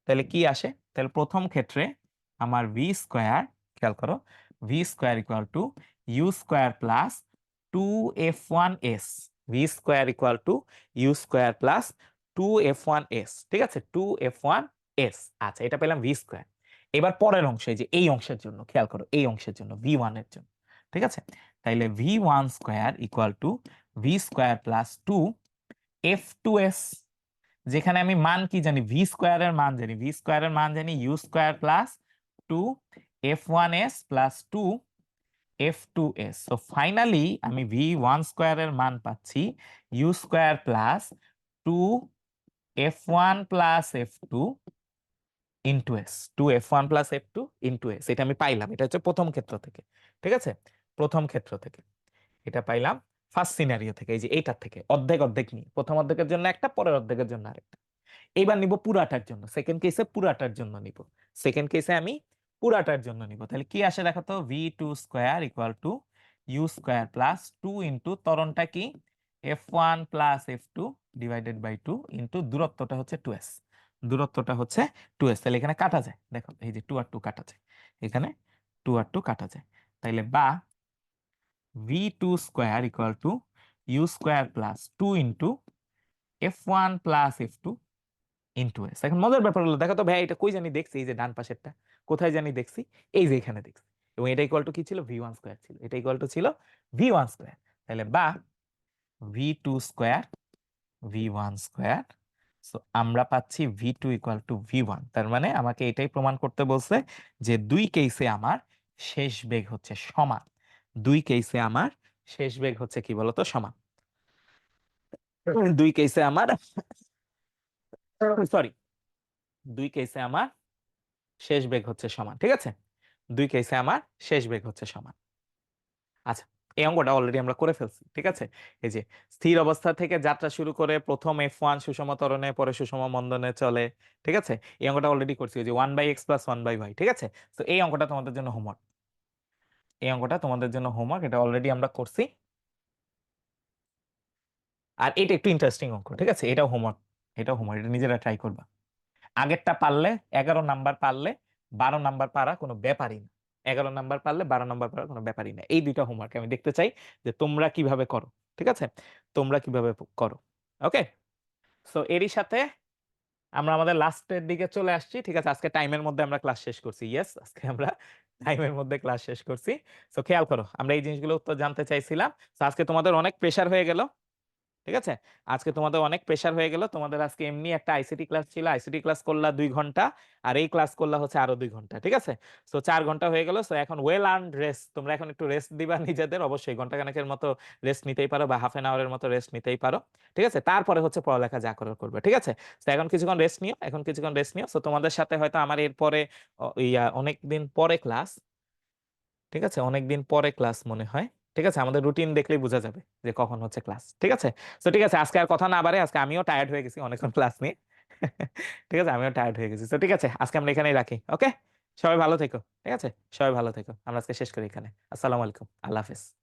তাহলে কি আসে, তাহলে প্রথম ক্ষেত্রে আমার ভি স্কোয়ার, খেয়াল করো, v square equal to you square plus 2f1s, v square equal to you square plus 2f1s, ঠিক আছে, 2f1s। আচ্ছা, এটা পেলাম ভি স্কোয়ার। এবার পরের অংশে, যে এই অংশের জন্য খেয়াল করো, এই অংশের জন্য v1 এর জন্য, ঠিক আছে, তাইলে v1 square equal to v square plus 2f2s, যেখানে আমি মান কি জানি, ভি স্কোয়ারের মান জানি, ভি স্কোয়ারের মান জানি u square plus 2f1s plus 2f2s। So finally আমি v1 স্কোয়ারের মান পাচ্ছি u square plus 2f1 plus f2 into s, 2f1 plus f2 into s. এটা আমি পাইলাম, এটা হচ্ছে প্রথম ক্ষেত্র থেকে, ঠিক আছে, প্রথম ক্ষেত্র থেকে এটা পাইলাম, ফার্স্ট সিনারিও থেকে, এই যে এইটার থেকে অর্ধেক অর্ধেক নিয়ে, প্রথম অর্ধেকের জন্য একটা, পরের অর্ধেকের জন্য আরেকটা। এইবার নিব পুরাটার জন্য, সেকেন্ড কেসে পুরাটার জন্য নিব, সেকেন্ড কেসে আমি পুরাটার জন্য নিব। তাহলে কি আসে দেখো তো, v2 square equal to you square plus 2 into ত্বরণটা কি f1 plus f2 divided by 2 into দূরত্বটা হচ্ছে 2s, দূরত্বটা হচ্ছে 2s। তাহলে এখানে কাটা যায়, দেখো এই যে 2 আর 2 কাটা যায়, এখানে 2 আর 2 কাটা যায়। তাইলে বা v2 square equal to you square plus 2 into f1 plus f2 into s. এখন মজার ব্যাপার হলো, দেখো তো ভাই এটা কই জানি দেখছি, এই যে ডান পাশেরটা কোথায় জানি দেখছি, এই যে এখানে দেখছি, এবং এটা ইকুয়াল টু কি ছিল, v1 স্কয়ার ছিল, এটা ইকুয়াল টু ছিল v1 স্কয়ার। তাহলে বা v2 square v1 square, so আমরা পাচ্ছি v2 ইকুয়াল টু v1। তার মানে আমাকে এটাই প্রমাণ করতে বলছে যে দুই কেসে আমার শেষ বেগ হচ্ছে সমান, দুই কেসে আমার শেষ বেগ হচ্ছে কি বলতো সমান, দুই কেসে আমার, সরি, দুই কেসে আমার শেষ বেগ হচ্ছে সমান, ঠিক আছে, দুই কেসে আমার শেষ বেগ হচ্ছে সমান। আচ্ছা, এই অঙ্কটা অলরেডি আমরা করে ফেলছি, ঠিক আছে, এই যে স্থির অবস্থা থেকে যাত্রা শুরু করে প্রথম f1 সুষম ত্বরণে, পরে সুষম মন্দনে চলে, ঠিক আছে, এই অঙ্কটা অলরেডি করছি, ওই যে 1/x প্লাস 1/y, ঠিক আছে। তো এই অঙ্কটা তোমাদের জন্য হোমওয়ার্ক, এই অঙ্কটা তোমাদের জন্য হোমওয়ার্ক, এটা অলরেডি আমরা করছি। আর এটা একটু ইন্টারেস্টিং অঙ্ক, ঠিক আছে, এটাও হোমওয়ার্ক, এটাও হোমওয়ার্ক, এটা নিজেরা ট্রাই করবা। আগেরটা পারলে 11 নাম্বার, পারলে 12 নাম্বার পারা কোনো ব্যাপারই না, 11 নাম্বার পারলে 12 নাম্বার পারা কোনো ব্যাপারই না। এই দুইটা হোমওয়ার্ক আমি দেখতে চাই যে তোমরা কিভাবে করো, ঠিক আছে, তোমরা কিভাবে করো। ওকে, সো এরই সাথে আমরা আমাদের লাস্টের দিকে চলে আসছি, ঠিক আছে, আজকে টাইমের মধ্যে আমরা ক্লাস শেষ করছি, ইয়েস, আজকে আমরা টাইমের মধ্যে ক্লাস শেষ করছি। সো খেয়াল করো, আমরা এই জিনিসগুলো উত্তর জানতে চাইছিলাম, তো আজকে তোমাদের অনেক প্রেসার হয়ে গেল, ঠিক আছে? আজকে তোমাদের অনেক প্রেসার হয়ে গেল, তোমাদের আজকে এমনি একটা আইসিটি ক্লাস ছিল, আইসিটি ক্লাস করলা 2 ঘন্টা, আর এই ক্লাস করলা হচ্ছে আরো 2 ঘন্টা, ঠিক আছে? সো 4 ঘন্টা হয়ে গেল। সো এখন ওয়েল আর্ন রেস্ট, তোমরা এখন একটু রেস্ট দিবা নিজেদের, অবশ্যই ঘন্টা খানেকের মতো রেস্ট নিতেই পারো, বা হাফ এন আওয়ারের মতো রেস্ট নিতেই পারো, ঠিক আছে? তারপরে হচ্ছে পড়ালেখা যা করার করবে, ঠিক আছে? তো এখন কিছুক্ষণ রেস্ট নিও, এখন কিছুক্ষণ রেস্ট নিও। সো তোমাদের সাথে হয়তো আমার এরপরে অনেক দিন পরে ক্লাস, ঠিক আছে? অনেক দিন পরে ক্লাস মনে হয়, ঠিক আছে? আমাদের রুটিন দেখলেই বোঝা যাবে যে কখন হচ্ছে ক্লাস, ঠিক আছে? তো ঠিক আছে, আজকে আর কথা না বাড়ে, আজকে আমিও টায়ার্ড হয়ে গেছি অনেকক্ষণ ক্লাস নিয়ে। ঠিক আছে, আমিও টায়ার্ড হয়ে গেছি। তো ঠিক আছে, আজকে আমরা এখানেই রাখি, ওকে? সবাই ভালো থেকো, ঠিক আছে? সবাই ভালো থেকো, আমরা আজকে শেষ করি এখানে। আসসালামু আলাইকুম, আল্লাহ হাফেজ।